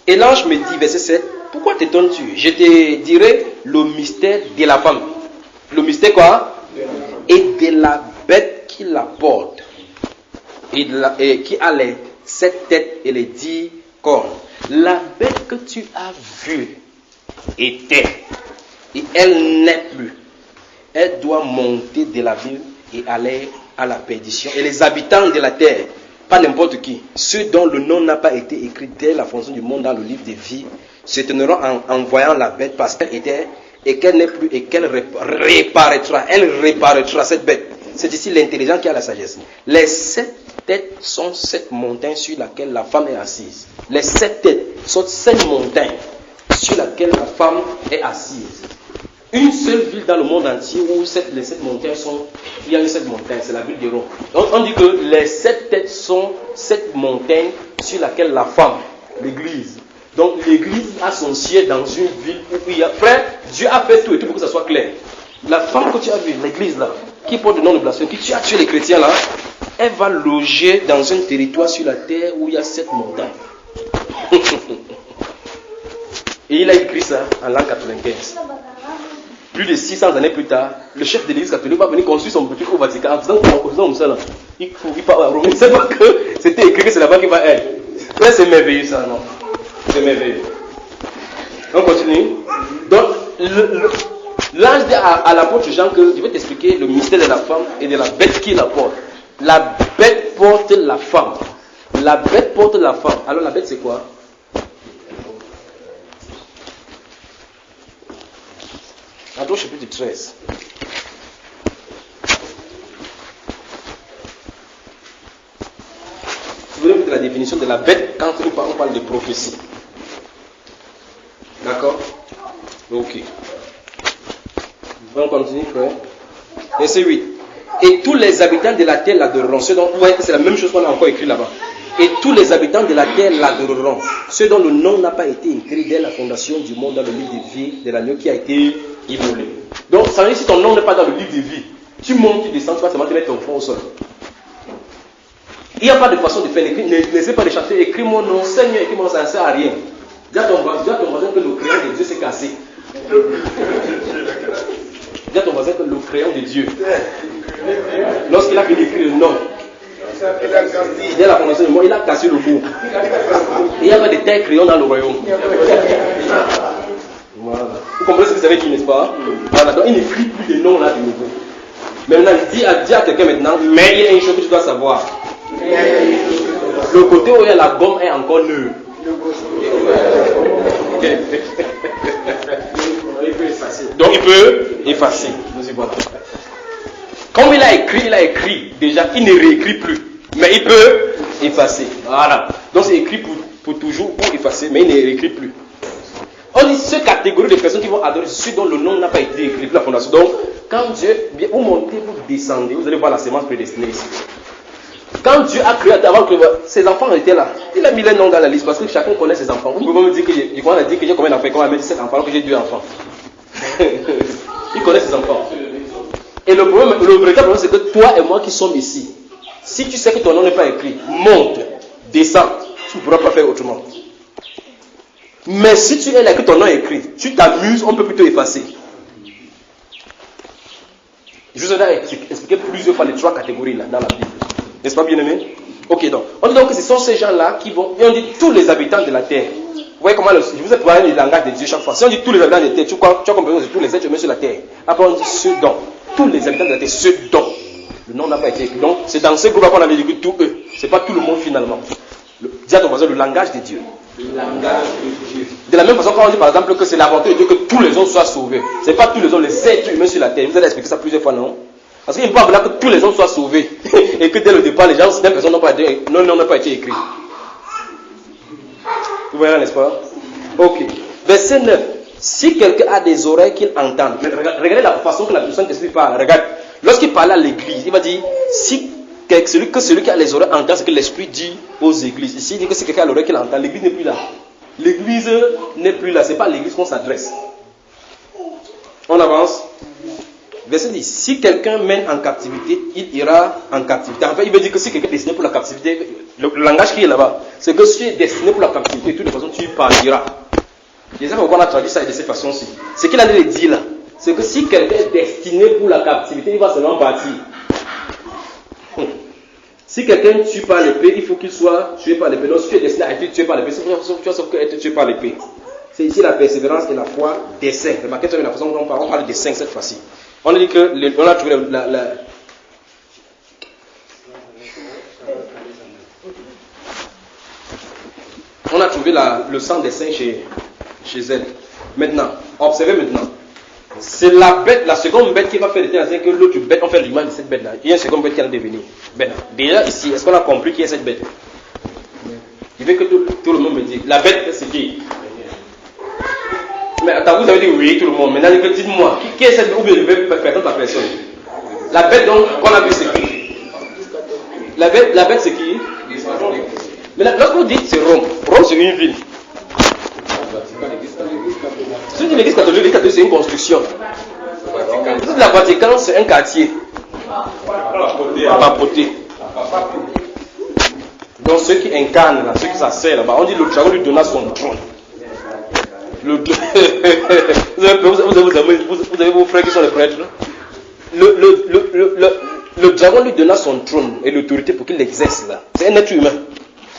Et l'ange me dit, verset 7, pourquoi t'étonnes-tu? Je te dirai le mystère de la femme. Le mystère quoi? Et de la bête qui la porte. Et qui a les 7 têtes et les 10 cornes. La bête que tu as vue était, et elle n'est plus. Elle doit monter de la ville et aller à la perdition. Et les habitants de la terre, pas n'importe qui, ceux dont le nom n'a pas été écrit dès la fondation du monde dans le livre de vie, s'étonneront en voyant la bête parce qu'elle était et qu'elle n'est plus et qu'elle reparaîtra. Elle reparaîtra, cette bête. C'est ici l'intelligence qui a la sagesse. Les 7 têtes sont 7 montagnes sur lesquelles la femme est assise. Les 7 têtes sont 7 montagnes sur lesquelles la femme est assise. Une seule ville dans le monde entier où les 7 montagnes sont, il y a une 7 montagnes, c'est la ville de Rome. Donc on dit que les 7 têtes sont 7 montagnes sur lesquelles la femme, l'église. Donc l'église a son siège dans une ville où il y a, frère, Dieu a fait tout et tout pour que ça soit clair. La femme que tu as vue, l'église là, qui porte le nom de blasphème, qui tu as tué les chrétiens là, elle va loger dans un territoire sur la terre où il y a 7 montagnes. Et il a écrit ça en l'an 95. Plus de 600 années plus tard, le chef de l'église catholique va venir construire son petit au Vatican. En faisant comme ça, là, il parle à Rome. Il ne sait pas que c'était écrit que c'est là-bas qu'il va être. Là, c'est merveilleux ça, non? C'est merveilleux. On continue. Donc, l'ange dit à l'apôtre Jean que je vais t'expliquer le mystère de la femme et de la bête qui la porte. La bête porte la femme. La bête porte la femme. Alors la bête c'est quoi? Attends, chapitre 13. Vous voulez mettre la définition de la bête quand on parle de prophétie. D'accord? Ok. On continue, frère. Verset 8. Et tous les habitants de la terre l'adoreront. Ceux dont, vous voyez que c'est la même chose qu'on a encore écrit là-bas. Et tous les habitants de la terre l'adoreront. Ceux dont le nom n'a pas été écrit dès la fondation du monde dans le livre de vie de l'agneau qui a été immolé. Donc, ça veut dire que si ton nom n'est pas dans le livre de vie, tu montes, tu descends, tu vas seulement te mettre ton front au sol. Il n'y a pas de façon de faire. N'essaie pas de chanter. Écris mon nom, Seigneur, écris mon nom, ça ne sert à rien. Dis à ton voisin que le crayon de Dieu s'est cassé. Dis à ton voisin que le crayon de Dieu, lorsqu'il a fini d'écrire le nom, dès la fondation du monde, il a cassé le bout. Il n'y a pas de tel crayon dans le royaume. Voilà. Vous comprenez ce que ça veut dire, n'est-ce pas? Voilà. Donc il n'écrit plus de nom là de nouveau. Maintenant, dis à quelqu'un maintenant, mais il y a une chose que tu dois savoir. Le côté où il y a la gomme est encore neuve. Donc il peut effacer. Comme il a écrit déjà, il ne réécrit plus. Mais il peut effacer. Voilà. Donc c'est écrit pour toujours, pour effacer, mais il ne réécrit plus. On dit cette catégorie de personnes qui vont adorer ceux dont le nom n'a pas été écrit pour la fondation. Donc, quand Dieu, vous montez, vous descendez, vous allez voir la sémence prédestinée ici. Quand Dieu a créé, avant que ses enfants étaient là, il a mis les noms dans la liste parce que chacun connaît ses enfants. Vous pouvez me dire que j'ai combien d'enfants, comment il me dit 7 enfants alors que j'ai 2 enfants. Il connaît ses enfants. Et le véritable problème, c'est que toi et moi qui sommes ici, si tu sais que ton nom n'est pas écrit, monte, descends, tu ne pourras pas faire autrement. Mais si tu es là que ton nom est écrit, tu t'amuses, on peut plutôt effacer. Je vous ai expliqué plusieurs fois les 3 catégories là, dans la Bible. N'est-ce pas, bien aimé? Ok, donc. On dit donc que ce sont ces gens-là qui vont. Et on dit tous les habitants de la terre. Vous voyez comment je vous ai parlé du langage de Dieu chaque fois. Si on dit tous les habitants de la terre, tu as compris que tous les êtres humains sur la terre. Après on dit ceux dont. Tous les habitants de la terre, ceux dont. Le nom n'a pas été écrit. Donc c'est dans ce groupe qu'on avait dit tous eux. C'est pas tout le monde finalement. Dis à ton voisin le langage de Dieu. Le langage de Dieu. De la même façon, quand on dit par exemple que c'est la volonté de Dieu que tous les hommes soient sauvés. C'est pas tous les hommes, les êtres humains sur la terre. Vous avez expliqué ça plusieurs fois, non? Parce qu'il ne peut pas vouloir que tous les hommes soient sauvés. Et que dès le départ, les gens, certaines personnes n'ont pas été écrites. Vous voyez, n'est-ce pas? Ok. Verset 9. Si quelqu'un a des oreilles qu'il entende. Regardez la façon que la personne qui parle. Regarde. Lorsqu'il parle à l'église, il va dire si celui qui a les oreilles entend ce que l'esprit dit aux églises. Ici, il dit que si quelqu'un a l'oreille qu'il entend, l'église n'est plus là. L'église n'est plus là. Ce n'est pas à l'église qu'on s'adresse. On avance. Verset 10. Si quelqu'un mène en captivité, il ira en captivité. En fait, il veut dire que si quelqu'un est destiné pour la captivité, Le langage qui est là-bas, c'est que si tu es destiné pour la captivité, de toute façon, tu partiras. Je sais pas pourquoi on a traduit ça de cette façon-ci. Ce qu'il a dit là, c'est que si quelqu'un est destiné pour la captivité, il va seulement partir. Si quelqu'un tue par l'épée, il faut qu'il soit tué par l'épée. Donc si tu es destiné à être tué par l'épée, tu vas sauf être tué par l'épée. C'est ici la persévérance et la foi des saints. Remarquez la façon dont on parle des saints cette fois-ci. On a dit que on a trouvé on a trouvé le sang des saints chez elle. Maintenant, observez maintenant. C'est la bête, la seconde bête qui va faire des tels que l'autre bête, on fait l'image de cette bête-là. Il y a une seconde bête qui va devenir. Déjà ici, est-ce qu'on a compris qui est cette bête? Il veut que tout le monde me dise. La bête, c'est qui? Mais attends, vous avez dit oui, tout le monde. Maintenant, dites-moi, qui est cette bête? Ou bien je vais faire ta personne. La bête, donc, qu'on a vu, c'est qui? La bête, c'est qui? Mais lorsqu'on dit c'est Rome, Rome c'est une ville. Si tu dis l'église catholique, c'est une construction. Si la Vatican, c'est un quartier. Papoté. Donc ceux qui incarnent là, ceux qui s'assèrent là-bas, on dit le dragon lui donna son trône. Vous avez vos frères qui sont les prêtres. Le dragon lui donna son trône et l'autorité pour qu'il l'exerce là. C'est un être humain.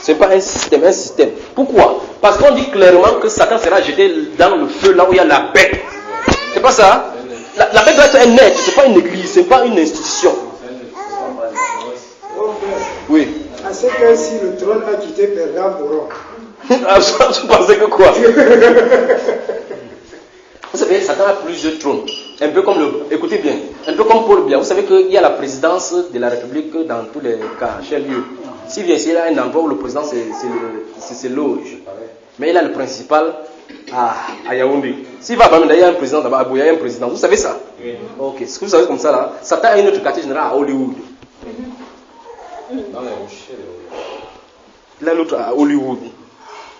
Ce n'est pas un système. Pourquoi? Parce qu'on dit clairement que Satan sera jeté dans le feu là où il y a la bête. C'est pas ça? La bête doit être un être, c'est pas une église, c'est pas une institution. Oui. À ce que si le trône a quitté Pergame pour Rome. Je pensais que quoi? Vous savez, Satan a plusieurs trônes. Un peu comme écoutez bien, un peu comme Paul Biya. Vous savez qu'il y a la présidence de la République dans tous les cas, chez lieu. S'il vient ici, il a un endroit où le président se loge. Mais il a le principal à Yaoundé. S'il va à Bamenda, il y a un président là-bas, à Boya, il y a un président. Vous savez ça? Oui. Ok. Ce que vous savez comme ça là, Satan a une autre quartier général à Hollywood. Il a l'autre à Hollywood.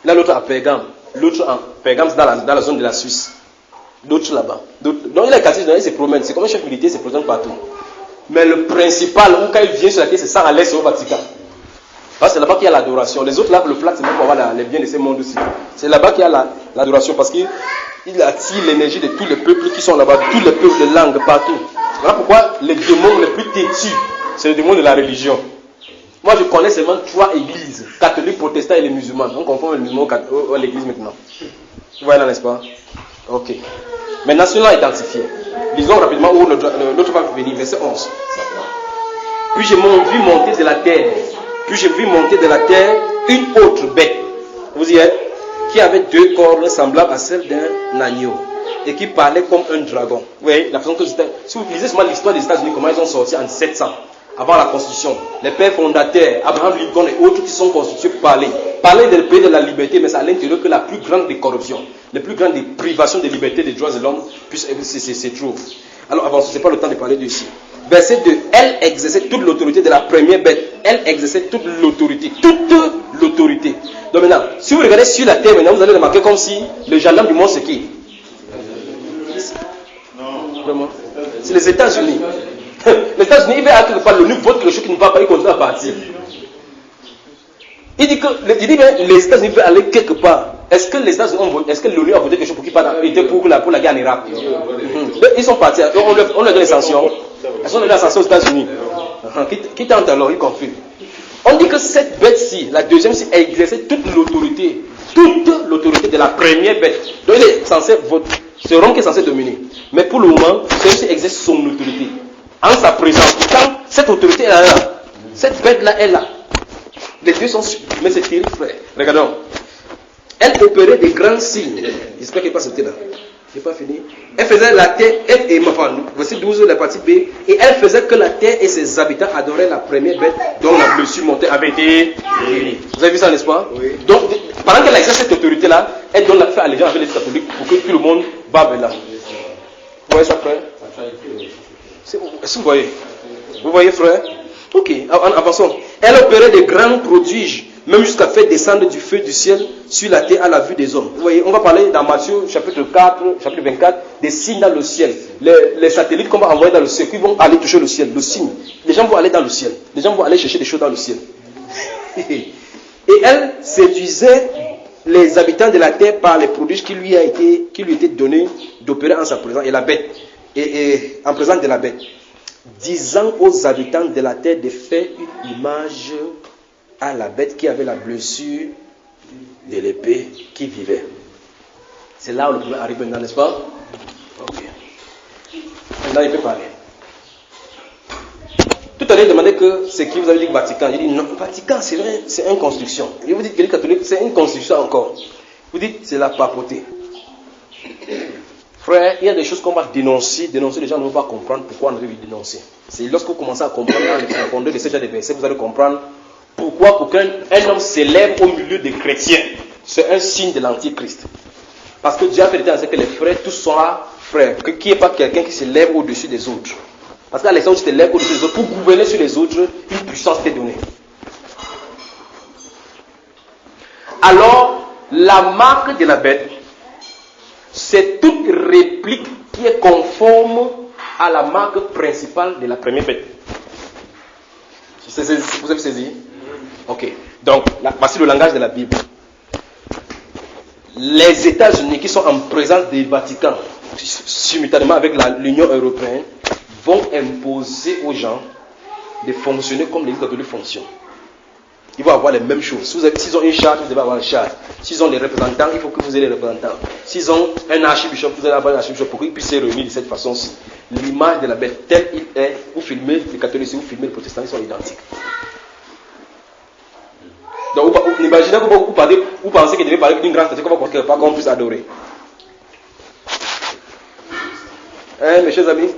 Il a l'autre à Pergame. L'autre à Pergame, c'est dans la zone de la Suisse. D'autres là-bas. Donc il a un quartier général, il se promène. C'est comme un chef militaire, il se promène partout. Mais le principal, où quand il vient sur la terre, c'est ça à l'est, c'est au Vatican. Parce que c'est là-bas qu'il y a l'adoration. Les autres là, le flag, c'est même pour avoir les biens de ce monde aussi. C'est là-bas qu'il y a l'adoration. Parce qu'il attire l'énergie de tous les peuples qui sont là-bas, tous les peuples, les langues, partout. Voilà pourquoi les démons les plus têtus, c'est les démons de la religion. Moi, je connais seulement 3 églises, catholiques, protestants et les musulmans. On confond les musulmans à l'église maintenant. Vous voyez là, n'est-ce pas? Ok. Maintenant, cela identifié. Lisons rapidement où l'autre va venir, verset 11. Puis j'ai vu monter de la terre. Puis j'ai vu monter de la terre une autre bête. Vous y êtes? Qui avait 2 cornes semblables à celles d'un agneau. Et qui parlait comme un dragon. Vous voyez, la façon que si vous lisez seulement l'histoire des États-Unis, comment ils ont sorti en 700, avant la Constitution. Les pères fondateurs, Abraham Lincoln et autres qui sont constitués pour parler. Parler des pays de la liberté, mais c'est à l'intérieur que la plus grande des corruptions, les plus grandes des privations de liberté des droits de l'homme se trouvent. Alors avancez, ce n'est pas le temps de parler de ici. Verset 2. Elle exerçait toute l'autorité de la première bête. Elle exerçait toute l'autorité. Toute l'autorité. Donc maintenant, si vous regardez sur la terre, maintenant vous allez remarquer comme si le gendarme du monde c'est qui? Non. Vraiment. C'est les États-Unis. Les États-Unis, il va à quelque part, l'ONU vote quelque chose qui ne va pas, il continue à partir. Il dit que les États-Unis veulent aller quelque part. Est-ce que les États-Unis ont voté, est-ce que l'ONU a voté quelque chose pour qu'ils partent pour la guerre en Irak? Ils sont partis, on leur donne les sanctions. Elles sont données les sanctions aux États-Unis. Qui tente alors, il confirme. On dit que cette bête-ci, la deuxième-ci, exerçait toute l'autorité de la première bête. Donc il est censé voter. C'est Rome qui est censé dominer. Mais pour le moment, celui-ci exerce son autorité. En sa présence. Pourtant, cette autorité est là. Cette bête-là est là. Les deux sont mais c'est terrible, frère. Regardons. Elle opérait des grands signes. J'espère qu'elle n'est pas sortie là. Je n'ai pas fini. Elle faisait la terre, voici 12, la partie B. Et elle faisait que la terre et ses habitants adoraient la première bête dont la blessure montée avait été guérie. Vous avez vu ça, n'est-ce pas? Oui. Donc, pendant qu'elle exerce cette autorité-là, elle donne la fait allégeance avec les catholiques pour que tout le monde bave là. Vous voyez ça, frère? Est-ce que vous voyez? Vous voyez, frère? Ok, avançons. Elle opérait de grands prodiges, même jusqu'à faire descendre du feu du ciel sur la terre à la vue des hommes. Vous voyez, on va parler dans Matthieu chapitre 24, des signes dans le ciel. Les satellites qu'on va envoyer dans le ciel, qui vont aller toucher le ciel, le signe. Les gens vont aller dans le ciel. Les gens vont aller chercher des choses dans le ciel. Et elle séduisait les habitants de la terre par les prodiges qui lui étaient donnés d'opérer en sa présence et la bête, et en présence de la bête, disant aux habitants de la terre de faire une image à la bête qui avait la blessure de l'épée qui vivait. C'est là où le problème arrive maintenant, n'est-ce pas? Ok. Maintenant, il peut parler. Tout à l'heure, il demandait que c'est qui vous avez dit Vatican. Il dit non, Vatican, c'est vrai, c'est une construction. Et vous dites que l'Église catholique, c'est une construction encore. Vous dites c'est la papauté. Frère, il y a des choses qu'on va dénoncer. Dénoncer, les gens ne vont pas comprendre pourquoi on arrive à dénoncer. C'est lorsque vous commencez à comprendre dans les profondeurs de ces gens de versets, vous allez comprendre pourquoi pour qu'un homme s'élève au milieu des chrétiens, c'est un signe de l'antichrist. Parce que Dieu a fait que les frères, tous sont là, frères. Qu'il n'y ait pas quelqu'un qui s'élève au-dessus des autres. Parce qu'à l'exemple, tu te lèves au-dessus des autres, pour gouverner sur les autres, une puissance t'est donnée. Alors, la marque de la bête, c'est toute réplique qui est conforme à la marque principale de la première bête. Vous avez saisi? Ok. Donc, voici le langage de la Bible. Les États-Unis qui sont en présence du Vatican, simultanément avec l'Union européenne, vont imposer aux gens de fonctionner comme l'Église catholique fonctionne. Ils vont avoir les mêmes choses. S'ils ont une charte, vous devez avoir une charte. S'ils ont les représentants, il faut que vous ayez les représentants. S'ils ont un archibishop, vous allez avoir un archibishop pour qu'ils puissent se réunir de cette façon-ci. L'image de la bête, telle qu'il est, vous filmez les catholiques, vous filmez les protestants, ils sont identiques. Donc, imaginez que vous pensez qu'il devait parler d'une grande statue qu'on puisse adorer. Mes chers amis,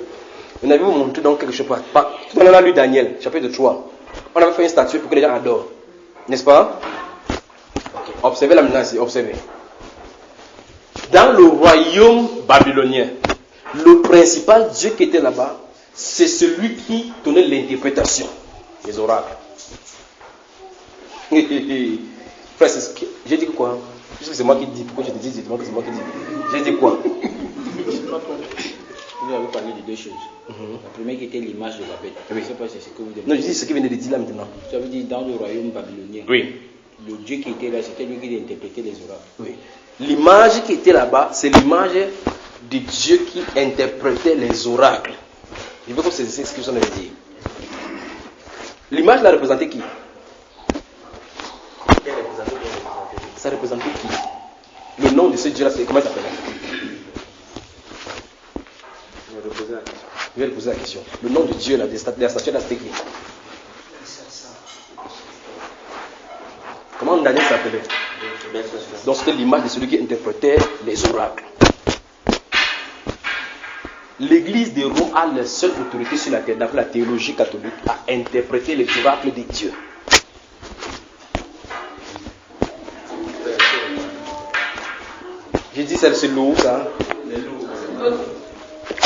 on avait vous montré donc quelque chose. Tout on a lu Daniel, chapitre 3. On avait fait une statue pour que les gens adorent. N'est-ce pas? Okay. Observez la maintenant ici, observez. Dans le royaume babylonien, le principal Dieu qui était là-bas, c'est celui qui donnait l'interprétation, les oracles. Frère, j'ai dit quoi? Puisque c'est moi qui dis, pourquoi je te dis, c'est moi qui dis. J'ai dit quoi? Vous avez parlé de deux choses. La première qui était l'image de la bête. Oui. Je ne sais pas si c'est ce que vous demandez. Non, je dis ce qu'il venait de dire là maintenant. Ça veut dire dans le royaume babylonien. Oui. Le Dieu qui était là, c'était lui qui interprétait les oracles. Oui. L'image qui était là-bas, c'est l'image de Dieu qui interprétait les oracles. Je veux que c'est ce que ça veut dire. L'image l'a représenté qui? Ça représentait qui? Le nom de ce Dieu-là, c'est comment ça s'appelle? Je vais poser la question. Le nom de Dieu, là, de la statue, là, c'était qui? Comment Daniel s'appelait? Donc c'était l'image de celui qui interprétait les oracles. L'Église de Rome a la seule autorité sur la terre, d'après la théologie catholique, à interpréter les oracles de Dieu. J'ai dit c'est lourd, ça.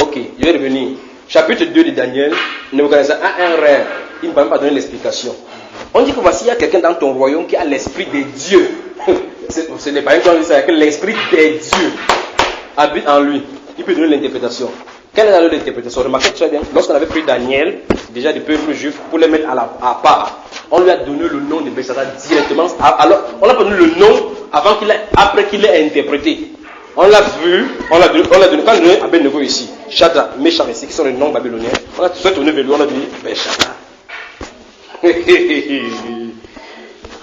Ok, je vais revenir. Chapitre 2 de Daniel, Nebuchadnezzar a un rêve. Il ne va même pas donner l'explication. On dit que voici, il y a quelqu'un dans ton royaume qui a l'esprit des dieux. Ce n'est pas un temps, c'est que l'esprit des dieux habite en lui. Il peut donner l'interprétation. Quelle est alors l'interprétation? Remarquez très bien, lorsqu'on avait pris Daniel, déjà du peuple juif, pour le mettre à part, on lui a donné le nom de Belshazzar directement. Alors, on n'a pas donné le nom après qu'il l'ait interprété. On l'a vu, on l'a donné, quand on a donné Abednego ici, Shadrach, Meshach, qui sont les noms babyloniens, on a tout fait tourner vers lui, on a dit Belshazzar.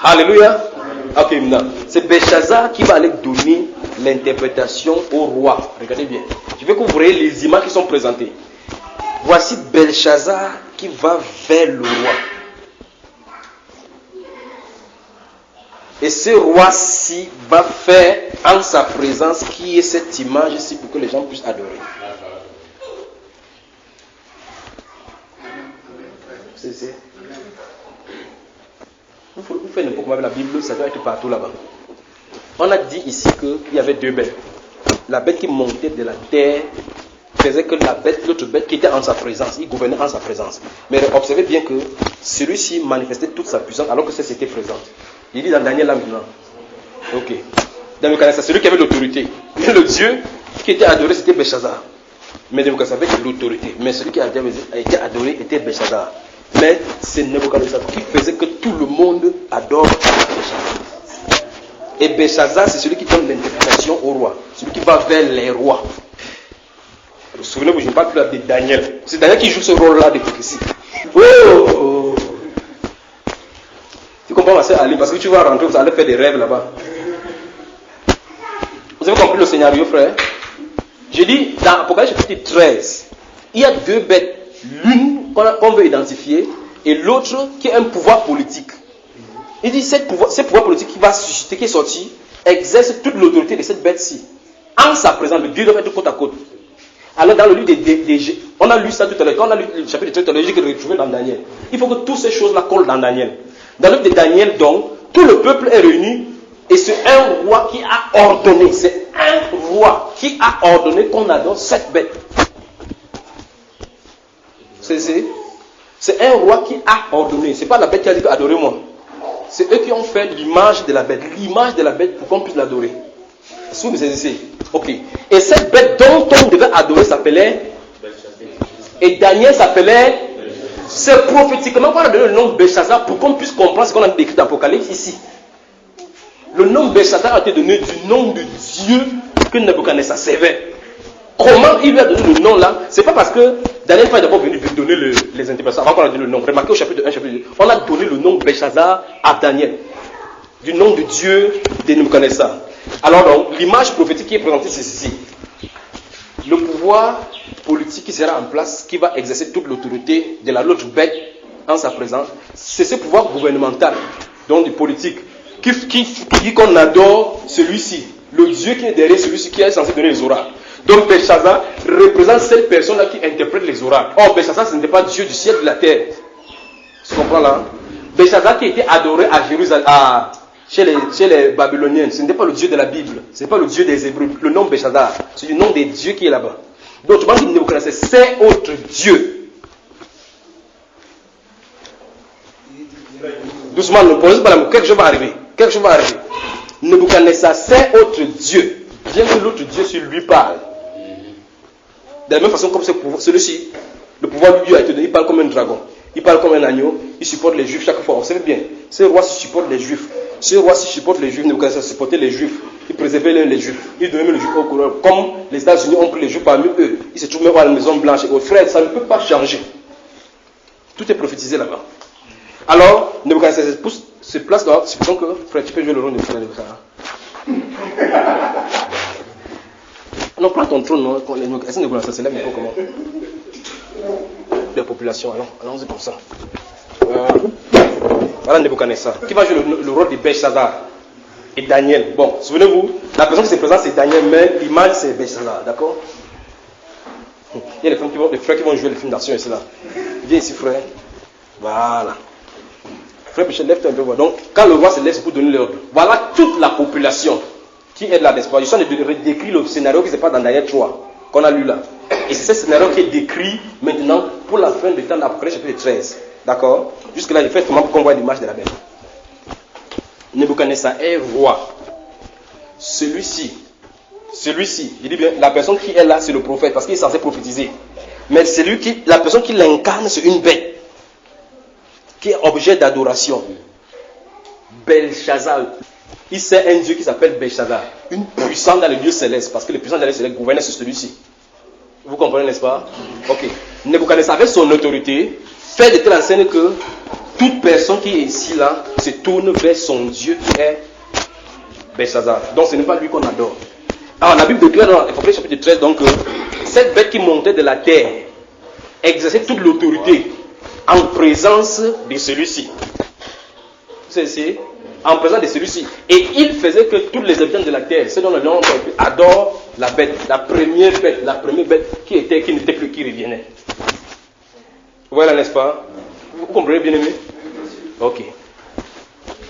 Alléluia. Ok, maintenant, c'est Belshazzar qui va aller donner l'interprétation au roi. Regardez bien. Je veux que vous voyez les images qui sont présentées. Voici Belshazzar qui va vers le roi. Et ce roi-ci va faire en sa présence qui est cette image-ci pour que les gens puissent adorer. Vous faites n'importe quoi avec la Bible, ça doit être partout là-bas. On a dit ici qu'il y avait deux bêtes. La bête qui montait de la terre faisait que l'autre bête qui était en sa présence, il gouvernait en sa présence. Mais observez bien que celui-ci manifestait toute sa puissance alors que celle-ci était présente. Il dit dans Daniel là maintenant. Ok. Dans le cas, c'est celui qui avait l'autorité. Mais le Dieu qui était adoré, c'était Belshazzar. Mais dans le cas, avec l'autorité. Mais celui qui a été adoré était Belshazzar. Mais c'est Nebuchadnezzar qui faisait que tout le monde adore Belshazzar. Et Belshazzar, c'est celui qui donne l'interprétation au roi, celui qui va vers les rois. Vous vous souvenez, je ne parle plus là de Daniel. C'est Daniel qui joue ce rôle-là de prophétie. Oh! Tu comprends, ma soeur Ali, parce que tu vas rentrer, vous allez faire des rêves là-bas. Vous avez compris le scénario, frère? J'ai dit, dans Apocalypse chapitre 13, il y a deux bêtes. L'une qu'on veut identifier et l'autre qui est un pouvoir politique. Il dit, ce pouvoir politique qui va susciter, qui est sorti, exerce toute l'autorité de cette bête-ci. En sa présence, le Dieu doit être côte à côte. Alors dans le livre des on a lu ça tout à l'heure, quand on a lu le chapitre théologique que retrouvé dans Daniel, il faut que toutes ces choses-là collent dans Daniel. Dans le livre de Daniel, donc, tout le peuple est réuni et c'est un roi qui a ordonné, qu'on adore cette bête. C'est un roi qui a ordonné, c'est pas la bête qui a dit adorez-moi. C'est eux qui ont fait l'image de la bête pour qu'on puisse l'adorer. Est-ce que vous me saisissez? Ok. Et cette bête dont on devait adorer s'appelait et Daniel s'appelait. C'est prophétiquement qu'on a donné le nom de Belshazzar pour qu'on puisse comprendre ce qu'on a décrit dans l'Apocalypse ici. Le nom Belshazzar a été donné du nom de Dieu que Nebuchadnezzar servait. Comment il lui a donné le nom là? C'est pas parce que Daniel n'est d'abord venu lui donner les interprétations avant qu'on a donné le nom. Remarquez au chapitre 1, chapitre 2, on a donné le nom Belshazzar à Daniel. Du nom de Dieu de Nebuchadnezzar. Alors donc, l'image prophétique qui est présentée, c'est ceci. Le pouvoir politique qui sera en place, qui va exercer toute l'autorité de l'autre bête en sa présence, c'est ce pouvoir gouvernemental, donc du politique, qui dit qu'on adore celui-ci, le Dieu qui est derrière celui-ci qui est censé donner les oracles. Donc Belshazzar représente cette personne-là qui interprète les oracles. Or, Belshazzar, ce n'était pas Dieu du ciel et de la terre. Tu comprends là? Belshazzar qui était adoré à Jérusalem, chez les Babyloniens, ce n'était pas le Dieu de la Bible, ce n'est pas le Dieu des Hébreux. Le nom Belshazzar, c'est le nom des dieux qui est là-bas. Donc, tu vois que Nebuchadnezzar, c'est autre Dieu. Doucement, ne posez pas la mot, quelque chose va arriver. Nebuchadnezzar, c'est autre Dieu. Bien que l'autre Dieu sur lui parle. De la même façon comme celui-ci, le pouvoir de Dieu a été donné, il parle comme un dragon, il parle comme un agneau, il supporte les Juifs chaque fois. Vous savez bien, ce roi supporte les Juifs. Ce roi supporte les Juifs, Nebuchadnezzar supportait les Juifs, il préservait les Juifs, il donnait les Juifs au courant. Comme les États-Unis ont pris les Juifs parmi eux, ils se trouvent même à la Maison Blanche. Et aux frères, ça ne peut pas changer. Tout est prophétisé là-bas. Alors, Nebuchadnezzar se place là, c'est donc que, frère, tu peux jouer le rôle de Nebuchadnezzar. Non, prends ton trône, non. Est-ce que Nebuchadnezzar se lève un peu comment? La population, allons-y pour ça. Voilà Nebuchadnezzar, qui va jouer le rôle de Belshazzar et Daniel. Bon, souvenez-vous, la personne qui se présente c'est Daniel, mais l'image c'est Belshazzar, d'accord? Il y a les frères qui vont jouer le film d'action ici là. Viens ici, frère. Voilà. Frère Michel, lève-toi un peu. Donc, quand le roi se lève, c'est pour donner l'ordre. Voilà toute la population qui est là d'espoir. Je suis en train de décrire le scénario qui se passe dans Daniel 3, qu'on a lu là. Et c'est ce scénario qui est décrit maintenant pour la fin du temps d'Apocalypse chapitre 13. D'accord? Jusque-là, il fait seulement pour qu'on voit l'image de la bête. Nebuchadnezzar est roi. Celui-ci, il dit bien, la personne qui est là, c'est le prophète, parce qu'il est censé prophétiser. Mais la personne qui l'incarne, c'est une bête, qui est objet d'adoration. Belshazzar. Il sait un Dieu qui s'appelle Belshazzar, une puissance dans le Dieu céleste, parce que le puissant dans le Dieu céleste gouverne sur celui-ci. Vous comprenez, n'est-ce pas? Ok. Nebuchadnezzar, avec son autorité, fait de telle enseigne que toute personne qui est ici là se tourne vers son Dieu qui est Belshazzar. Donc ce n'est pas lui qu'on adore. Alors la Bible déclare dans l'Apocalypse chapitre 13 donc cette bête qui montait de la terre exerçait toute l'autorité en présence de celui-ci. C'est en présence de celui-ci. Et il faisait que tous les habitants de la terre, ceux dont le nom adorent la bête, la première bête qui n'était plus, qui revenait. Voilà, n'est-ce pas? Vous comprenez, bien aimé? Ok.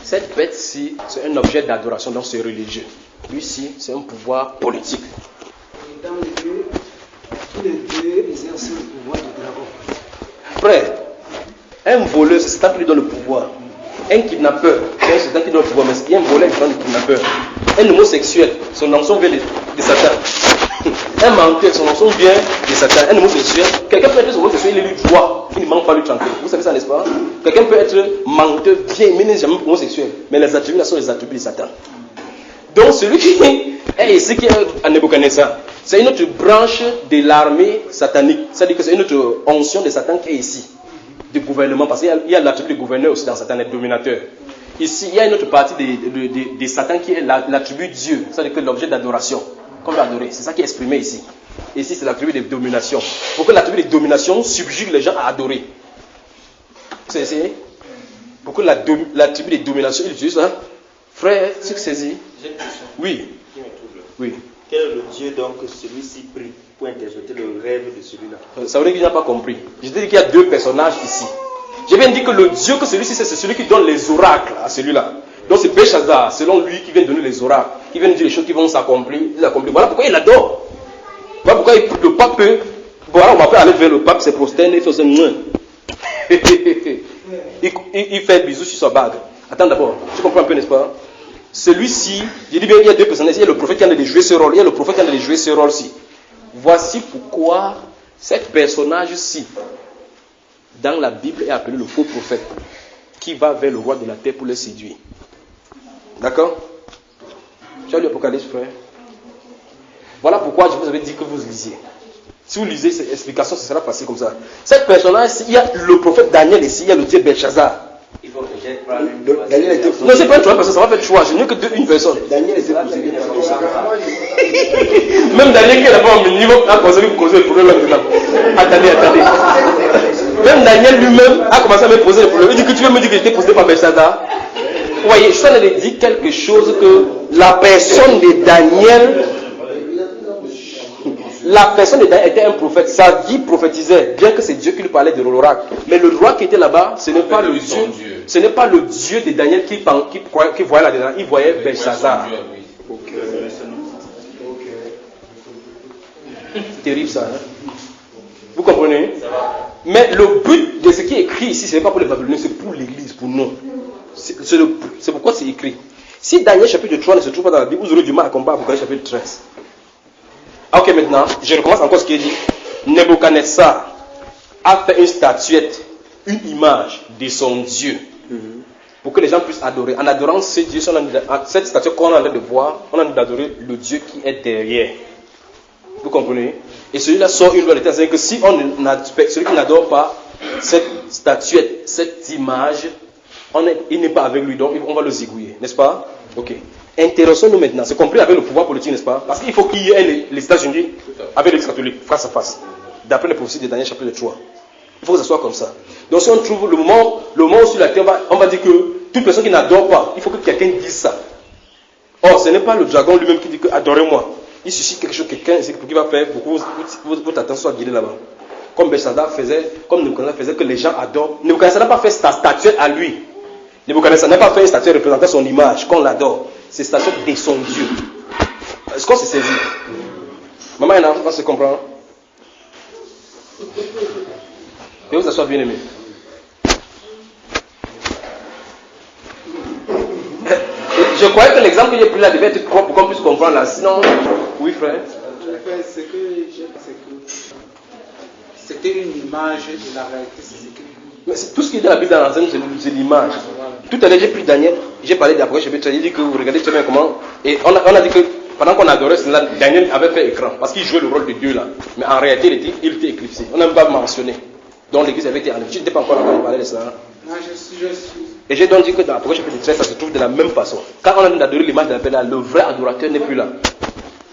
Cette bête-ci, c'est un objet d'adoration, donc c'est religieux. Lui-ci, c'est un pouvoir politique. Et dans les deux, tous les deux exercent le pouvoir du dragon. Frère, un voleur, c'est Satan qui lui donne le pouvoir. Un kidnappeur, c'est Satan qui donne le pouvoir, mais il y a un voleur qui donne le kidnappeur. Un homosexuel, son nom vient de Satan. Un menteur, son nom vient de Satan, un homosexuel. Quelqu'un peut être homosexuel, il est lui droit, il ne manque pas lui tranquille. Vous savez ça, n'est-ce pas? Quelqu'un peut être menteur, bien, mais n'est jamais homosexuel. Mais les attributs là sont les attributs de Satan. Donc celui qui est ici, qui est à Nebuchadnezzar, c'est une autre branche de l'armée satanique. C'est-à-dire que c'est une autre onction de Satan qui est ici, du gouvernement, parce qu'il y a l'attribut de gouverneur aussi dans Satan, le dominateur. Ici, il y a une autre partie de Satan qui est l'attribut Dieu, c'est-à-dire que l'objet d'adoration, qu'on veut adorer. C'est ça qui est exprimé ici. Ici, c'est l'attribut de domination. Pour que l'attribut de domination subjugue les gens à adorer. Vous essayez? Pour que l'attribut de domination, il utilise ça. Frère, tu saisis? J'ai une question. Oui. Qui me trouble. Oui. Quel est le Dieu donc que celui-ci prie pour interpréter le rêve de celui-là? Ça veut dire qu'il n'a pas compris. Je te dis qu'il y a deux personnages ici. J'ai bien dit que le Dieu que celui-ci, c'est celui qui donne les oracles à celui-là. Donc c'est Belshazzar, selon lui, qui vient donner les oracles, qui vient dire les choses qui vont s'accomplir. Voilà pourquoi il adore. Voilà pourquoi le pape peut. Voilà, on va pas aller vers le pape, se prosterner, il fait ça. Il fait bisous sur sa bague. Attends d'abord, tu comprends un peu, n'est-ce pas? Celui-ci, je dis bien, il y a deux personnages. Il y a le prophète qui a de jouer ce rôle. Il y a le prophète qui a de jouer ce rôle-ci. Voici pourquoi ce personnage-ci, dans la Bible, est appelé le faux prophète, qui va vers le roi de la terre pour le séduire. D'accord? Tu as lu l'Apocalypse, frère? Voilà pourquoi je vous avais dit que vous lisiez. Si vous lisez cette explication, ce sera facile comme ça. Cette personnage-ci, il y a le prophète Daniel ici, il y a le dieu Belshazzar. Il faut que j'ai pas lu. Daniel était Non, c'est pas une chose, parce que ça va faire choix. Je n'ai que une personne. Daniel était possédé par Même Daniel qui est là-bas au niveau a causé le problème maintenant. Attendez. Même Daniel lui-même a commencé à me poser le problème. Il dit que tu veux me dire que j'étais possédé par Belshazzar. Vous voyez, je suis en train de dire quelque chose que la personne de Daniel était un prophète. Sa vie prophétisait, bien que c'est Dieu qui lui parlait de l'oracle. Mais le roi qui était là-bas, ce n'est pas le Dieu. Ce n'est pas le Dieu de Daniel qui voyait là-dedans. Il voyait Belshazzar. C'est terrible ça. Hein? Vous comprenez? Mais le but de ce qui est écrit ici, ce n'est pas pour les Babyloniens, c'est pour l'église, pour nous. C'est pourquoi c'est écrit. Si Daniel chapitre 3 ne se trouve pas dans la Bible, vous aurez du mal à comprendre Apocalypse chapitre 13. Ok, maintenant, je recommence encore ce qui est dit. Nebuchadnezzar a fait une statuette, une image de son Dieu, pour que les gens puissent adorer. En adorant ce Dieu, cette statuette qu'on est en train de voir, on a envie d'adorer le Dieu qui est derrière. Vous comprenez? Et celui-là sort une loi de c'est-à-dire que si celui qui n'adore pas cette statuette, cette image, il n'est pas avec lui, donc on va le zigouiller, n'est-ce pas? Ok. Intéressons-nous maintenant, c'est compris avec le pouvoir politique, n'est-ce pas? Parce qu'il faut qu'il y ait les États-Unis avec les catholiques, face à face, d'après les prophéties de Daniel chapitre 3. Il faut que ça soit comme ça. Donc si on trouve le moment sur la terre, on va dire que toute personne qui n'adore pas, il faut que quelqu'un dise ça. Or, ce n'est pas le dragon lui-même qui dit que adorez-moi. Il suscite quelque chose, quelqu'un qui va faire pour que votre attention soit guidée là-bas. Comme Belshazzar faisait, comme Nebuchadnezzar faisait, que les gens adorent. Nebuchadnezzar n'a pas fait sa statuette à lui. Nebuchadnezzar n'a pas fait une statue représentant son image, qu'on l'adore. C'est une statue de son Dieu. Est-ce qu'on s'est saisi? Maman, on se comprend? Et vous, ça soit bien aimé. Je croyais que l'exemple que j'ai pris là devait être propre pour qu'on puisse comprendre là. Sinon, oui, frère. Ce que j'ai pensé que c'était une image de la réalité. Mais tout ce qui est dans la Bible dans l'enseignement, c'est l'image. Tout à l'heure, j'ai pris Daniel, j'ai parlé d'Apocalypse chapitre 13, j'ai dit que vous regardez très bien comment. Et on a dit que pendant qu'on adorait, Daniel avait fait écran, parce qu'il jouait le rôle de Dieu là. Mais en réalité, il était éclipsé. On n'a même pas mentionné. Donc l'église avait été enlevée. Tu n'étais pas encore là quand on parlait de ça. Non, je suis. Et j'ai donc dit que dans l'Apocalypse chapitre 13, ça se trouve de la même façon. Quand on a adoré l'image de la Belle, le vrai adorateur n'est plus là.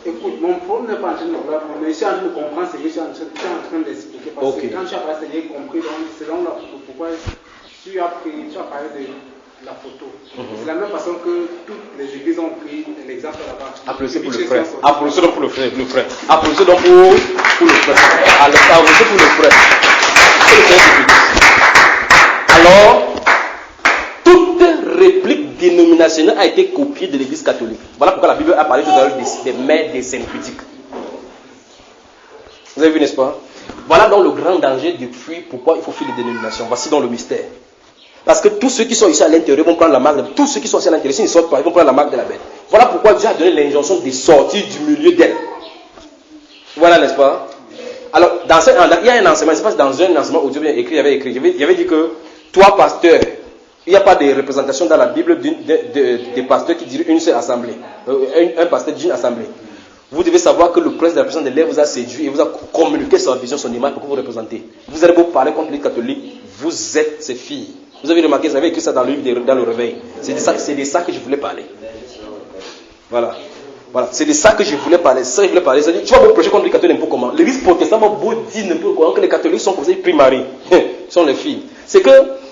Écoute, mon problème n'est pas en train de voir, mais je suis en train de comprendre ce que je suis en train d'expliquer. Parce que quand tu as parlé, j'ai compris, donc selon la photo, pourquoi tu as parlé de la photo. C'est la même façon que toutes les églises ont pris l'exemple là-bas. Applaudissez pour le frère. Applaudissez donc pour le frère. Applaudissez donc pour le frère. Applaudissez pour le frère. Alors, toute réplique dénominationnelle a été copiée de l'église catholique. Voilà pourquoi la Bible a parlé tout à l'heure des mères des syncrétiques. Vous avez vu, n'est-ce pas? Voilà donc le grand danger de fuir. Pourquoi il faut fuir les dénominations? Voici donc le mystère. Parce que tous ceux qui sont ici à l'intérieur vont prendre la marque de la bête. Tous ceux qui sont ici à l'intérieur, s'ils ne sortent pas, ils vont prendre la marque de la bête. Voilà pourquoi Dieu a donné l'injonction de sortir du milieu d'elle. Vous Voilà, n'est-ce pas? Alors, il y a un enseignement, c'est pas dans un enseignement audio bien écrit, il avait dit que toi, pasteur, il n'y a pas de représentation dans la Bible des pasteurs qui dirigent une seule assemblée, un pasteur d'une assemblée. Vous devez savoir que le prince de la puissance de l'air vous a séduit et vous a communiqué sa vision, son image pour que vous représentez. Vous allez beau parler contre les catholiques, vous êtes ses filles. Vous avez remarqué, vous avez écrit ça dans le livre, dans le réveil. C'est de ça que je voulais parler. Voilà. C'est de ça que je voulais parler. C'est-à-dire, tu vas vous prêcher contre les catholiques n'importe comment. L'église protestante va vous dire n'importe comment que les catholiques sont comme ça, ils prient Marie. sont les filles. C'est que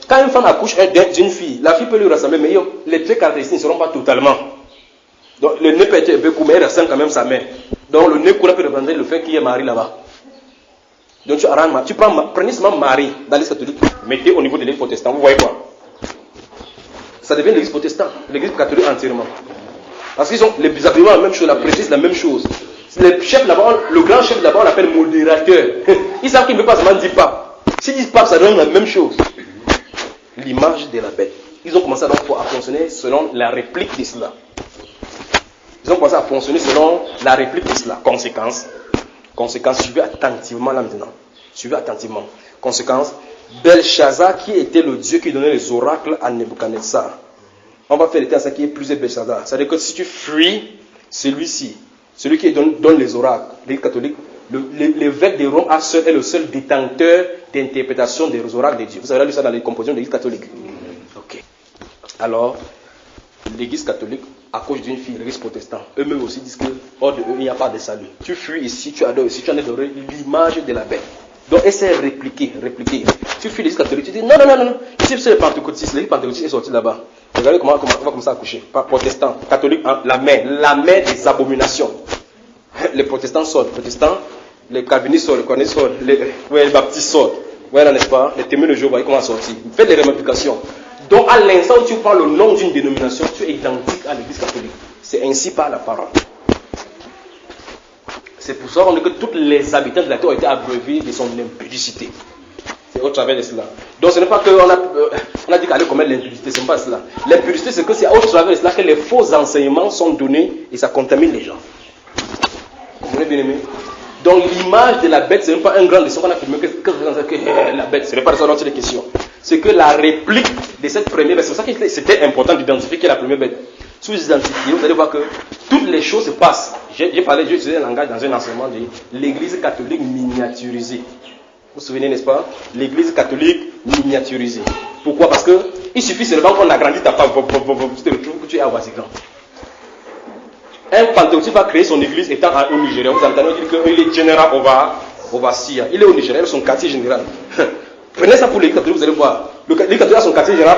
quand une femme accouche d'une fille, la fille peut lui ressembler, mais les traits caractéristiques ne seront pas totalement. Donc le nez peut être un peu court, mais elle ressemble quand même sa mère. Donc le nez court peut représenter le fait qu'il y ait Marie là-bas. Donc tu prenez seulement Marie dans l'église catholique, mettez au niveau de l'église protestante, vous voyez quoi? Ça devient l'église protestante, l'église catholique entièrement. Parce qu'ils ont les habillements la même chose, la précise la même chose. Le chef là-bas, le grand chef là-bas, on l'appelle modérateur. Ils savent qu'il ne veut pas seulement dire pape. S'ils disent pape, ça donne la même chose. L'image de la bête. Ils ont commencé donc à fonctionner selon la réplique de cela. Ils ont commencé à fonctionner selon la réplique de cela. Conséquence, suivez attentivement là maintenant. Suivez attentivement. Conséquence, Belshazzar qui était le dieu qui donnait les oracles à Nebuchadnezzar. On va faire le terme qui est plus Belshazzar. C'est-à-dire que si tu fuis celui-ci, celui qui donne les oracles, l'Église catholique, l'évêque de Rome est le seul détenteur d'interprétation des oracles de Dieu. Vous avez lu ça dans les compositions de l'Église catholique. Ok. Alors, l'Église catholique, à cause d'une fille, l'Église protestante, eux-mêmes aussi disent que hors de eux, il n'y a pas de salut. Tu fuis ici, tu adores ici, tu en es adoré l'image de la bête. Donc, essaie de répliquer. Tu fuis l'Église catholique, tu dis non. Ici, c'est le pentecôtiste. L'Église pentecôtiste est sortie là-bas. Regardez comment on va commencer à coucher. Pas protestant, catholique, la mère des abominations. Les protestants sortent, les calvinistes sortent, les baptistes sortent. Voilà, n'est-ce pas? Les témoins de Jéhovah, ils commencent à sortir. Faites des ramifications. Donc, à l'instant où tu prends le nom d'une dénomination, tu es identique à l'Église catholique. C'est ainsi par la parole. C'est pour ça qu'on dit que tous les habitants de la terre ont été abreuvés de son impudicité. C'est au travers de cela. Donc ce n'est pas qu'on a dit qu'aller commettre l'impudicité, ce n'est pas cela. L'impudicité, c'est que c'est au travers de cela que les faux enseignements sont donnés et ça contamine les gens. Vous comprenez bien aimé? Donc l'image de la bête, ce n'est pas un grand dessin qu'on a filmé que la bête, ce n'est pas ça dont il est question. C'est que la réplique de cette première bête, c'est pour ça que c'était important d'identifier qui est la première bête. Si vous identifiez, vous allez voir que toutes les choses se passent. J'ai utilisé un langage dans un enseignement de l'église catholique miniaturisée. Vous vous souvenez, n'est-ce pas? L'église catholique miniaturisée. Pourquoi? Parce que il suffit seulement qu'on agrandit ta femme, tu te retrouves que tu es à Vatican. Un pentecôtiste va créer son église étant au Nigeria. Vous entendez dire qu'il est général Ovasia. Il est au Nigeria, son quartier général. Prenez ça pour l'église catholique, vous allez voir. L'église catholique a son quartier général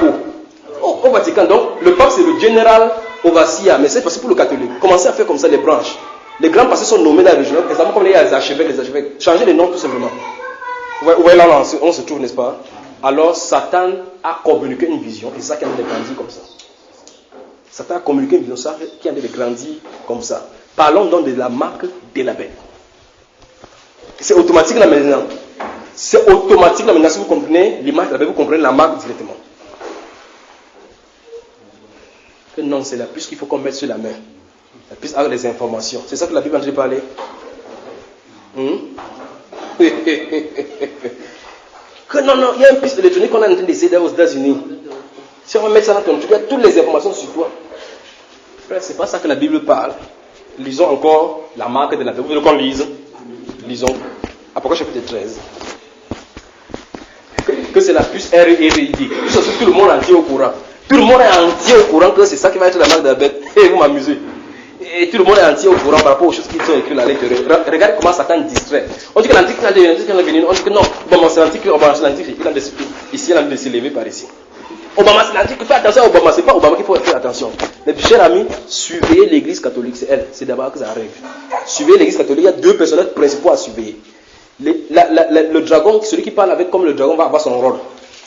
au Vatican. Donc, le pape, c'est le général Ovasia. Mais c'est possible pour le catholique. Commencez à faire comme ça les branches. Les grands pasteurs sont nommés dans la région. Exactement comme les archevêques. Changez les noms tout simplement. Vous voyez là, on se trouve, n'est-ce pas? Alors, Satan a communiqué une vision. Et c'est ça qui a grandi comme ça. Satan a communiqué une vision, ça qui a grandi comme ça. Parlons donc de la marque de la bête. C'est automatique là maintenant. C'est automatique là maintenant. Si vous comprenez l'image de la bête, vous comprenez la marque directement. Que non, c'est la puce qu'il faut qu'on mette sur la main. La puce avec les informations. C'est ça que la Bible a dit parler. Que non, il y a une piste électronique qu'on est en train d'essayer aux États-Unis. Si on va mettre ça dans ton truc, il y a toutes les informations sur toi. Frère, c'est pas ça que la Bible parle. Lisons encore la marque de la Bible. Vous voulez qu'on lise? Lisons. Apocalypse chapitre 13. Que c'est la puce RID. Tout le monde entier au courant. Tout le monde est entier au courant que c'est ça qui va être la marque de la bête. Et vous m'amusez. Et tout le monde est entier au courant par rapport aux choses qui sont écrites à l'intérieur. Regardez comment Satan distrait. On dit que l'antique est venu. On dit que non. Obama c'est l'antique. Obama c'est l'antique. Ici, il a de s'élever par ici. Obama c'est l'antique. Fais attention à Obama. C'est pas Obama qu'il faut faire attention. Mais chers amis, suivez l'église catholique. C'est elle. C'est d'abord que ça arrive. Suivez l'église catholique. Il y a deux personnages principaux à surveiller. Le dragon, celui qui parle avec comme le dragon va avoir son rôle.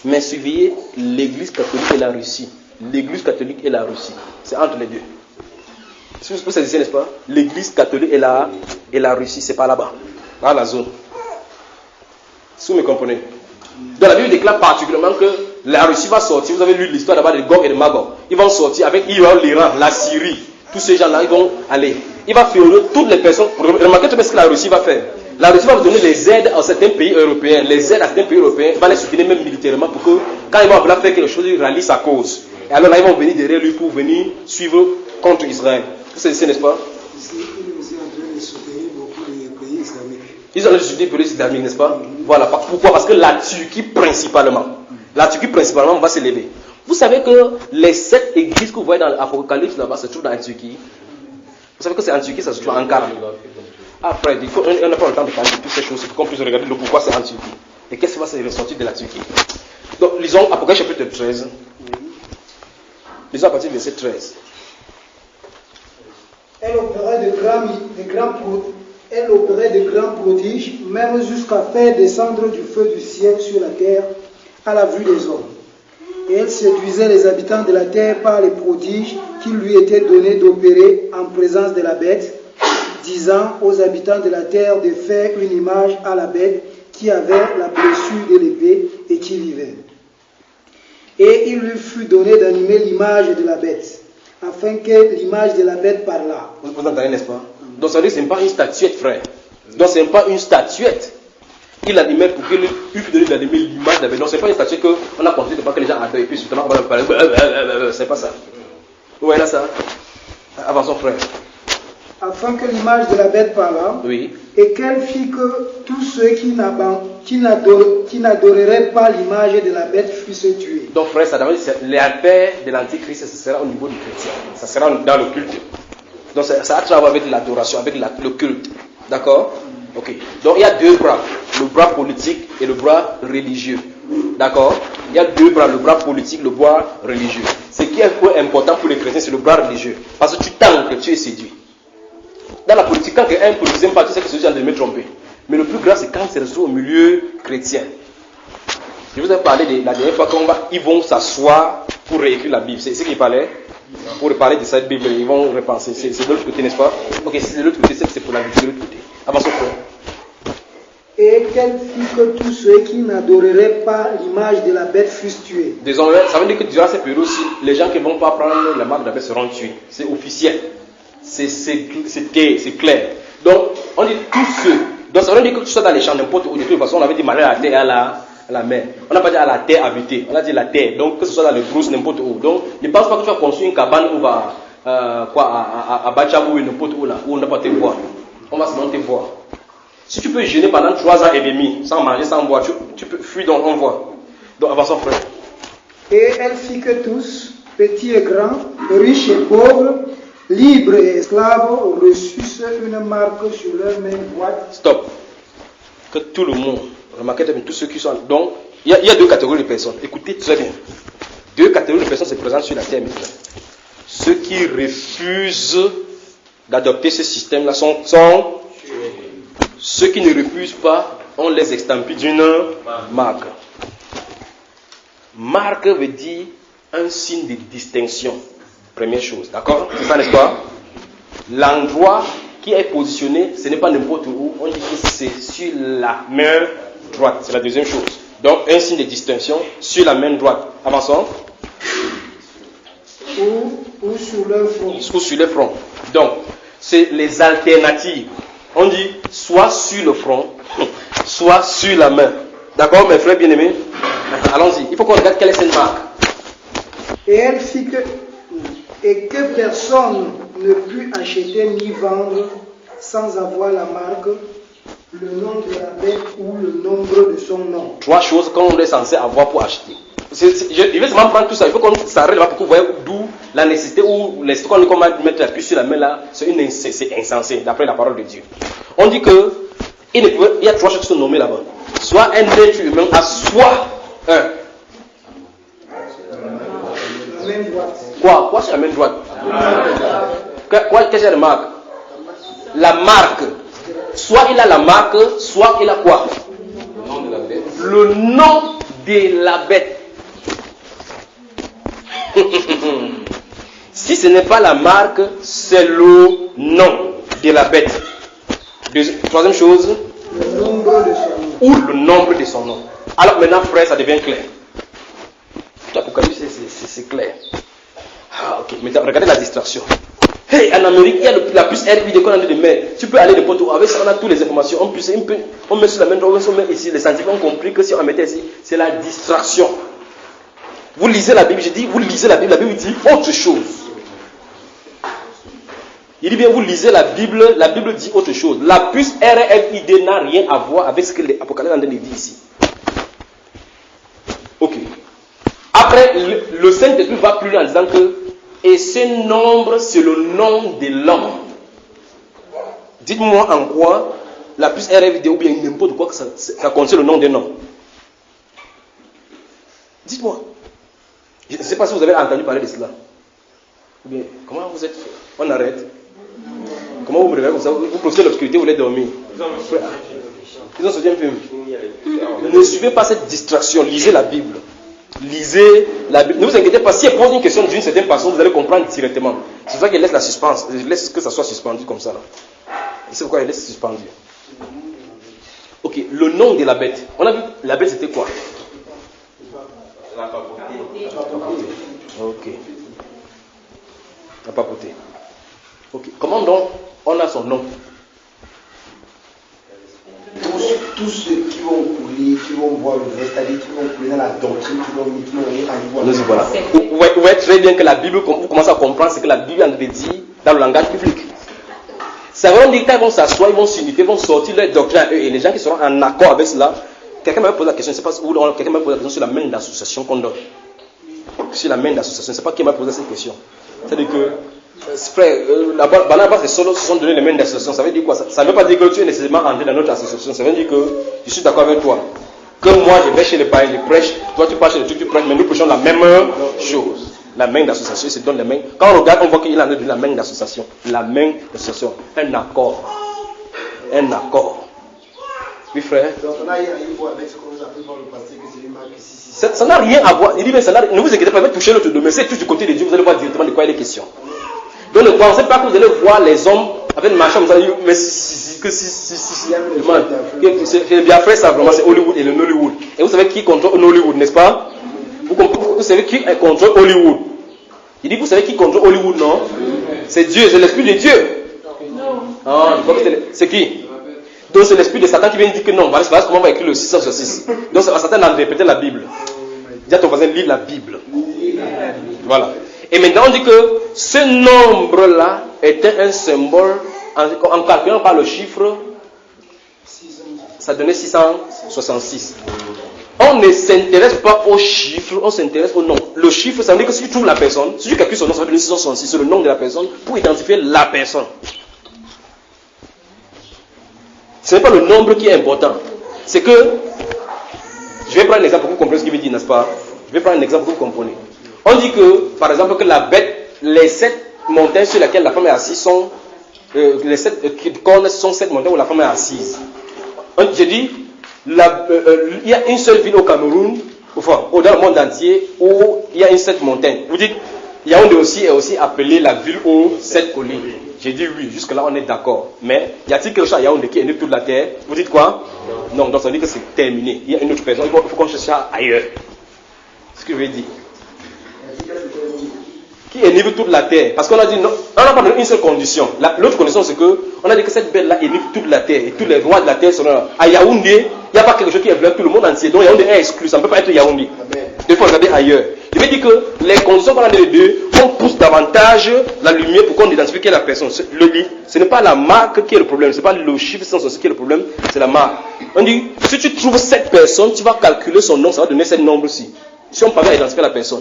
Mais suivez l'église catholique et la Russie. L'église catholique et la Russie. C'est entre les deux. Vous savez, n'est-ce pas? L'église catholique et la Russie, c'est pas là-bas. Dans la zone. Si vous me comprenez. Dans la Bible, il déclare particulièrement que la Russie va sortir. Vous avez lu l'histoire d'abord de Gog et de Magog. Ils vont sortir avec l'Iran, la Syrie. tous ces gens-là, ils vont aller. Il va féoler toutes les personnes. Remarquez tout ce que la Russie va faire. La Russie va vous donner les aides à certains pays européens. Les aides à certains pays européens, va les soutenir même militairement pour que, quand ils vont vouloir faire quelque chose, ils rallient sa cause. Et alors là, ils vont venir derrière lui pour venir suivre contre Israël. C'est ici, n'est-ce pas? Ici, ils sont en train de soutenir beaucoup les pays islamiques. Ils ont soutenir les pays islamiques, n'est-ce pas? Voilà. Pourquoi? Parce que la Turquie principalement va s'élever. Vous savez que les 7 églises que vous voyez dans l'Apocalypse là-bas se trouvent dans la Turquie. Vous savez que c'est en Turquie, ça se trouve en Ankara. Après, on n'a pas le temps de parler de toutes ces choses, il faut qu'on puisse regarder le pourquoi c'est en Turquie. Et qu'est-ce qui va se ressortir de la Turquie. Donc, lisons Apocalypse chapitre 13. Lisons à partir du verset 13. Elle opérait de grands prodiges, même jusqu'à faire descendre du feu du ciel sur la terre à la vue des hommes. Et elle séduisait les habitants de la terre par les prodiges qui lui étaient donnés d'opérer en présence de la bête, disant aux habitants de la terre de faire une image à la bête qui avait la blessure de l'épée et qui vivait. Et il lui fut donné d'animer l'image de la bête, afin que l'image de la bête parlât. Vous entendez, n'est-ce pas? Donc ça veut dire que ce n'est pas une statuette, frère. Donc ce n'est pas une statuette. Il animait pour qu'il lui fût donné d'animer l'image de la bête. Donc ce n'est pas une statuette qu'on a construit de pas que les gens adorent et puis justement on va leur parler. C'est pas ça. Vous voyez là ça? Avançons, frère. Afin que l'image de la bête parlât, Oui. et qu'elle fit que tous ceux qui n'adoreraient pas l'image de la bête fussent tués. Donc frère, ça veut dire que l'affaire de l'antichrist, ce sera au niveau du chrétien. Ça sera dans le culte. Donc ça a travers avec l'adoration, avec le culte. D'accord? Ok. Donc il y a deux bras. Le bras politique et le bras religieux. D'accord? Il y a deux bras, le bras politique, le bras religieux. Ce qui est important pour les chrétiens, c'est le bras religieux. Parce que tu t'ancres, tu es séduit. Dans la politique, quand un politique n'aime pas, tu sais que c'est juste de me tromper. Mais le plus grave, c'est quand c'est reçu au milieu chrétien. Je vous ai parlé de la dernière fois ils vont s'asseoir pour réécrire la Bible. C'est ce qu'il parlait. Pour parler de cette Bible, ils vont repenser. C'est de l'autre côté, n'est-ce pas? Ok, si c'est de l'autre côté, c'est pour la Bible de l'autre côté. Avançons, frère. Et qu'elle fit que tous ceux qui n'adoreraient pas l'image de la bête fussent tués. Désormais, ça veut dire que durant cette période aussi, les gens qui ne vont pas prendre la marque de la bête seront tués. C'est officiel. C'est clair. Donc, on dit tous ceux. Donc, ça veut dire que tu sois dans les champs, n'importe où. De toute façon, on avait dit malheur à la terre et à la mer. On n'a pas dit à la terre habitée. On a dit la terre. Donc, que ce soit dans les brousses, n'importe où. Donc, ne pense pas que tu vas construire une cabane où à Bachabou ou n'importe où là, où on ne va pas te voir. On va seulement te voir. Si tu peux jeûner pendant 3 ans et demi, sans manger, sans boire, tu peux fuir dans l'envoi. Donc, avançons, frère. Et elle fit que tous, petits et grands, riches et pauvres, libres et esclaves, reçussent une marque sur leur main droite. Stop. Que tout le monde, remarquez bien tous ceux qui sont. Donc, il y a 2 catégories de personnes. Écoutez très bien. 2 catégories de personnes se présentent sur la terre maintenant. Ceux qui refusent d'adopter ce système-là sont ceux qui ne refusent pas, on les estampille d'une marque. Marque veut dire un signe de distinction. Première chose, d'accord? C'est ça, n'est-ce pas? L'endroit qui est positionné, ce n'est pas n'importe où. On dit que c'est sur la main droite. C'est la deuxième chose. Donc, un signe de distinction sur la main droite. Avançons. Ou sur leur front. Ou sur le front. Donc, c'est les alternatives. On dit soit sur le front, soit sur la main. D'accord, mes frères bien-aimés? Allons-y. Il faut qu'on regarde quelle est cette marque. Et elle fit que personne ne put acheter ni vendre sans avoir la marque, le nom de la bête ou le nombre de son nom. 3 choses qu'on est censé avoir pour acheter. Je vais seulement prendre tout ça. Il faut qu'on s'arrête là pour que vous voyez d'où la nécessité ou qu'on va mettre la puce sur la main là. C'est insensé d'après la parole de Dieu. On dit que il y a 3 choses qui sont nommées là-bas. Soit un être humain à soit un. La main droite. Quoi c'est la main droite? Qu'est-ce que c'est la marque? La marque. Soit il a la marque, soit il a quoi? Le nom de la bête. Le nom de la bête. Si ce n'est pas la marque, c'est le nom de la bête. 3e chose, le nombre de son nom. Ou le nombre de son nom. Alors maintenant, frère, ça devient clair. Tout Apocalypse, c'est clair. Ah, ok. Maintenant, regardez la distraction. Hey, en Amérique, il y a la puce RFID qu'on a de mettre. Tu peux aller de n'importe où. Avec ça, on a toutes les informations. On met sur la main droite, on met ici. Les scientifiques ont compris que si on mettait ici, c'est la distraction. Vous lisez la Bible, je dis, vous lisez la Bible dit autre chose. Il dit bien, vous lisez la Bible dit autre chose. La puce RFID n'a rien à voir avec ce que l'Apocalypse en train de dire ici. Ok. Après, le Saint-Esprit va plus loin en disant que, et ce nombre, c'est le nom de l'homme. Dites-moi en quoi la puce RFID ou bien n'importe quoi que ça contient le nom d'un homme. Dites-moi. Je ne sais pas si vous avez entendu parler de cela. Ou bien, comment vous êtes fait? On arrête. Comment vous me regardez comme ça? Vous profitez de l'obscurité, vous voulez dormir. Ils ont sorti un film. Ne suivez pas cette distraction. Lisez la Bible. Lisez la Bible. Ne vous inquiétez pas. Si elle pose une question d'une certaine façon, vous allez comprendre directement. C'est pour ça qu'elle laisse la suspense. Elle laisse que ça soit suspendu comme ça. C'est pourquoi elle laisse suspendu. Ok. Le nom de la bête. On a vu, la bête c'était quoi? La papauté. Ok. La papauté. Ok. Comment donc on a son nom? Tous ceux qui vont couler, qui vont voir le vrai, c'est-à-dire qui vont couler dans la doctrine, qui vont aller Nous y voilà. Vous voyez très bien que la Bible, vous commencez à comprendre ce que la Bible en dit dans le langage public. Ça veut dire qu'ils vont s'asseoir, ils vont s'uniter, ils vont sortir leur doctrine à eux, et les gens qui seront en accord avec cela. Quelqu'un m'a posé la question, je ne sais pas où quelqu'un m'a posé la question sur la main d'association qu'on donne. Sur la main d'association, je ne sais pas qui m'a posé cette question. C'est-à-dire que, frère, Barnabas et Saulo se sont donné les mains d'association. Ça veut dire quoi? Ça ne veut pas dire que tu es nécessairement entré dans notre association. Ça veut dire que je suis d'accord avec toi. Que moi je vais chez les païens, je prêche, toi tu pars chez les trucs, tu prêches, mais nous prêchons la même chose. La main d'association, se donne les mains. Quand on regarde, on voit qu'il en a donné la main d'association. La main d'association. Un accord. Un accord. Oui, frère. Donc, on a rien à voir avec ce qu'on nous appelle dans le passé, que c'est une marque ici. Ça n'a rien à voir. Il dit, mais ne vous inquiétez pas, vous touchez l'autre domaine. C'est tout du côté de Dieu, vous allez voir directement de quoi il est question. Donc ne pensez pas que vous allez voir les hommes avec le marchand, vous allez dire, mais c'est bien fait ça, vraiment, c'est Hollywood et le Nollywood. Et vous savez qui contrôle Nollywood, n'est-ce pas? Vous savez qui contrôle Hollywood? Il dit, vous savez qui contrôle Hollywood, non? C'est Dieu, c'est l'esprit de Dieu. Ah, c'est qui? Donc c'est l'esprit de Satan qui vient dire que non, voilà comment on va écrire le 6 sur 6. Donc c'est Satan a répété la Bible. Dis à ton voisin, lis la Bible. Voilà. Et maintenant on dit que ce nombre-là était un symbole, en calculant par le chiffre, ça donnait 666. On ne s'intéresse pas au chiffre, on s'intéresse au nom. Le chiffre, ça veut dire que si tu trouves la personne, si tu calcules son nom, ça va donner 666, c'est le nom de la personne pour identifier la personne. Ce n'est pas le nombre qui est important. C'est que, je vais prendre un exemple pour que vous compreniez ce qu'il veut dire, n'est-ce pas? Je vais prendre un exemple pour que vous compreniez. On dit que, par exemple, que la bête, les 7 montagnes sur lesquelles la femme est assise sont, les 7 cornes sont 7 montagnes où la femme est assise. Je dis, il y a une seule ville au Cameroun, enfin, dans le monde entier, où il y a une 7 montagnes. Vous dites, Yaoundé aussi est aussi appelée la ville aux 7 collines. J'ai dit oui, jusque-là on est d'accord. Mais y a-t-il quelque chose à Yaoundé qui est né toute la terre? Vous dites quoi? Non, donc ça veut dire que c'est terminé. Il y a une autre personne, il faut qu'on cherche ça ailleurs. C'est ce que je veux dire. Qui est né toute la terre? Parce qu'on a dit non, on n'a pas donné une seule condition. L'autre condition c'est que on a dit que cette bête-là est née toute la terre et tous les rois de la terre sont là. À Yaoundé, il n'y a pas quelque chose qui est vrai tout le monde entier. Donc Yaoundé est exclu, ça ne peut pas être Yaoundé. Il faut regarder ailleurs. Je veux dire que les conditions qu'on a données les deux, on pousse davantage la lumière pour qu'on identifie qui est la personne. Ce n'est pas la marque qui est le problème, ce n'est pas le chiffre qui est le problème, c'est la marque. On dit, si tu trouves cette personne, tu vas calculer son nom, ça va donner ce nombre-ci. Si on parvient à identifier la personne,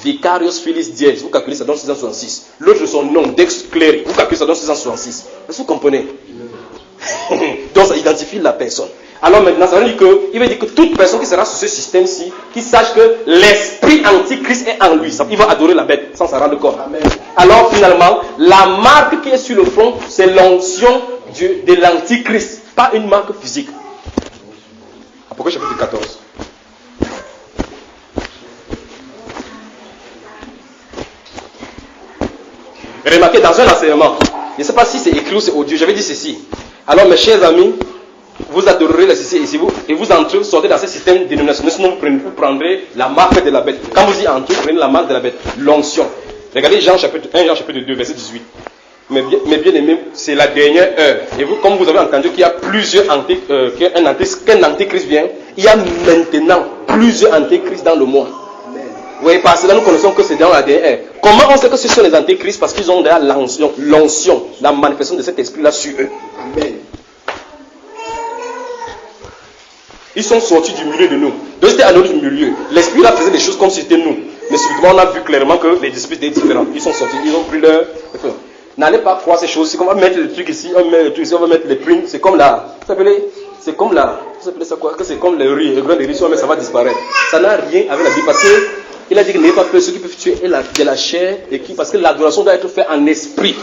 Vicarius Philis Diez, vous calculez ça donne 666. L'autre son nom, Dex Clery, vous calculez ça donne 666. Est-ce que vous comprenez? Donc ça identifie la personne. Alors maintenant, ça veut dire il veut dire que toute personne qui sera sur ce système-ci, qui sache que l'esprit antichrist est en lui, il va adorer la bête sans s'en rendre compte. Amen. Alors finalement, la marque qui est sur le front, c'est l'onction de l'antichrist, pas une marque physique. Apocalypse chapitre 14. Remarquez dans un enseignement, je ne sais pas si c'est écrit ou c'est audio, j'avais dit ceci. Alors mes chers amis, vous adorerez le ceci et vous entrez, sortez dans ce système dénominationnel, sinon vous prendrez la marque de la bête. Quand vous y entrez, vous prenez la marque de la bête, l'onction. Regardez Jean chapitre 1, Jean chapitre 2, verset 18. Mais bien aimé, c'est la dernière heure. Et vous, comme vous avez entendu qu'il y a plusieurs qu'un antéchrist vient, il y a maintenant plusieurs antéchrists dans le monde. Oui, parce que là nous connaissons que c'est dans la dernière heure. Comment on sait que ce sont les antéchrists? Parce qu'ils ont déjà l'onction, la manifestation de cet esprit-là sur eux. Amen. Ils sont sortis du milieu de nous. Donc c'était à notre milieu. L'esprit là faisait des choses comme si c'était nous. Mais subitement on a vu clairement que les esprits étaient différents. Ils sont sortis, ils ont pris leur... N'allez pas croire ces choses. C'est comme on va mettre le truc ici, on met le truc ici, on va mettre les prunes. C'est comme la... C'est comme la... Vous appelez ça quoi? Que c'est comme le riz. Le grain de riz, mais ça va disparaître. Ça n'a rien avec la Bible. Parce qu'il a dit que n'ayez pas peur. Ceux qui peuvent tuer de la chair. Et qui, parce que l'adoration doit être faite en esprit.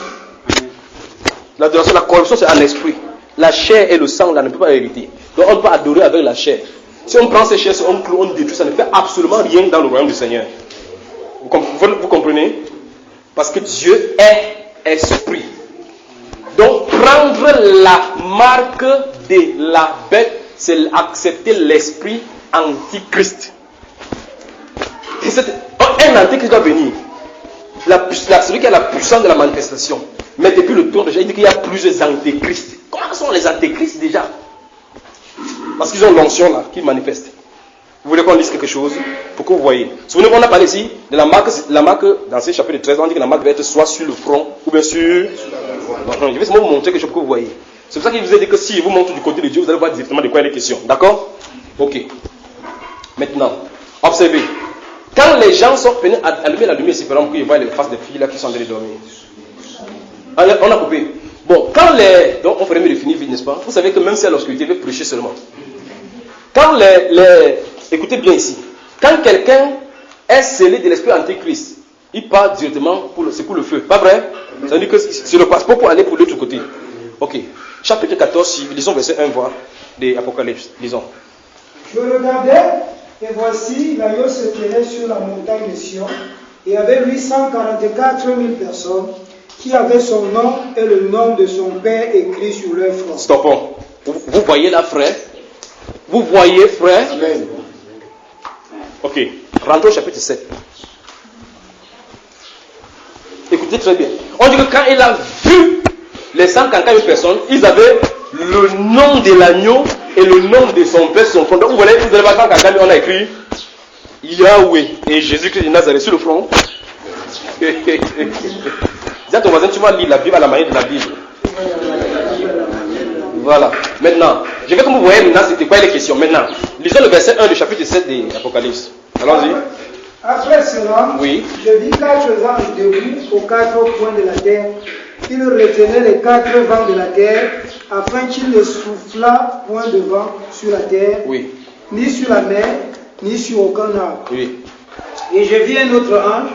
L'adoration, la corruption, c'est en esprit. La chair et le sang, là, ne peut pas hériter. Donc on ne peut pas adorer avec la chair. Si on prend ces chairs, on cloue, on détruit, ça ne fait absolument rien dans le royaume du Seigneur. Vous comprenez? Parce que Dieu est esprit. Donc prendre la marque de la bête, c'est accepter l'esprit antichrist. Et un antichrist doit venir. Celui qui a la puissance de la manifestation. Mais depuis le tour de Jésus, il dit qu'il y a plusieurs antéchrists. Comment sont les antéchrists déjà? Parce qu'ils ont l'onction là, qui manifeste. Vous voulez qu'on lise quelque chose pour que vous voyez. Souvenez-vous, on a parlé ici de la marque dans ce chapitre 13, on dit que la marque va être soit sur le front ou bien sur... Je vais seulement vous montrer quelque chose pour que vous voyez. C'est pour ça qu'il vous a dit que si vous montrez du côté de Dieu, vous allez voir directement de quoi il est question. D'accord? Ok. Maintenant, observez. Quand les gens sont venus allumer la lumière, c'est par exemple qu'ils voient les faces des filles là qui sont en train de dormir. On a coupé. Bon, quand les... Donc on ferait mieux de finir vite, n'est-ce pas? Vous savez que même si à l'obscurité, il veut prêcher seulement. Quand écoutez bien ici. Quand quelqu'un est scellé de l'esprit antéchrist, il part directement c'est pour le feu. Pas vrai? Ça veut dire que c'est le passeport pour aller pour l'autre côté. Ok. Chapitre 14, lisons verset 1, voire des Apocalypse. Lisons. Je regardais, et voici, l'agneau se tenait sur la montagne de Sion, et avec lui 144 000 personnes, qui avaient son nom et le nom de son Père écrit sur leur front. Stoppons. Vous voyez là, frère? Vous voyez, frère? Amen. Ok. Rentrons au chapitre 7. Écoutez très bien. On dit que quand il a vu les 144 000 personnes, ils avaient le nom de l'agneau et le nom de son Père, son front. Donc vous voyez, vous allez voir 144 000, on a écrit Yahweh et Jésus-Christ de Nazareth sur le front. Dis à ton voisin, tu vas lire la Bible à la manière de la Bible. Voilà. Maintenant, je vais que vous voyez maintenant c'était quoi les questions. Maintenant, lisons le verset 1 du chapitre 7 de l'Apocalypse. Allons-y. Après cela, oui. Je vis 4 anges debout aux 4 coins de la terre. Ils retenaient les 4 vents de la terre, afin qu'il ne soufflât point de vent sur la terre, oui. Ni sur la mer, ni sur aucun arbre. Oui. Et je vis un autre ange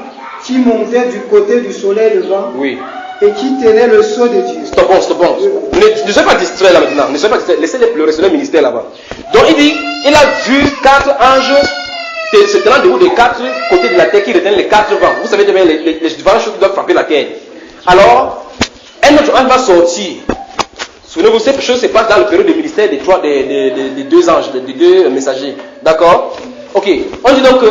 qui montait du côté du soleil levant, oui. Et qui tenait le sceau de Dieu. Stoppons. Ne soyez pas distrait là maintenant. Ne soyez pas distrait. Laissez-les pleurer, c'est leur ministère là-bas. Donc il dit, il a vu 4 anges se tenant debout des 4 côtés de la terre qui retiennent les 4 vents. Vous savez bien les différentes choses qui doivent frapper la terre. Alors, un autre ange va sortir. Souvenez-vous, cette chose se passe dans le période du ministère des 2 anges, des 2 messagers. D'accord? Ok. On dit donc que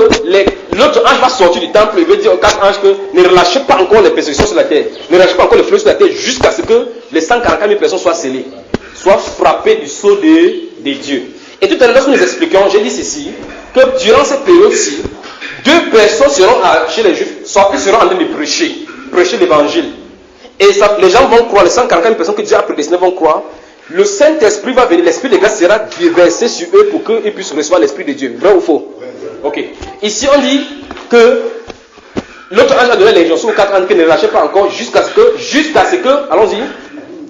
l'autre ange va sortir du temple et veut dire aux 4 anges que ne relâchez pas encore les persécutions sur la terre. Ne relâchez pas encore les fleuves sur la terre jusqu'à ce que les 144 000 personnes soient scellées, soient frappées du sceau de Dieu. Et tout à l'heure, lorsque nous expliquons, j'ai dit ceci, que durant cette période-ci, 2 personnes seront chez les Juifs, seront en train de prêcher l'évangile. Et les gens vont croire, les 144 000 personnes que Dieu a prédestinées vont croire. Le Saint-Esprit va venir, l'Esprit de grâce sera déversé sur eux pour qu'ils puissent recevoir l'Esprit de Dieu. Vrai ou faux? Ok. Ici on dit que l'autre ange a donné l'injonction aux 4 anges qui ne relâchaient pas encore jusqu'à ce que, allons-y,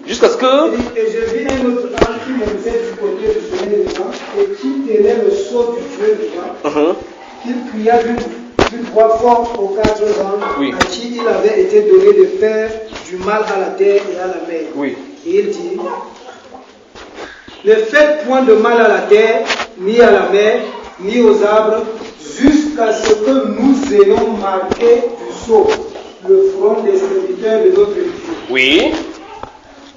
jusqu'à ce que... Et je vis un autre ange qui montait du côté du soleil levant et qui tenait le sceau du Dieu vivant. Il cria d'une voix forte aux 4 anges, oui. À qui il avait été donné de faire du mal à la terre et à la mer. Oui. Et il dit, ne faites point de mal à la terre, ni à la mer, ni aux arbres, jusqu'à ce que nous ayons marqué du sceau le front des serviteurs de notre Dieu. Oui.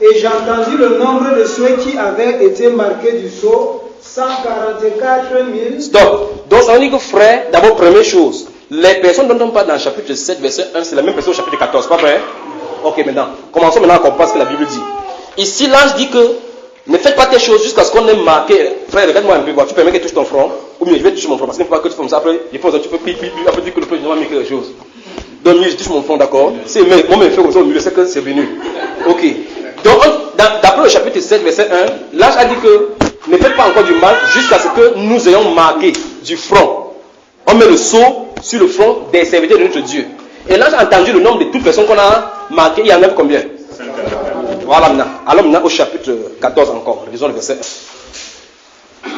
Et j'entendis le nombre de ceux qui avaient été marqués du sceau, 144 000. Stop. Donc ça veut dire que frère, d'abord première chose, les personnes dont on parle dans le chapitre 7, verset 1, c'est la même personne au chapitre 14, pas vrai? Ok, maintenant, commençons maintenant à comprendre ce que la Bible dit. Ici, l'ange dit que ne faites pas tes choses jusqu'à ce qu'on ait marqué. Frère, regarde-moi un peu, tu permets que tu touches ton front, ou mieux, je vais toucher mon front, parce qu'il ne faut pas que tu fasses ça, après, il faut que tu peux après dire que le président va mettre quelque chose. Donc, mieux, je touche mon front, d'accord? Si moi, je fais comme ça au milieu, c'est que c'est venu. Ok. Donc, d'après le chapitre 7, verset 1, l'ange a dit que ne faites pas encore du mal jusqu'à ce que nous ayons marqué du front. On met le sceau sur le front des serviteurs de notre Dieu. Et l'ange a entendu le nombre de toutes personnes qu'on a marquées. Il y en a combien? Voilà maintenant. Alors maintenant au chapitre 14 encore. Lisons le verset 1.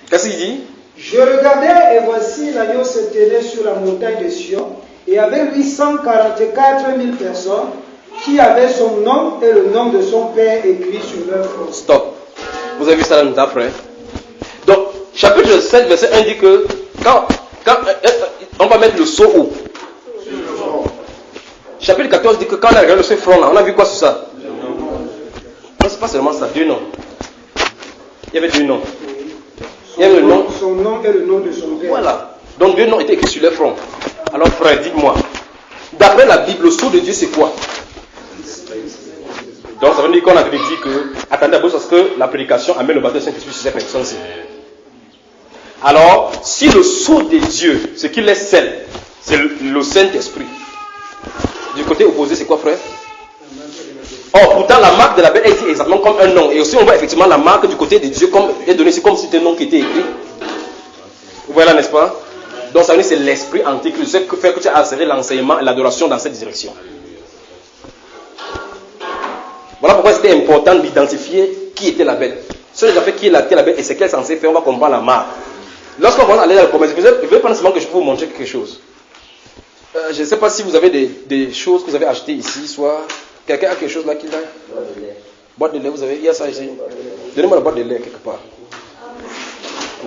Qu'est-ce qu'il dit? Je regardais et voici l'agneau se tenait sur la montagne de Sion et avec lui 144 000 personnes qui avaient son nom et le nom de son père écrit sur leur front. Stop. Vous avez vu ça là après? Donc, chapitre 7, verset 1 dit que quand on va mettre le sceau où? Chapitre 14 dit que quand on a regardé ce front là, on a vu quoi sur ça? Non, c'est pas seulement ça, 2 noms. Il y avait 2 noms. Il y avait le nom. Son nom et le nom de son père. Voilà. Donc 2 noms étaient écrits sur les fronts. Alors frère, dites-moi. D'après la Bible, le sceau de Dieu c'est quoi? Donc ça veut dire qu'on avait dit que, attendez d'abord parce que la prédication amène le baptême du Saint-Esprit sur ces personnes-ci. Alors, si le sceau de Dieu, ce qui les scelle, c'est le Saint-Esprit. Du côté opposé, c'est quoi, frère? Or, pourtant, la marque de la bête est dit exactement comme un nom. Et aussi, on voit effectivement la marque du côté de Dieu comme est donnée, c'est comme si c'était un nom qui était écrit. Vous voyez là, n'est-ce pas? Donc, ça veut dire que c'est l'esprit antichrist. C'est ce qui fait que tu as inséré l'enseignement et l'adoration dans cette direction. Voilà pourquoi c'était important d'identifier qui était la bête. Si on a fait qui était la bête et ce qu'elle est censée faire, on va comprendre la marque. Lorsqu'on va aller dans le commerce, je vais prendre seulement que je peux vous montrer quelque chose. Je ne sais pas si vous avez des choses que vous avez achetées ici, soit quelqu'un a quelque chose là qui l'a. Boîte de lait, vous avez? Il y a ça ici. Donnez-moi la boîte de lait quelque part.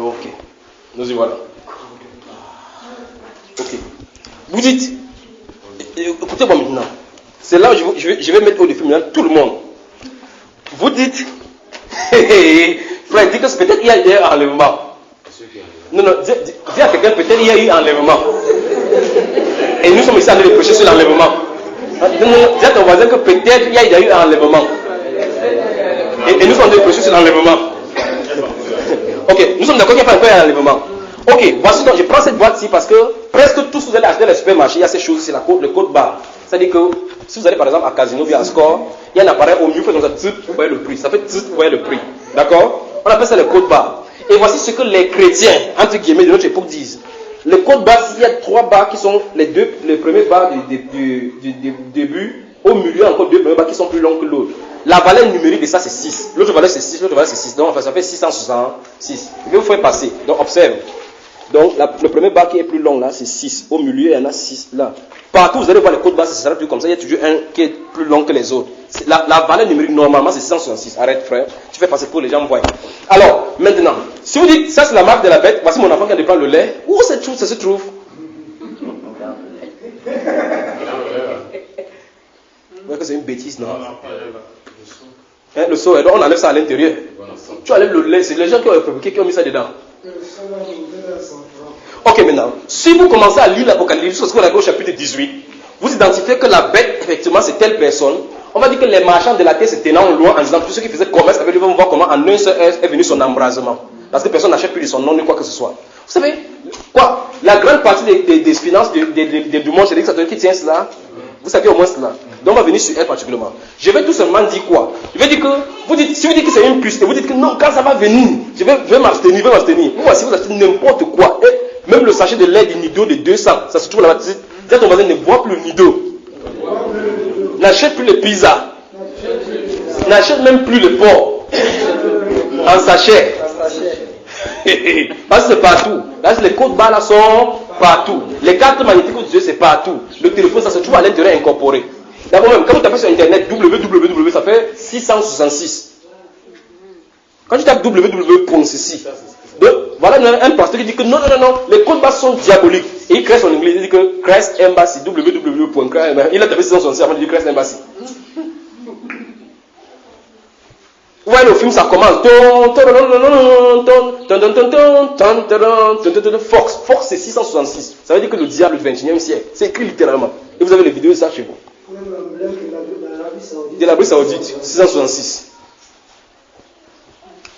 Ok. Nous y voilà. Ok. Vous dites, écoutez-moi maintenant. C'est là où je vais mettre au défi maintenant tout le monde. Vous dites, frère, dites que peut-être il y a eu un enlèvement. Non, dis à quelqu'un, peut-être il y a eu un enlèvement. Et nous sommes ici en train de prêcher sur l'enlèvement. Dis à ton voisin que peut-être il y a eu un enlèvement. Et nous sommes en train de prêcher sur l'enlèvement. Ok, nous sommes d'accord qu'il n'y a pas encore un enlèvement. Ok, voici donc, je prends cette boîte-ci parce que presque tous vous allez acheter dans les supermarchés, il y a ces choses, c'est le code barre. C'est-à-dire que si vous allez par exemple à Casino ou à Score, il y a un appareil au milieu, vous faites comme ça, vous voyez le prix. Ça fait vous voyez le prix. D'accord? On appelle ça le code barre. Et voici ce que les chrétiens, entre guillemets, de notre époque disent. Le code barre, il y a 3 barres qui sont les premiers barres du début, au milieu encore 2 premiers barres qui sont plus longs que l'autre. La valeur numérique de ça c'est 6. L'autre valeur c'est 6, l'autre valeur c'est 6. Donc enfin, ça fait 666. Je vais vous faire passer. Donc observe. Donc le premier bar qui est plus long là c'est 6. Au milieu il y en a 6 là. Partout vous allez voir les codes barres, ça sera plus comme ça. Il y a toujours un qui est plus long que les autres. La valeur numérique normalement c'est 666. Arrête frère. Tu fais passer pour les gens voient. Alors maintenant, si vous dites ça c'est la marque de la bête, voici mon enfant qui vient de prendre le lait. Où ça se trouve? Vous voyez que c'est une bêtise, non? Hein, le seau, on enlève ça à l'intérieur. Tu enlèves le lait, c'est les gens qui ont fabriqué qui ont mis ça dedans. Ok, maintenant, si vous commencez à lire l'Apocalypse, ce qu'on a au chapitre 18, vous identifiez que la bête, effectivement, c'est telle personne. On va dire que les marchands de la terre se tenaient en loin en disant tous ceux qui faisaient commerce avec lui vont voir comment en un seul heure est venu son embrasement. Parce que personne n'achète plus de son nom ni quoi que ce soit. Vous savez, quoi? La grande partie des finances du monde, c'est l'exateur qui tient cela. Vous savez au moins cela. Donc on va venir sur elle particulièrement. Je vais tout simplement dire quoi? Je vais dire que, si vous dites que c'est une puce, et vous dites que non, quand ça va venir, je vais m'abstenir, Vous voici, vous achetez n'importe quoi. Et même le sachet de lait du Nido de 200, ça se trouve là-bas. Dis à ton voisin, ne bois plus le Nido. N'achète plus le pizza. N'achète même plus le porc. En sachet. Parce que c'est partout. Là, les codes barres là sont partout. Les cartes magnétiques de Dieu, c'est partout. Le téléphone, ça se trouve à l'intérieur incorporé. D'abord même, quand vous tapez sur internet www, ça fait 666. Quand tu tapes www.ceci, donc voilà un pasteur qui dit que non, les codes barres sont diaboliques. Et il crée son anglais, il dit que Christ Embassy, www.christ. Il a tapé 666 avant de dire Christ Embassy. Vous voyez le film, ça commence. Force, c'est 666. Ça veut dire que le diable du 21e siècle. C'est écrit littéralement. Et vous avez les vidéos de ça chez vous. De l'Arabie Saoudite, 666.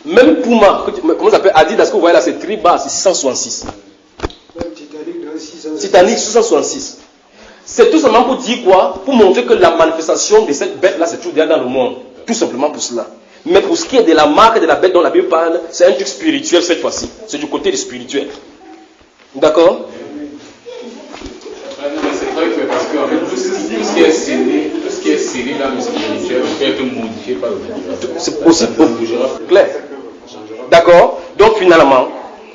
Même Puma, comment ça s'appelle, Adidas, ce que vous voyez là, c'est très bas, c'est 666. Titanic, 666. C'est tout simplement pour dire quoi? Pour montrer que la manifestation de cette bête-là, c'est toujours déjà dans le monde. Tout simplement pour cela. Mais pour ce qui est de la marque de la bête dont la Bible parle, c'est un truc spirituel cette fois-ci. C'est du côté du spirituel. D'accord? C'est vrai que parce que en fait, tout ce qui est scellé dans le spirituel peut être modifié par le naturel. C'est possible. Clair. D'accord? Donc finalement,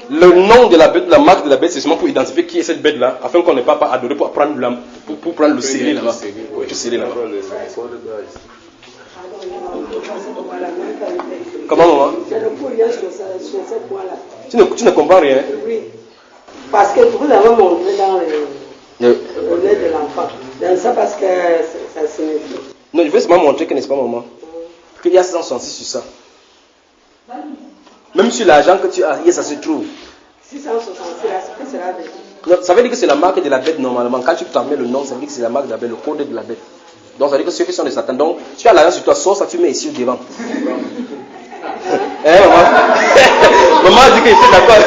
le nom de la bête, la marque de la bête, c'est seulement pour identifier qui est cette bête-là, afin qu'on n'ait pas adoré pour prendre pour prendre le scellé là-bas. Le scellé là-bas. Comment, maman? Tu ne comprends rien? Oui. Parce que vous avez montré dans le lait de l'enfant. C'est ça parce que ça signifie. Non, je vais seulement montrer que, n'est-ce pas, maman, qu'il y a 666 sur ça. Même sur l'argent que tu as, ça se trouve. 666, là, c'est que cela veut dire. Non, ça veut dire que c'est la marque de la bête normalement. Quand tu t'en mets le nom, ça veut dire que c'est la marque de la bête, le code de la bête. Donc ça veut dire que ceux qui sont des Satan. Donc, tu as l'argent sur toi, sors ça, tu mets ici devant. Maman? Maman a dit qu'elle était d'accord.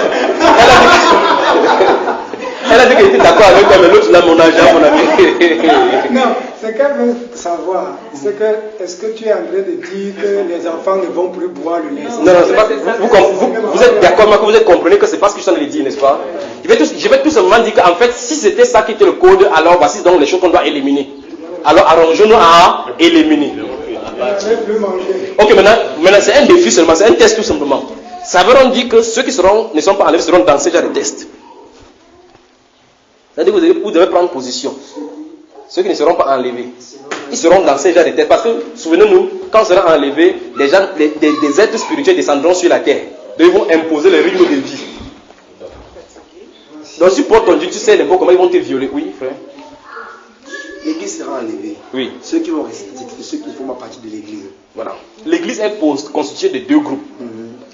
Elle a dit qu'elle était d'accord avec toi, mais l'autre là, mon argent, mon ami. Non, ce qu'elle veut savoir, c'est que, est-ce que tu es en train de dire que les enfants ne vont plus boire le lait? Non, c'est pas. Vous êtes d'accord, mais que vous comprenez que c'est pas ce que je suis en train de dire, n'est-ce pas? Je vais tout simplement dire qu'en fait, si c'était ça qui était le code, alors voici donc les choses qu'on doit éliminer. Alors arrangeons-nous à éliminer. Ok, maintenant c'est un défi seulement, c'est un test tout simplement. Ça veut dire que ceux qui ne sont pas enlevés seront dans ce genre de test. C'est-à-dire que vous devez prendre position. Ceux qui ne seront pas enlevés, ils seront dans ce genre de test. Parce que, souvenez-nous, quand on sera enlevés, des êtres spirituels descendront sur la terre. Donc ils vont imposer le rythme de vie. Donc si tu portes ton Dieu, tu sais les mots, comment ils vont te violer. Oui, frère. L'église sera enlevée. Oui. Ceux qui vont rester, ceux qui ne font pas partie de l'église. Voilà. L'église est constituée de deux groupes.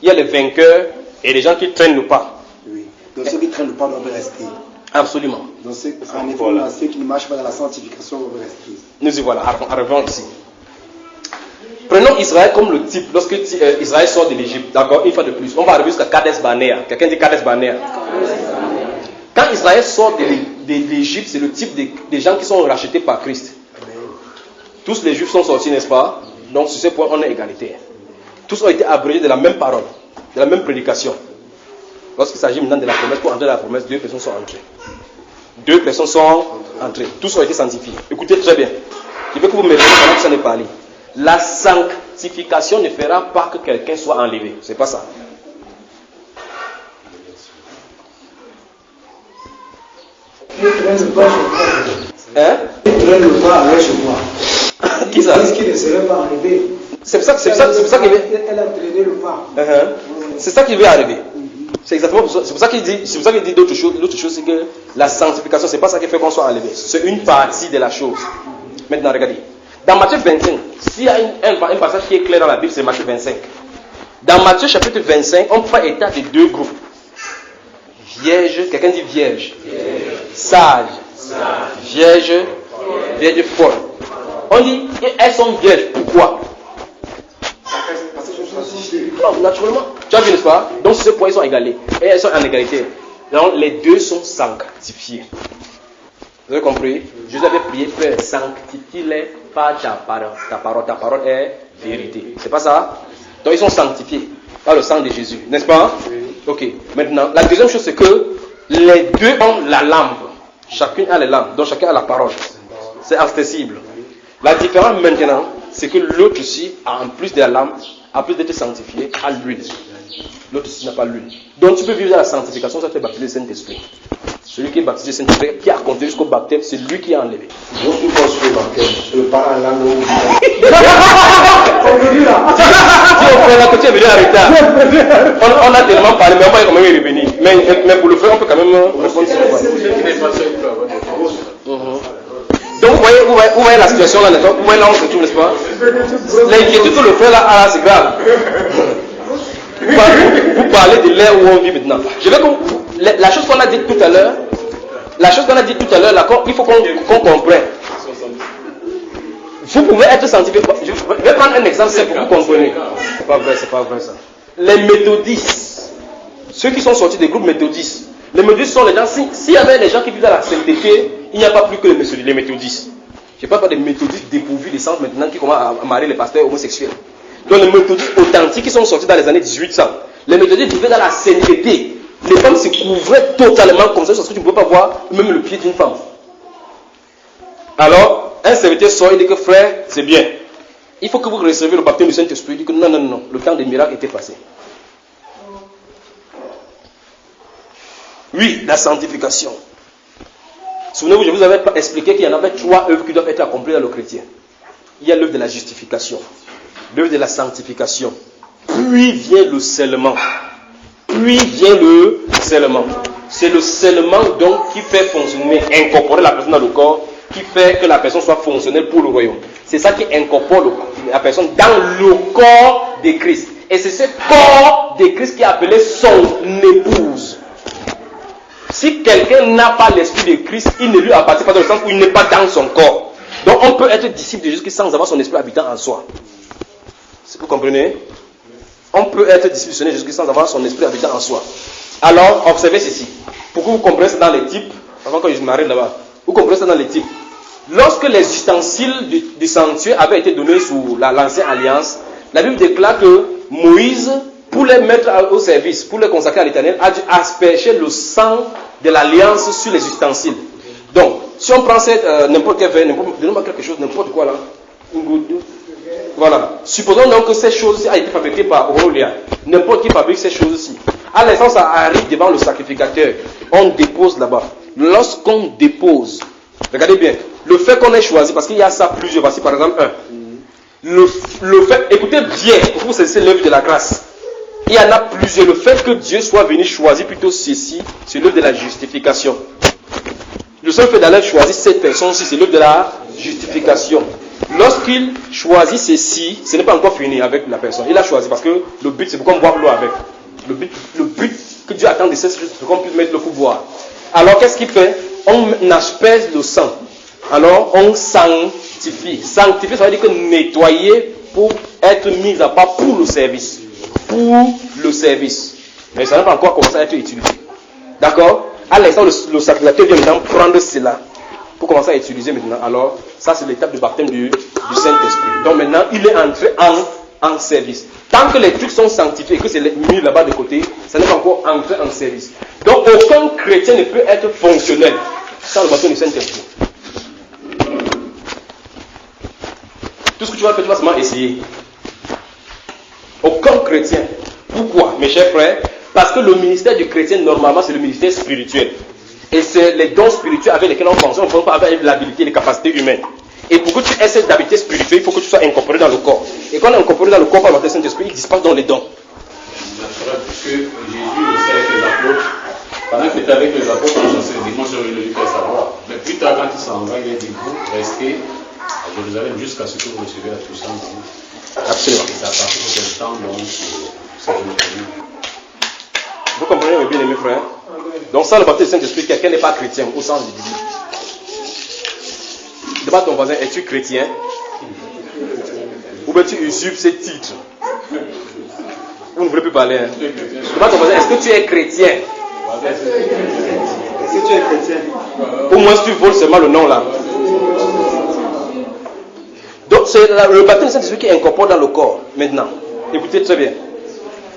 Il y a les vainqueurs et les gens qui traînent le pas. Oui. Donc ceux qui traînent le pas doivent rester. Absolument. Donc ceux qui ne marchent pas dans la sanctification doivent rester. Nous y voilà, arrivons ici. Prenons Israël comme le type. Lorsque Israël sort de l'Égypte, d'accord, une fois de plus, on va arriver jusqu'à Kadesh Barnea. Quelqu'un dit Kadesh Barnea. Quand Israël sort de l'Égypte, c'est le type des gens qui sont rachetés par Christ. Tous les Juifs sont sortis, n'est-ce pas? Donc sur ce point, on est égalitaire. Tous ont été abrégés de la même parole, de la même prédication. Lorsqu'il s'agit maintenant de la promesse, pour entrer dans la promesse, 2 personnes sont entrées. 2 personnes sont entrées. Tous ont été sanctifiés. Écoutez très bien. Je veux que vous me répondiez pendant que ça n'est pas parlé. La sanctification ne fera pas que quelqu'un soit enlevé. C'est pas ça. Hein? Ils prennent le pas avec chez moi. Qui ça? Qu'est-ce qui ne serait pas arrivé? C'est pour ça qu'il veut. Elle a traîné le pas. C'est ça qui veut arriver. C'est exactement pour ça. C'est pour ça qu'il dit d'autres choses. L'autre chose, c'est que la sanctification, c'est pas ça qui fait qu'on soit enlevé. C'est une partie de la chose. Maintenant, regardez. Dans Matthieu 25, s'il y a un passage qui est clair dans la Bible, c'est Matthieu 25. Dans Matthieu chapitre 25, on fait état de 2 groupes. Vierge, quelqu'un dit vierge. Sage. Vierge. Vierge folle. On dit, elles sont vierges. Pourquoi? Non, naturellement. Tu as vu, n'est-ce pas? Donc, sur ce point, ils sont égalés. Et elles sont en égalité. Donc, les deux sont sanctifiés. Vous avez compris? Jésus avait prié, Père, sanctifie-les par ta parole. Ta parole est vérité. C'est pas ça? Donc, ils sont sanctifiés par le sang de Jésus. N'est-ce pas? Ok. Maintenant, la deuxième chose, c'est que les deux ont la lampe. Chacune a les lampes. Donc, chacun a la parole. C'est accessible. La différence maintenant, c'est que l'autre aussi, en plus de la lampe, en plus d'être sanctifié, a l'huile. L'autre aussi n'a pas l'huile. Donc tu peux vivre dans la sanctification, ça te fait baptiser le Saint-Esprit. Celui qui est baptisé le Saint-Esprit, qui a compté jusqu'au baptême, c'est lui qui est enlevé. Donc tu penses que le baptême, le parent en langue. Si on fait là que tu es venu en retard, on a tellement parlé, mais on va quand même y revenir. Mais pour le faire, on peut quand même répondre sur le point. Donc vous voyez la situation là, vous voyez là où on se trouve, n'est-ce pas? L'inquiétude que le frère là a, c'est grave. vous parlez de l'ère où on vit maintenant. La chose qu'on a dit tout à l'heure, il faut qu'on comprenne. Vous pouvez être scientifique. Je vais prendre un exemple simple pour que vous compreniez. C'est pas vrai ça. Les méthodistes, ceux qui sont sortis des groupes méthodistes, les méthodistes sont les gens, s'il y avait des gens qui vivent dans la sainteté, il n'y a pas plus que les méthodistes. Je ne parle pas des méthodistes dépourvus d'essence maintenant qui commencent à marier les pasteurs homosexuels. Donc les méthodistes authentiques qui sont sortis dans les années 1800, les méthodistes vivaient dans la sainteté. Les femmes se couvraient totalement comme ça, parce que tu ne peux pas voir même le pied d'une femme. Alors, un serviteur sort et dit que frère, c'est bien. Il faut que vous receviez le baptême du Saint-Esprit. Il dit que non, le temps des miracles était passé. Oui, la sanctification. Souvenez-vous, je vous avais expliqué qu'il y en avait 3 œuvres qui doivent être accomplies dans le chrétien. Il y a l'œuvre de la justification, l'œuvre de la sanctification, puis vient le scellement. C'est le scellement donc qui fait fonctionner, incorporer la personne dans le corps, qui fait que la personne soit fonctionnelle pour le royaume. C'est ça qui incorpore la personne dans le corps de Christ. Et c'est ce corps de Christ qui est appelé son épouse. Si quelqu'un n'a pas l'esprit de Christ, il ne lui appartient pas dans le sens où il n'est pas dans son corps. Donc on peut être disciple de Jésus sans avoir son esprit habitant en soi. Vous comprenez? On peut être disciple de Jésus sans avoir son esprit habitant en soi. Alors, observez ceci. Pour que vous compreniez ça dans les types, avant que je m'arrête là-bas, vous comprenez ça dans les types. Lorsque les ustensiles du sanctuaire avaient été donnés sous l'ancienne alliance, la Bible déclare que Moïse, pour les mettre au service, pour les consacrer à l'Éternel, a dû asperger le sang de l'alliance sur les ustensiles. Donc, si on prend n'importe quel verre, donnez-moi quelque chose, n'importe quoi là, une goutte d'eau. Voilà. Supposons donc que ces choses-ci ont été fabriquées par Aurélia. N'importe qui fabrique ces choses-ci. À l'instant, ça arrive devant le sacrificateur. On dépose là-bas. Lorsqu'on dépose, regardez bien, le fait qu'on ait choisi, parce qu'il y a ça plusieurs, voici par exemple un. Le fait, écoutez bien, pour vous c'est l'œuvre de la grâce. Il y en a plusieurs. Le fait que Dieu soit venu choisir plutôt ceci, c'est l'œuvre de la justification. Le seul fait d'aller choisir cette personne-ci, c'est l'œuvre de la justification. Lorsqu'il choisit ceci, ce n'est pas encore fini avec la personne. Il a choisi parce que le but, c'est pour qu'on boive l'eau avec. Le but que Dieu attend de ces choses, c'est qu'on puisse mettre le coup boire. Alors, qu'est-ce qu'il fait? On asperge le sang. Alors, on sanctifie. Sanctifier, ça veut dire que nettoyer pour être mis à part pour le service. Pour le service. Mais ça n'a pas encore commencé à être utilisé. D'accord? À l'instant, le sacrificateur vient maintenant prendre cela pour commencer à utiliser maintenant. Alors, ça c'est l'étape de baptême du Saint-Esprit. Donc maintenant, il est entré en service. Tant que les trucs sont sanctifiés et que c'est mis là-bas de côté, ça n'est pas encore entré en service. Donc aucun chrétien ne peut être fonctionnel sans le baptême du Saint-Esprit. Tout ce que tu vas faire, tu vas seulement essayer. Aucun chrétien. Pourquoi, mes chers frères? Parce que le ministère du chrétien, normalement, c'est le ministère spirituel. Et c'est les dons spirituels avec lesquels on fonctionne, on ne fonctionne pas avec l'habilité et les capacités humaines. Et pour que tu aies cette habilité spirituelle, il faut que tu sois incorporé dans le corps. Et quand on est incorporé dans le corps par le baptême du Saint-Esprit, il disparaît dans les dons. Parce que Jésus aussi avec les apôtres, pendant qu'il était avec les apôtres, on chassait les démons, j'ai lui fait savoir. Mais plus tard, quand il s'en va, il a dit, vous restez à Jérusalem jusqu'à ce que vous recevez la puissance de vous. Absolument. Et c'est à partir de quel temps, donc, c'est le. Vous comprenez, mes bien-aimés frères? Donc, sans le baptême du Saint-Esprit, quelqu'un n'est pas chrétien au sens du Bible. Demande à ton voisin, es-tu chrétien? Ou bien tu usurpes ces titres? Vous ne voulez plus parler. Hein? Demande à ton voisin, est-ce que tu es chrétien? Est-ce que tu es chrétien? Au moins, si tu voles seulement le nom là. Donc, c'est le baptême du Saint-Esprit qui incorpore dans le corps. Maintenant, écoutez très bien.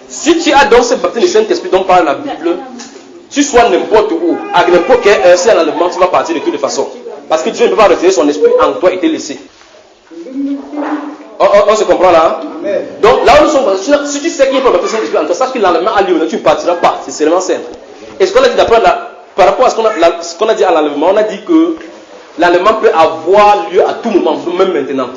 Si tu as donc ce baptême du Saint-Esprit dont parle la Bible, tu sois n'importe où, à n'importe quel heure, si à l'enlèvement, tu vas partir de toutes les façons. Parce que Dieu ne peut pas retirer son esprit en toi et te laisser. On se comprend là? Donc là où nous sommes, si tu sais qu'il n'y a pas de baptême du Saint-Esprit en toi, sache que l'enlèvement a lieu, tu ne partiras pas. C'est seulement simple. Et ce qu'on a dit d'après par rapport à ce qu'on a dit à l'enlèvement, on a dit que l'enlèvement peut avoir lieu à tout moment, même maintenant.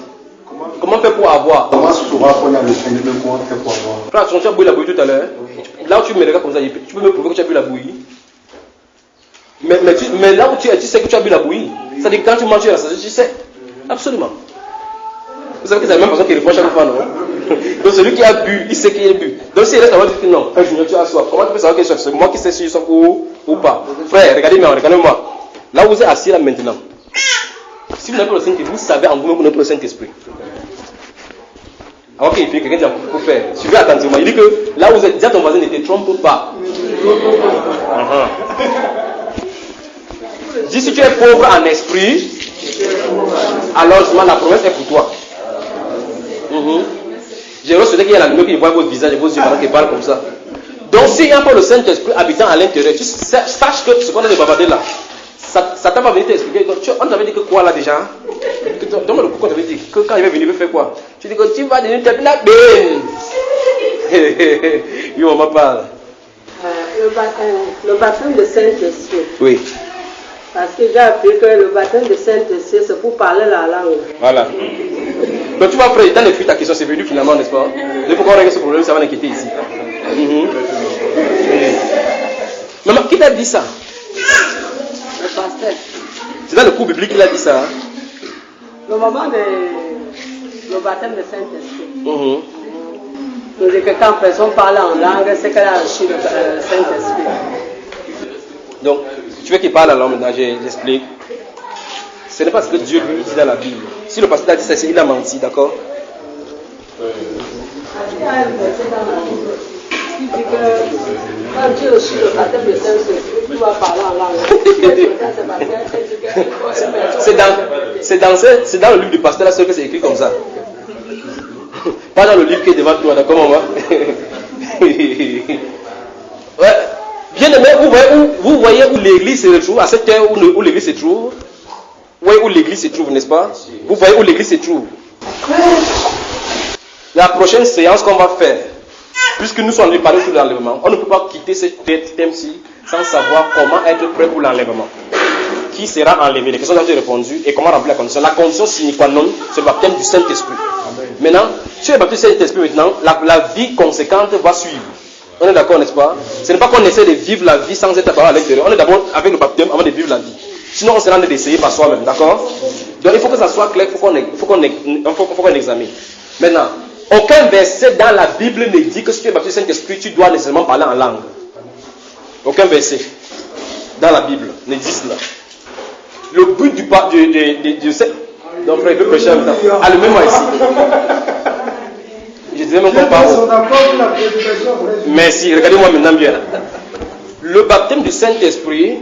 Comment faire pour avoir? Comment souvent qu'on a le Seigneur, comment faire pour avoir? Frère, tu as bu la bouillie tout à l'heure. Là où tu me regardes comme ça, tu peux me prouver que tu as bu la bouillie. Mais là où tu es, tu sais que tu as bu la bouillie. C'est-à-dire que quand tu manges la sagesse, tu sais. Absolument. Vous savez que c'est la même personne qui reproche chaque fois, non? Donc celui qui a bu, il sait qu'il a bu. Donc s'il reste à dire que non, frère Junior, tu as soif. Comment tu peux savoir qu'il a soif? C'est moi qui sais si je soif ou pas. Frère, regardez-moi. Là où vous êtes assis là maintenant. Si vous n'avez pas le Saint-Esprit, vous savez en vous-même que vous n'avez pas le Saint-Esprit. Alors qu'il finit, quelqu'un dit pour faire. Suivez attentivement. Il dit que là où vous êtes, dis à ton voisin, ne te trompe pas. Dis si tu es pauvre en esprit, alors justement la promesse est pour toi. J'ai reçu qu'il y a la lumière qui voit votre visage et vos yeux pendant qu'il parle comme ça. Donc s'il n'y a pas le Saint-Esprit habitant à l'intérieur, tu saches que ce qu'on a de bavarder là, Satan va venir t'expliquer. On t'avait dit que quoi là déjà? Donne-moi le coup qu'on t'avait dit. Que quand il va venir, il va faire quoi? Tu dis que tu vas devenir la belle. Yo, on m'en parle. Le baptême de Saint-Esprit. Oui. Parce que j'ai appris que le baptême de Saint-Esprit, c'est pour parler la langue. Voilà. Donc tu vois, après, dans les fuites, ta question, c'est venu finalement, n'est-ce pas? Depuis qu'on règle ce problème, ça va l'inquiéter ici. Maman, qui t'a dit ça? Le pasteur. C'est dans le cours biblique qu'il a dit ça. Hein? Le moment le baptême de Saint-Esprit. Donc, que quand personne parle en langue, c'est qu'elle a reçu le Saint-Esprit. Donc, tu veux qu'il parle alors maintenant, j'explique. Ce n'est pas ce que Dieu lui dit dans la Bible. Si le pasteur a dit ça, il a menti, d'accord? Il y a un verset dans la Bible qui dit que quand tu reçois le baptême de Saint-Esprit, tu vas parler en langue. C'est dans le livre du pasteur là, que c'est écrit comme ça. Pas dans le livre qui est devant toi, d'accord, maman? Ouais. Bien aimé, vous voyez où l'église se retrouve, à cette heure où l'église se trouve? Vous voyez où l'église se trouve, n'est-ce pas? Vous voyez où l'église se trouve? La prochaine séance qu'on va faire, puisque nous sommes en train de parler sur l'enlèvement, on ne peut pas quitter ce thème-ci sans savoir comment être prêt pour l'enlèvement. Qui sera enlevé? Les questions ont été répondues et comment remplir la condition. La condition sine qua non, c'est le baptême du Saint-Esprit. Maintenant, si tu es baptisé du Saint-Esprit maintenant, la vie conséquente va suivre. On est d'accord, n'est-ce pas? Ce n'est pas qu'on essaie de vivre la vie sans être à l'extérieur. On est d'abord avec le baptême avant de vivre la vie. Sinon, on sera en train d'essayer par soi-même, d'accord? Donc, il faut que ça soit clair, il faut qu'on examine. Maintenant, aucun verset dans la Bible ne dit que si tu es baptisé du Saint-Esprit, tu dois nécessairement parler en langue. Aucun verset dans la Bible ne dit cela. Le but du donc, frère, il peut prêcher en même temps. Allumez-moi ici. Je disais même qu'on parle. Merci, regardez-moi maintenant bien. Le baptême du Saint-Esprit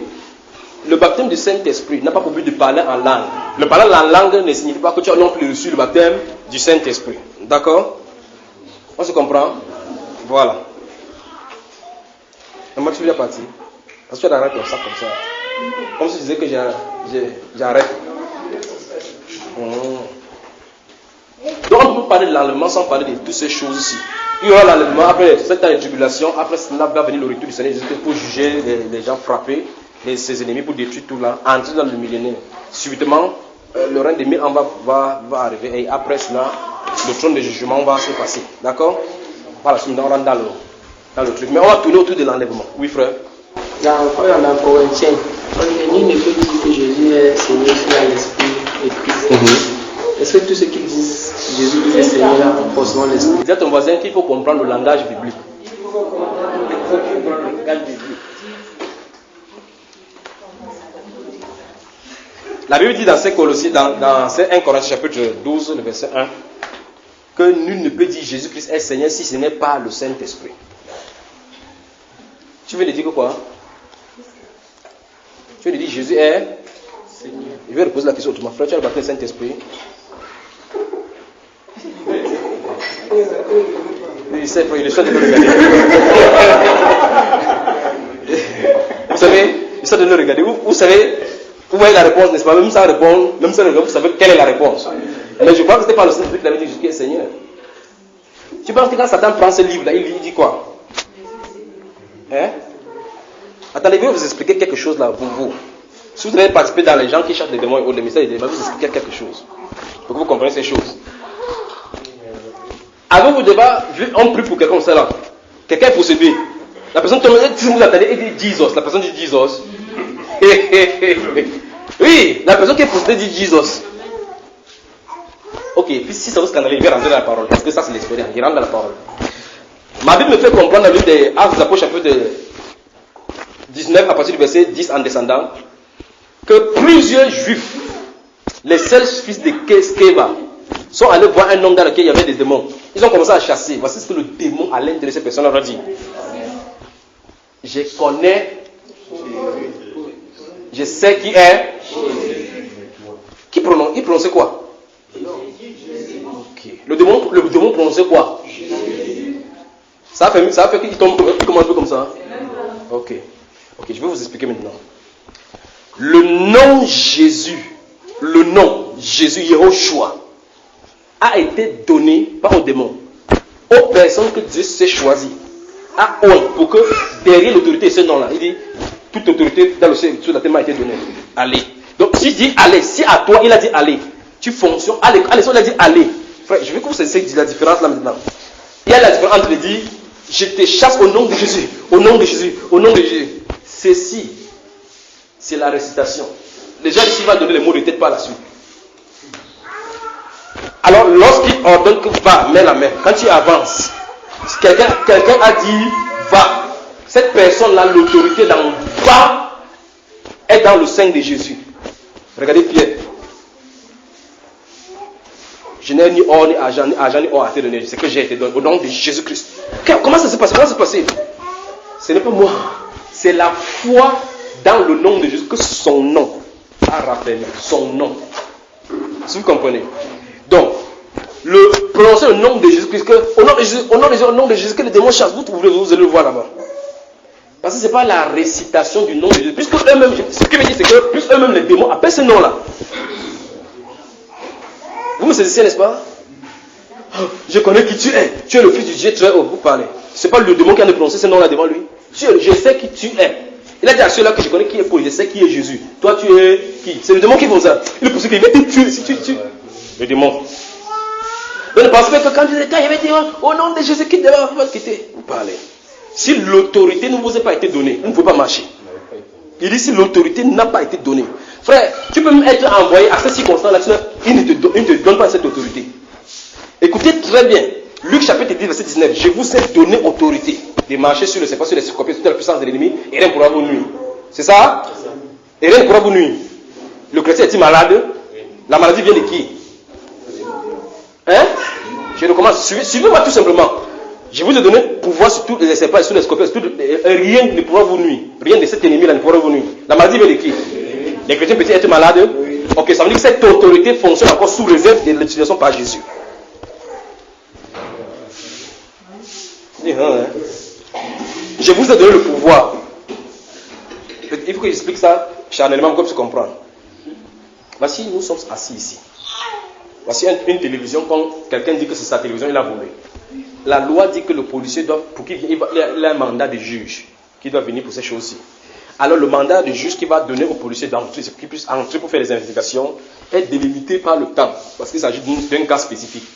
n'a pas pour but de parler en langue. Le parler en langue ne signifie pas que tu as non plus reçu le baptême du Saint-Esprit. D'accord? On se comprend? Voilà. Et moi, tu veux partir? Parce que tu arrêtes comme ça. Comme si tu disais que j'arrête. Donc on peut parler de l'enlèvement sans parler de toutes ces choses ici. Il y aura l'enlèvement après cette année de tribulation, après cela va venir le retour du Seigneur Jésus pour juger les gens frappés, ses ennemis, pour détruire tout là, entrer dans le millénaire. Subitement, le règne des mille en va arriver et après cela, le trône de jugement va se passer. D'accord? Voilà, maintenant on rentre dans le truc. Mais on va tourner autour de l'enlèvement. Oui frère? Dans Corinthiens, nul ne peut dire que Jésus est Seigneur sur l'esprit et Christ. Est-ce que tous ceux qui disent Jésus est Seigneur ont forcément l'esprit? Dis à ton voisin qu'il faut comprendre le langage biblique. La Bible dit dans 1 Corinthiens chapitre 12, le verset 1, que nul ne peut dire Jésus-Christ est Seigneur si ce n'est pas le Saint-Esprit. Tu veux lui dire quoi? Tu veux lui dire Jésus est Seigneur. Je vais reposer la question autrement. Frère, tu as le baptême du Saint-Esprit? Il sait, il est sûr de le regarder. Vous savez, il est sûr de le regarder. Vous savez, vous voyez la réponse, n'est-ce pas? Même sans répondre, vous savez quelle est la réponse. Mais je crois que ce n'était pas le Saint-Esprit qui avait dit Jésus est Seigneur. Tu penses que quand Satan prend ce livre-là, il dit quoi? Hein? Attendez, je vais vous expliquer quelque chose là pour vous. Si vous avez participé dans les gens qui chassent les démons et autres, les messages des démons, je vais vous expliquer quelque chose. Pour que vous compreniez ces choses. Avant vos débats, on prie pour quelqu'un comme ça là. Quelqu'un est possédé. La personne tombe, si vous attendez, il dit Jesus. La personne dit Jesus. Oui, la personne qui est possédée dit Jesus. Ok, puis si ça vous scandalise, il va rentrer dans la parole. Parce que ça, c'est l'expérience. Il rentre dans la parole. Ma Bible me fait comprendre dans le livre des Actes des Apôtres, chapitre 19, à partir du verset 10 en descendant, que plusieurs juifs, les seuls fils de Sceva, sont allés voir un homme dans lequel il y avait des démons. Ils ont commencé à chasser. Voici ce que le démon à l'intérieur de ces personnes leur a dit. Je connais, je sais qui est. Qui prononce, il prononçait quoi? Okay. Le démon prononçait quoi? Ça a fait qu'il tombe un peu comme ça. Ok, je vais vous expliquer maintenant. Le nom Jésus, Yehoshua, a été donné par un démon aux personnes que Dieu s'est choisi à eux, pour que derrière l'autorité de ce nom-là, il dit toute autorité dans le ciel sur la terre m'a été donnée. Allez. Donc s'il dit allez, si à toi il a dit allez, tu fonctionnes. Allez, si on a dit allez, frère, je veux que vous sachiez la différence là maintenant. Il y a la différence entre dire je te chasse au nom de Jésus, au nom de Jésus, au nom de Jésus. Ceci, c'est la récitation. Les gens ici vont donner les mots de tête par la suite. Alors, lorsqu'il ordonne que va, mets la main. Quand tu avances, si quelqu'un a dit va, cette personne-là, l'autorité dans va, est dans le sein de Jésus. Regardez Pierre. Je n'ai ni or, ni argent, ni or à te donner. C'est que j'ai été donné au nom de Jésus-Christ. Comment ça se passe? Ce n'est pas moi. C'est la foi dans le nom de Jésus que son nom a rappelé. Son nom. Si vous comprenez. Donc, prononcer le nom de Jésus-Christ, au nom de Jésus, que les démons chassent, vous allez le voir là-bas. Parce que ce n'est pas la récitation du nom de Jésus. Puisque eux-mêmes, ce que je veux dire, c'est que plus eux-mêmes les démons appellent ce nom-là. Vous me saisissez, n'est-ce pas? Je connais qui tu es. Tu es le fils du Dieu très haut. Vous parlez. Ce n'est pas le démon qui a prononcé ce nom-là devant lui. Je sais qui tu es. Il a dit à ceux-là que je connais qui est Paul. Je sais qui est Jésus. Toi, tu es qui? C'est le démon qui fait ça. Il est poussé qu'il va te tuer si tu tues. Le démon. Donc, parce que quand il y avait dit au nom de Jésus qui devait vous quitter. Vous parlez. Si l'autorité ne vous a pas été donnée, vous ne pouvez pas marcher. Il dit si l'autorité n'a pas été donnée. Frère, tu peux même être envoyé à ces circonstances-là, il ne te donne pas cette autorité. Écoutez très bien. Luc chapitre 10, verset 19. Je vous ai donné autorité de marcher sur le serpent, sur les scorpions, sur la puissance de l'ennemi, et rien ne pourra vous nuire. C'est ça? Et rien ne pourra vous nuire. Le chrétien est-il malade? La maladie vient de qui? Hein? Je recommence. Suivez-moi tout simplement. Je vous ai donné pouvoir sur tous les serpents, sur les scorpions, rien ne pourra vous nuire. Rien de cet ennemi-là ne pourra vous nuire. La maladie vient de qui? Les chrétiens peuvent être malades? Ok, ça veut dire que cette autorité fonctionne encore sous réserve de l'utilisation par Jésus. Je vous ai donné le pouvoir. Il faut que j'explique ça charnellement comme se comprendre. Voici, nous sommes assis ici. Voici une télévision, quand quelqu'un dit que c'est sa télévision, il a volé. La loi dit que le policier doit, pour qu'il vienne, il a un mandat de juge qui doit venir pour ces choses-ci. Alors le mandat de juge qui va donner au policier d'entrer, qu'il puisse entrer pour faire les investigations, est délimité par le temps, parce qu'il s'agit d'un cas spécifique.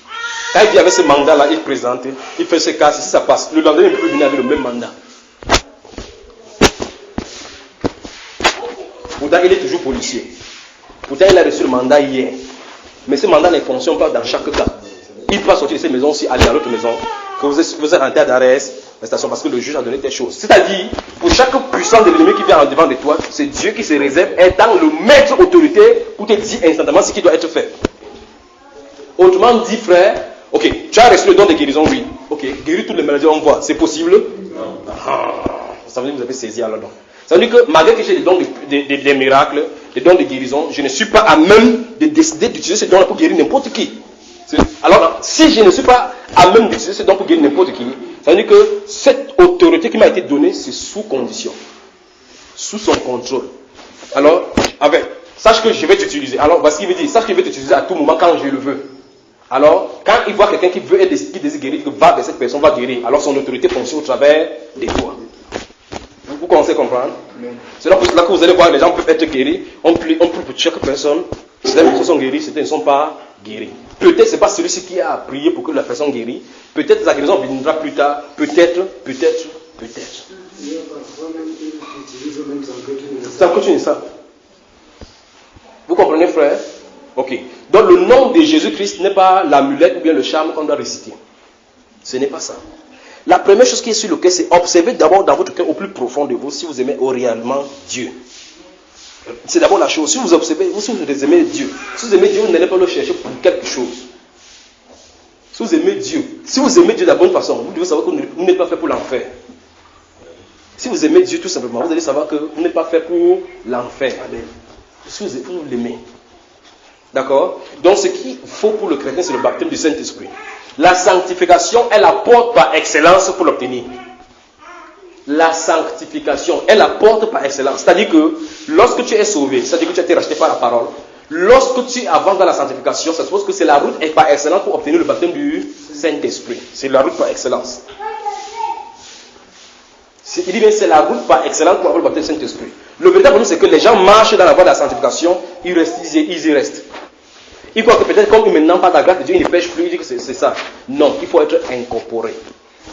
Quand il vient avec ce mandat-là, il présente, il fait ce cas, si ça passe, le lendemain il peut venir avec le même mandat. Pourtant, il est toujours policier. Pourtant, il a reçu le mandat hier. Mais ce mandat ne fonctionne pas dans chaque cas. Il peut sortir de cette maison aussi, aller à l'autre maison, que vous êtes en terre d'arrêt, parce que le juge a donné telle chose. C'est-à-dire, pour chaque puissance de l'ennemi qui vient en devant de toi, c'est Dieu qui se réserve, étant le maître autorité, pour te dire instantanément ce qui doit être fait. Autrement dit, frère, ok, tu as reçu le don de guérison, oui. Ok, guérir toutes les maladies, on voit. C'est possible? Non. Ça veut dire que vous avez saisi alors donc. Ça veut dire que malgré que j'ai des dons des miracles, des dons de guérison, je ne suis pas à même de décider d'utiliser ces dons-là pour guérir n'importe qui. Alors, si je ne suis pas à même d'utiliser ces dons pour guérir n'importe qui, ça veut dire que cette autorité qui m'a été donnée, c'est sous condition, sous son contrôle. Alors, sache que je vais t'utiliser. Alors, voici ce qu'il veut dire, sache que je vais t'utiliser à tout moment quand je le veux. Alors, quand il voit quelqu'un qui veut et qui désire guérir, que va vers cette personne, va guérir. Alors, son autorité fonctionne au travers de toi. Vous commencez à comprendre? C'est là que vous allez voir, les gens peuvent être guéris. On prie pour chaque personne. Certaines personnes sont guéries, certaines ne sont pas guéries. Peut-être ce n'est pas celui-ci qui a prié pour que la personne guérit. Peut-être la guérison viendra plus tard. Peut-être. Ça continue ça. Vous comprenez, frère? Ok. Donc le nom de Jésus-Christ n'est pas l'amulette ou bien le charme qu'on doit réciter. Ce n'est pas ça. La première chose qui est sur le cœur, c'est observer d'abord dans votre cœur au plus profond de vous si vous aimez réellement Dieu. C'est d'abord la chose. Si vous observez, si vous aimez Dieu, si vous aimez Dieu, vous n'allez pas le chercher pour quelque chose. Si vous aimez Dieu de la bonne façon, vous devez savoir que vous n'êtes pas fait pour l'enfer. Si vous aimez Dieu tout simplement, vous allez savoir que vous n'êtes pas fait pour l'enfer. Si vous l'aimez. D'accord? Donc ce qu'il faut pour le chrétien, c'est le baptême du Saint-Esprit. La sanctification est la porte par excellence pour l'obtenir. La sanctification est la porte par excellence. C'est-à-dire que lorsque tu es sauvé, c'est-à-dire que tu as été racheté par la parole, lorsque tu avances dans la sanctification, ça suppose que c'est la route par excellence pour obtenir le baptême du Saint-Esprit. C'est la route par excellence. Il dit bien c'est la route par excellence pour avoir le baptême du Saint-Esprit. Le véritable problème, c'est que les gens marchent dans la voie de la sanctification, ils y restent. Ils croient que peut-être comme maintenant, par la grâce de Dieu, ils ne pêchent plus, ils disent que c'est ça. Non, il faut être incorporé.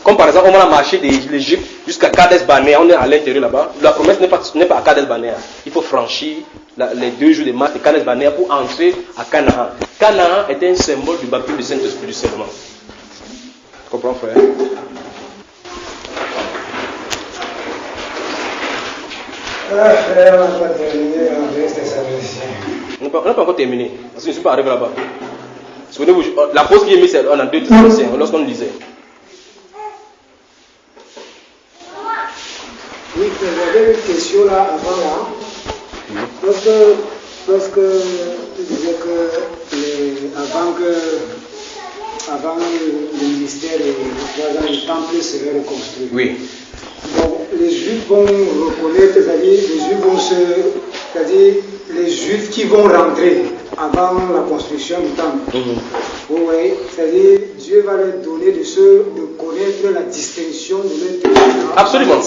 Comme par exemple, on va marcher de l'Égypte jusqu'à Kadesh Barnea, on est à l'intérieur là-bas. La promesse n'est pas à Kadesh Barnea. Il faut franchir les 2 jours de marche de Kadesh Barnea pour entrer à Canaan. Canaan est un symbole du baptême du Saint-Esprit du serment. Tu comprends, frère? Frère, on n'a pas terminé, on reste samedi. On n'a pas encore terminé, parce que je ne suis pas arrivé là-bas. Souvenez-vous, la pause qui est mise, c'est en 2 Thessaloniciens, lorsqu'on lisait. Oui, j'avais une question là avant là. Lorsque tu disais que avant le ministère de 3 ans, le temple serait reconstruit. Oui. Donc les Juifs vont reconnaître, c'est-à-dire les Juifs qui vont rentrer avant la construction du temple. Oui, c'est-à-dire Dieu va leur donner de connaître la distinction de leur territoire. Absolument.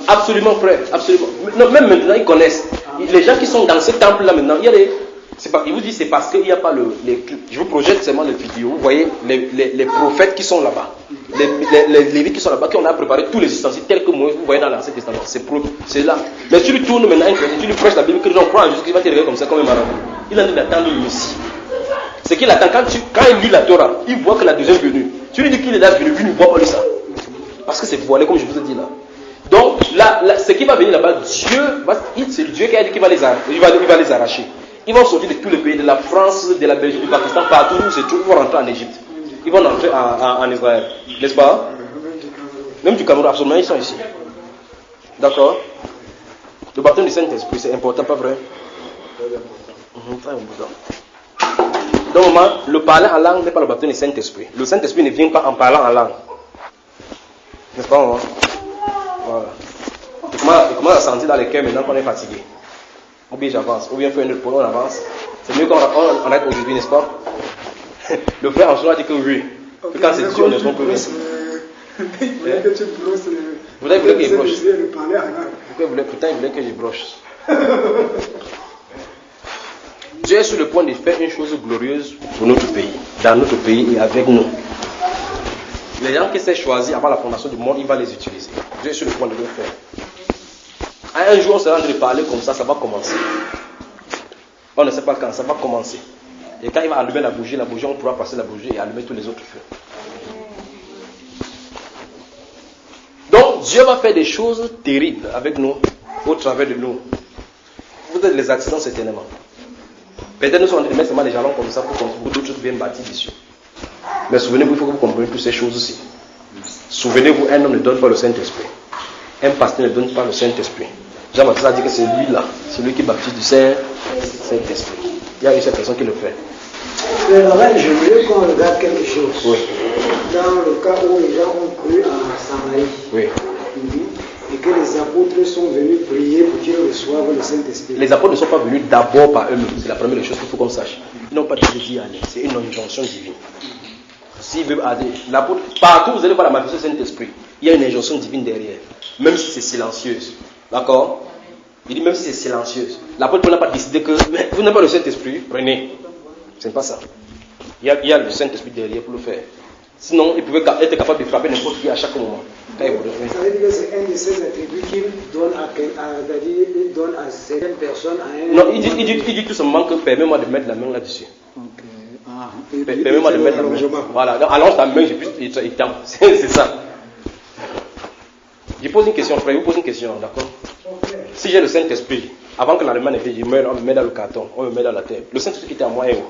Absolument, frère. Absolument. Non, même maintenant, ils connaissent. Les gens qui sont dans ce temple-là maintenant, ils vous disent c'est parce qu'il n'y a pas je vous projette seulement les vidéos. Vous voyez les prophètes qui sont là-bas. Les lévites qui sont là-bas, qui ont préparé tous les ustensiles tels que moi, vous voyez dans l'Ancien Testament. C'est là. Mais si tu lui tournes maintenant, tu lui prêches la Bible, que les gens croient en Jésus, qu'il va te regarder comme ça, comme un marabout. Il est en train d'attendre le Messie. C'est qu'il attend, quand il lit la Torah, il voit que la deuxième venue. Tu lui dis qu'il est là venu, il ne voit pas ça. Parce que c'est voilé, comme je vous ai dit là. Donc, ce qui va venir là-bas, c'est Dieu qui a dit qu'il va les arracher. Ils vont sortir de tous les pays, de la France, de la Belgique, du Pakistan, partout où c'est tout, ils vont rentrer en Égypte. Ils vont rentrer en Israël. N'est-ce pas? Même du Cameroun, absolument, ils sont ici. D'accord? Le baptême du Saint-Esprit, c'est important, pas vrai? Très important. Donc, le parler en langue n'est pas le baptême du Saint-Esprit. Le Saint-Esprit ne vient pas en parlant en langue. N'est-ce pas, maman? Voilà. Il commence à sentir dans les cœurs maintenant qu'on est fatigué. Ou bien j'avance, ou bien faire une autre pause, on avance. C'est mieux qu'on arrête aujourd'hui, n'est-ce pas? Le frère en soi dit que oui. Que quand c'est Dieu, on ne trompe pas. Il voulait que tu brosses. Vous voulez que je broche? Pourtant, il voulait que je broche. Dieu est sur le point de faire une chose glorieuse pour notre pays, dans notre pays et avec nous. Les gens qui s'est choisi avant la fondation du monde, il va les utiliser. Dieu est sur le point de le faire. Un jour, on sera en train de parler comme ça va commencer. On ne sait pas quand, ça va commencer. Et quand il va allumer la bougie, on pourra passer la bougie et allumer tous les autres feux. Donc, Dieu va faire des choses terribles avec nous, au travers de nous. Vous êtes les artisans certainement. Peut-être nous sommes en train de mettre seulement des jalons comme ça pour que d'autres choses viennent bâtir dessus. Mais souvenez-vous, il faut que vous compreniez toutes ces choses aussi. Souvenez-vous, un homme ne donne pas le Saint-Esprit. Un pasteur ne donne pas le Saint-Esprit. Jean-Baptiste a dit que c'est lui là, c'est lui qui baptise du Saint-Esprit. Il y a une seule personne qui le fait. Mais là, je voulais qu'on regarde quelque chose. Oui. Dans le cas où les gens ont cru à Samarie. Oui. Et que les apôtres sont venus prier pour qu'ils reçoivent le Saint-Esprit. Les apôtres ne sont pas venus d'abord par eux-mêmes. C'est la première chose qu'il faut qu'on sache. Ils n'ont pas dit d'y aller. C'est une injonction divine. S'ils veulent aller, l'apôtre, partout vous allez voir la manifestation du Saint-Esprit. Il y a une injonction divine derrière. Même si c'est silencieuse. D'accord? Il dit même si c'est silencieuse. L'apôtre n'a pas décidé que vous n'avez pas le Saint-Esprit, prenez. Ce n'est pas ça. Il y a le Saint-Esprit derrière pour le faire. Sinon, il pouvait être capable de frapper n'importe qui à chaque moment. Quand il voulait. Ça veut dire que c'est un de ces attributs qu'il donne à certaines personnes. Non, il dit tout simplement que permets-moi de mettre la main là-dessus. Permets-moi de mettre la main. Voilà, donc allonge ta main, je puisse étendre. C'est ça. Je pose une question, frère, je vous pose une question, d'accord? Si j'ai le Saint-Esprit, avant que l'allemand ne vienne, on me met dans le carton, on me met dans la terre. Le Saint-Esprit qui était à moi est où?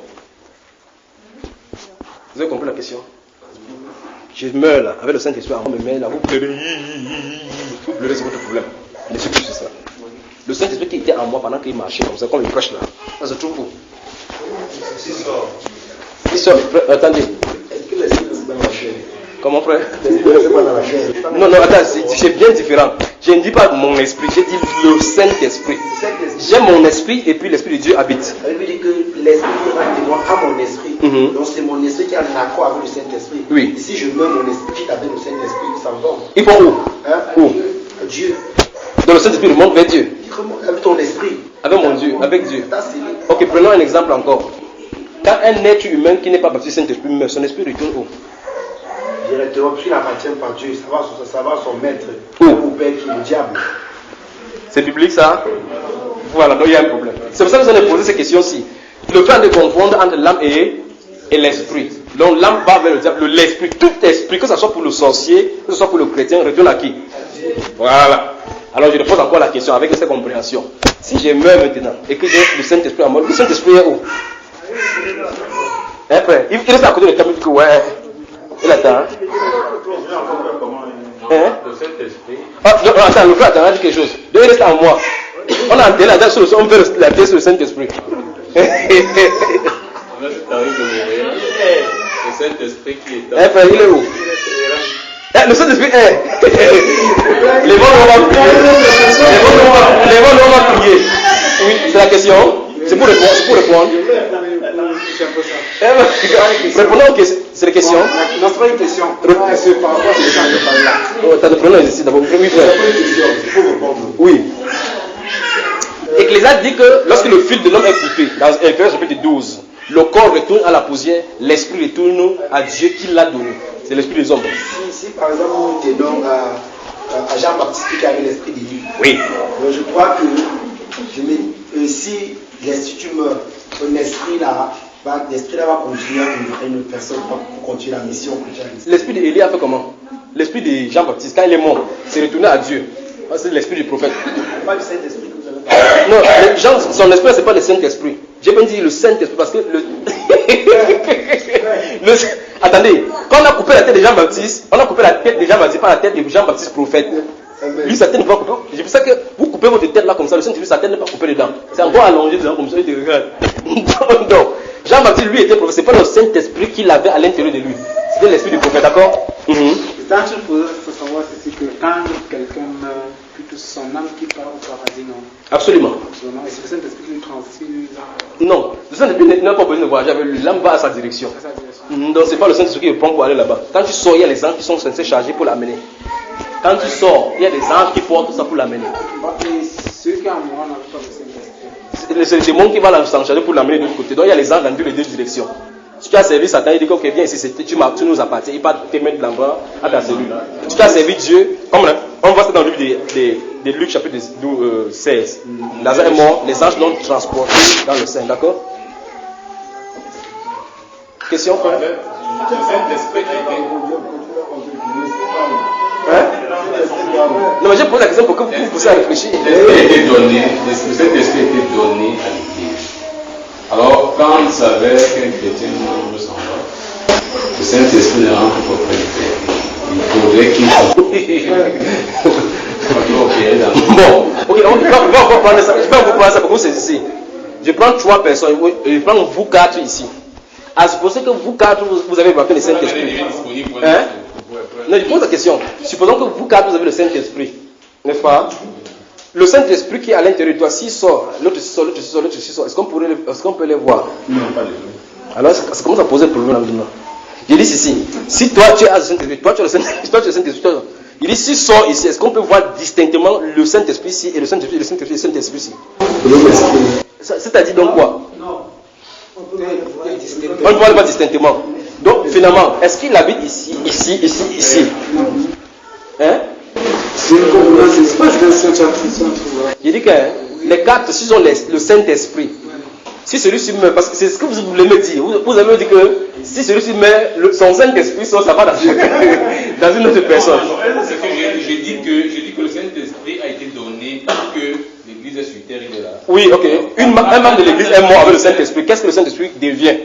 Vous avez compris la question? Je meurs là, avec le Saint-Esprit, on me met là, vous pleurez, c'est votre problème. Mais c'est plus ça. Le Saint-Esprit qui était en moi pendant qu'il marchait comme ça, comme il prêche là, ça se trouve où? Il sort, attendez. Est-ce que l'esprit est dans la chair? Comment frère? L'esprit n'est pas dans la chair. Non, attends, c'est bien différent. Je ne dis pas mon esprit, je dis le Saint-Esprit. J'ai mon esprit et puis l'Esprit de Dieu habite. Ça veut dire que l'esprit est moi à mon esprit. Donc c'est mon esprit qui est en accord avec le Saint-Esprit. Oui. Et si je mets mon esprit avec le Saint-Esprit, ça me va. Ils vont où? Hein? Où? Dieu. Dans le Saint-Esprit remonte vers Dieu. Avec ton esprit. Avec mon Dieu, avec Dieu. Ok, prenons un exemple encore. Quand un être humain qui n'est pas baptisé Saint-Esprit meurt, son esprit retourne où? Directement, puisqu'il appartient par Dieu, ça va son maître. Au Père qui est le diable. C'est biblique ça? Voilà, donc il y a un problème. C'est pour ça que vous avez posé ces questions-ci. Le fait de confondre entre l'âme et l'esprit. Donc l'âme va vers le diable, l'esprit, tout esprit, que ce soit pour le sorcier, que ce soit pour le chrétien, retourne à qui? Voilà. Alors je repose encore la question avec cette compréhension. Si je meurs maintenant et que j'ai le Saint-Esprit à moi, le Saint-Esprit est où? Après, il reste à côté de la table, il dit que ouais, il attend. Le Saint-Esprit. Ah, non, attends, le frère, attends, dit quelque chose. Donc il reste en moi. On a enterré la tête sur le on veut la tête sur le Saint-Esprit. On a tout arrivé de mourir. Le Saint-Esprit qui est Eh frère, il est où? Le Saint-Esprit est. Les vents vont prier. Oui, c'est la question. C'est pour répondre. Répondons aux questions. C'est la question. Non, c'est pas une question. C'est par rapport à ce que je parle là. Oh, t'as de prenons ici d'abord. Oui, frère. Oui. Ecclésiaste dit que lorsque le fil de l'homme est coupé, dans Éphésiens chapitre 12, le corps retourne à la poussière, l'esprit retourne à Dieu qui l'a donné. C'est l'esprit des hommes. Si par exemple nous donnons à Jean-Baptiste qui avait l'esprit de Dieu. Oui. Donc je crois que si l'esprit meurt, ton esprit là va continuer à livrer une personne pour continuer la mission que Dieu a laissée. L'esprit d'Élie a fait comment? L'esprit de Jean-Baptiste, quand il est mort, c'est retourné à Dieu. C'est l'esprit du prophète. Pas du Saint-Esprit que vous avez Non, son esprit, c'est pas le Saint-Esprit. J'ai bien dit le Saint-Esprit parce que attendez, quand on a coupé la tête de Jean-Baptiste, on a coupé la tête de Jean-Baptiste par la tête de Jean-Baptiste prophète. Lui, sa tête ne va pas couper. C'est pour ça que vous coupez votre tête là comme ça, le Saint-Esprit, sa tête n'est pas coupée dedans. C'est encore allongé dedans comme ça, il te regarde. Donc, Jean-Baptiste, lui, était prophète. C'est pas le Saint-Esprit qu'il avait à l'intérieur de lui. C'était l'esprit du prophète, d'accord? Il faut savoir ceci que quand quelqu'un meurt, plutôt son âme qui part au paradis, non? Absolument. Et c'est le Saint-Esprit qui lui transmet. Non, le Saint-Esprit n'a pas besoin de voyager avec lui. L'âme va à sa direction. Donc, c'est pas le Saint-Esprit qui le prend pour aller là-bas. Quand tu sors, il y a les anges qui sont censés charger pour l'amener. Quand tu sors, il y a des anges qui portent tout ça pour l'amener. Et ceux qui en mourant n'ont pas le Saint-Esprit. C'est le démon qui va s'en charger pour l'amener de l'autre côté. Donc il y a les anges dans les deux directions. Si tu as servi Satan, il dit ok, viens ici, tu nous appartiens. Il va te mettre de l'endroit à ta cellule. Si tu as servi Dieu, comme on voit ça dans le livre de Luc chapitre 16. Lazare est mort, les anges l'ont transporté dans le sein, d'accord? Question, frère? Le Saint-Esprit qui était. Hein? Non, mais j'ai posé la question pour que vous poussiez à réfléchir. Le Saint-Esprit était donné à l'Église. Alors, quand il savait qu'un chrétien meurt s'en va, le Saint-Esprit ne rentre pas auprès du Père. Il faudrait qu'il Bon, ok, on va encore prendre ça. Je vais encore prendre ça pour que vous saisissiez. Je prends 3 personnes, je prends vous 4 ici. À supposer que vous 4, vous avez baptisé le Saint-Esprit. Hein? Non, je pose la question. Supposons que vous 4, vous avez le Saint-Esprit. N'est-ce pas? Le Saint-Esprit qui est à l'intérieur de toi, s'il sort, l'autre sort, est-ce qu'on peut les voir? Non, pas les deux. Alors, ça commence à poser un problème maintenant. Je dis ceci. Si toi, tu as le Saint-Esprit, toi, tu as le Saint-Esprit, il dit, s'il sort ici, est-ce qu'on peut voir distinctement le Saint-Esprit ici et le Saint-Esprit ici? C'est-à-dire donc quoi? Non. On ne peut pas le voir distinctement. On ne voit pas distinctement. Donc finalement, est-ce qu'il habite ici? Hein? C'est une conférence, page 27, chapitre 100. Il dit que les quatre, s'ils ont le Saint-Esprit, si celui-ci meurt, parce que c'est ce que vous voulez me dire, vous avez dit que si celui-ci meurt, son Saint-Esprit, ça va dans une autre personne. C'est que j'ai dit que le Saint-Esprit a été donné parce que l'Église est sur terre, il est là. Oui, ok. Un membre de l'Église est mort avec le Saint-Esprit. Qu'est-ce que le Saint-Esprit devient?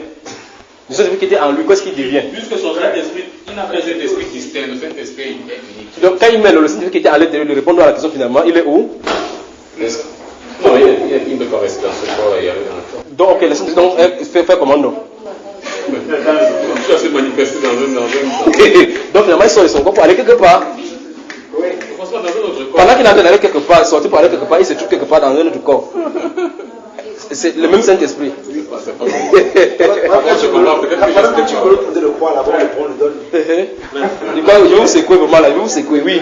Le Saint-Esprit qui était en lui, qu'est-ce qu'il devient? Puisque son Saint-Esprit, il n'a pas un Saint-Esprit distinct, le Saint-Esprit est unique. Donc quand il met le Saint-Esprit qui était à l'intérieur, lui répondre à la question finalement, il est où? Non, il ne peut pas rester dans ce corps et y aller dans le corps. Donc, ok, le Saint-Esprit fait comment non? Ça s'est manifesté dans un Donc finalement, il sort de son corps pour aller quelque part. Oui. Dans un autre corps. Pendant qu'il est en train d'aller quelque part, sortir pour aller quelque part, il se trouve quelque part dans un autre corps. C'est le même Saint-Esprit. Après, tu peux le poser le croix là-bas, on le donne. Je vais vous secouer vraiment là, je vais vous secouer, oui.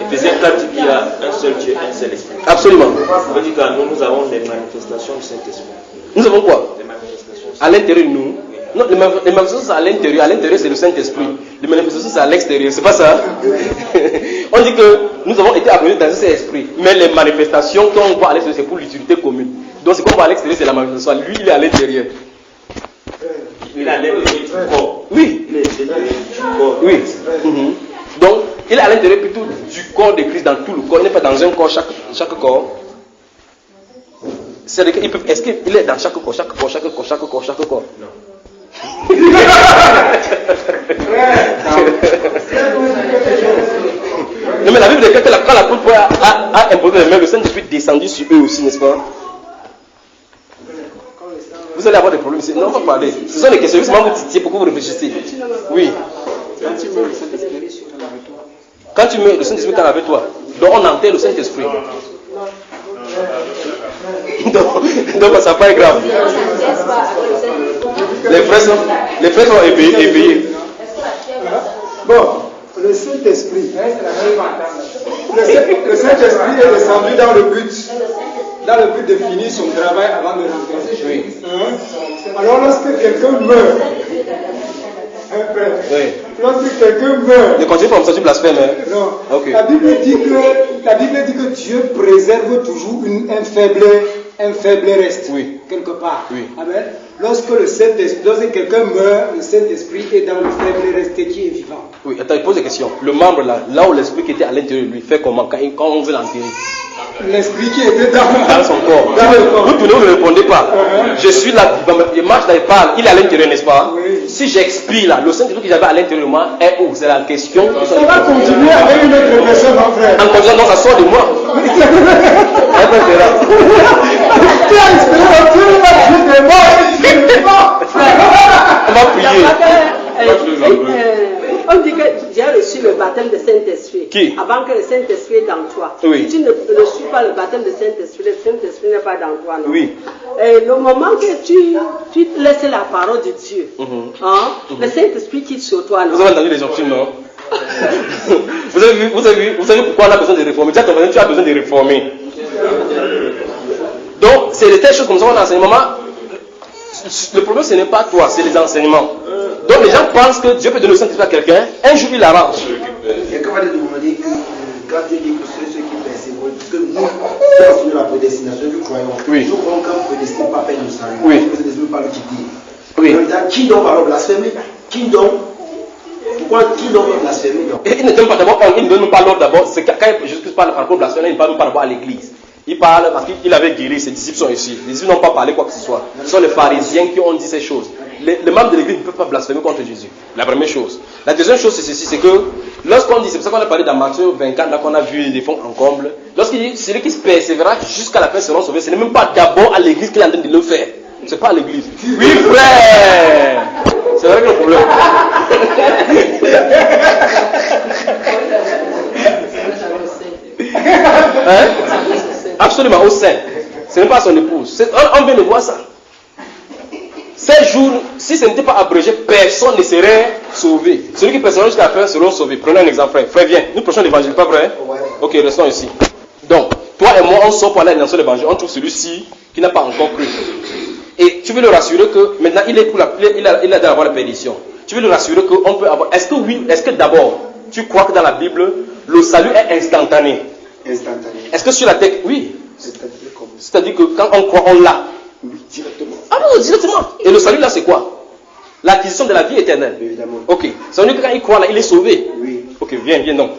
Éphésiens 4 dit qu'il y a un seul Dieu, un seul esprit. Absolument. Ça veut dire que nous avons des manifestations du Saint-Esprit. Nous avons quoi? Des manifestations. À l'intérieur de nous. Non, les manifestations c'est à l'intérieur. À l'intérieur c'est le Saint-Esprit. Les manifestations c'est à l'extérieur. C'est pas ça? On dit que nous avons été appelés dans cet esprit. Mais les manifestations qu'on voit à l'extérieur c'est pour l'utilité commune. Donc ce qu'on voit à l'extérieur c'est la manifestation. Lui il est à l'intérieur. Il est à l'intérieur du corps. Oui. Il est à l'intérieur du corps. Oui. Donc il est à l'intérieur plutôt du corps de Christ, dans tout le corps. Il n'est pas dans un corps, chaque corps. Est-ce qu'il est dans chaque corps? Non. Non mais la Bible déclare que quand l'apôtre Paul a imposé les mains, le Saint-Esprit est descendu sur eux aussi, n'est-ce pas? Vous allez avoir des problèmes ici. Non, on va parler. Ce sont des questions, justement vous titillez pour que vous réfléchissez. Oui. Quand tu mets le Saint-Esprit avec toi, donc on enterre le Saint-Esprit. Donc ça n'est pas grave. Les frères sont éveillés. Bon, le Saint-Esprit. Le Saint-Esprit est descendu dans le but de finir son travail avant de rentrer. Oui. Alors lorsque quelqu'un meurt, oui. Lorsque quelqu'un meurt. Ne continue pas comme ça, tu blasphèmes. Hein? Non. Okay. La Bible dit que Dieu préserve toujours un faible reste. Oui. Quelque part. Oui. Amen. Lorsque quelqu'un meurt, le Saint-Esprit est dans le faible reste qui est vivant. Oui, attends, il pose des questions. Le membre là où l'esprit qui était à l'intérieur de lui fait comment quand on veut l'enterrer? L'esprit qui était dans son corps. Vous tournez, vous ne répondez pas. Je suis là, il marche là, il parle, il est à l'intérieur, n'est-ce pas? Oui. Si j'expire là, le Saint-Esprit que j'avais à l'intérieur de moi est où? C'est la question. Ça va continuer avec une autre personne, mon frère. En continuant, donc ça sort de moi. Tu as espéré on va prier. On dit que tu as reçu le baptême de Saint-Esprit. Qui? Avant que le Saint-Esprit est dans toi. Oui. Si tu ne reçois pas le baptême de Saint-Esprit, le Saint-Esprit n'est pas dans toi. Non? Oui. Et le moment que tu laisses la parole de Dieu, le Saint-Esprit quitte sur toi. Non? Vous avez entendu les options, non? vous avez vu pourquoi on a besoin de réformer? Tu as besoin de réformer. Donc, c'est des telles choses comme ça en enseignement. Le problème, ce n'est pas toi, c'est les enseignements. Donc, les gens pensent que Dieu peut donner le Saint-Esprit à quelqu'un, un jour il l'arrange. Quelqu'un va te demander que quand Dieu dit que ceux qui persévèrent, puisque nous, qui avons la prédestination, nous croyons. Oui. Nous croyons qu'un prédestiné pas peine de salut. Oui. Le prédestiné pas le quitter. Oui. Qui donc va alors blasphémer? Qui donc? Pourquoi qui donc va blasphémer donc? Il ne donne pas d'abord, il ne donne pas l'ordre d'abord. C'est quand Jésus parle par rapport au blasphème, il ne parle pas d'abord à l'église. Il parle parce qu'il avait guéri, ses disciples sont ici. Les disciples n'ont pas parlé quoi que ce soit. Ce sont les pharisiens qui ont dit ces choses. Les membres de l'église ne peuvent pas blasphémer contre Jésus. La première chose. La deuxième chose, c'est ceci, c'est que lorsqu'on dit, c'est pour ça qu'on a parlé dans Matthieu 24, là qu'on a vu les fonds en comble. Lorsqu'il dit, celui qui se persévérera jusqu'à la fin seront sauvés, ce n'est même pas d'abord à l'église qu'il est en train de le faire. C'est pas à l'église. Oui, frère! C'est vrai que le problème. Hein? Absolument, au sein. Ce n'est pas son épouse. On vient de voir ça. Ces jours, si ce n'était pas abrégé, personne ne serait sauvé. Celui qui personnera jusqu'à la fin seront sauvés. Prenez un exemple, frère. Frère, viens. Nous prêchons l'évangile, pas vrai? Ok, restons ici. Donc, toi et moi, on sort pour aller à l'annoncer l'évangile. On trouve celui-ci qui n'a pas encore cru. Et tu veux le rassurer que maintenant il est pour il a d'avoir la perdition. Tu veux le rassurer qu'on peut avoir. Est-ce que oui, est-ce que d'abord tu crois que dans la Bible le salut est instantané? Instantané. Est-ce que sur la tête, oui. C'est-à-dire comment? C'est-à-dire que quand on croit, on l'a. Oui, directement. Ah non, directement. Et le salut là c'est quoi? L'acquisition de la vie éternelle. Évidemment. Ok. Ça veut dire que quand il croit là, il est sauvé. Oui. Ok, viens donc.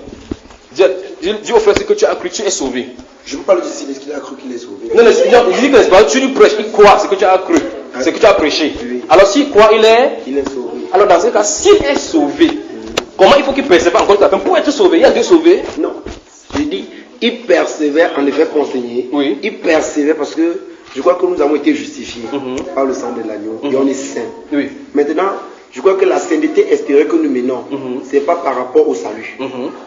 Dis au frère ce que tu as cru, tu es sauvé. Je ne veux pas le dire s'il qu'il a cru qu'il est sauvé. Non, je dis que c'est pas, tu lui prêches, il croit ce que tu as cru, ce que tu as prêché. Oui. Alors s'il croit, il est sauvé. Alors dans ce cas, s'il est sauvé, comment il faut qu'il persévère encore la peine pour être sauvé? Il y a Dieu sauvé. Non. Je dis, il persévère en effet pour enseigner. Oui. Il persévère parce que je crois que nous avons été justifiés par le sang de l'agneau et on est saints. Oui. Maintenant, je crois que la sainteté espérée que nous menons, ce n'est pas par rapport au salut.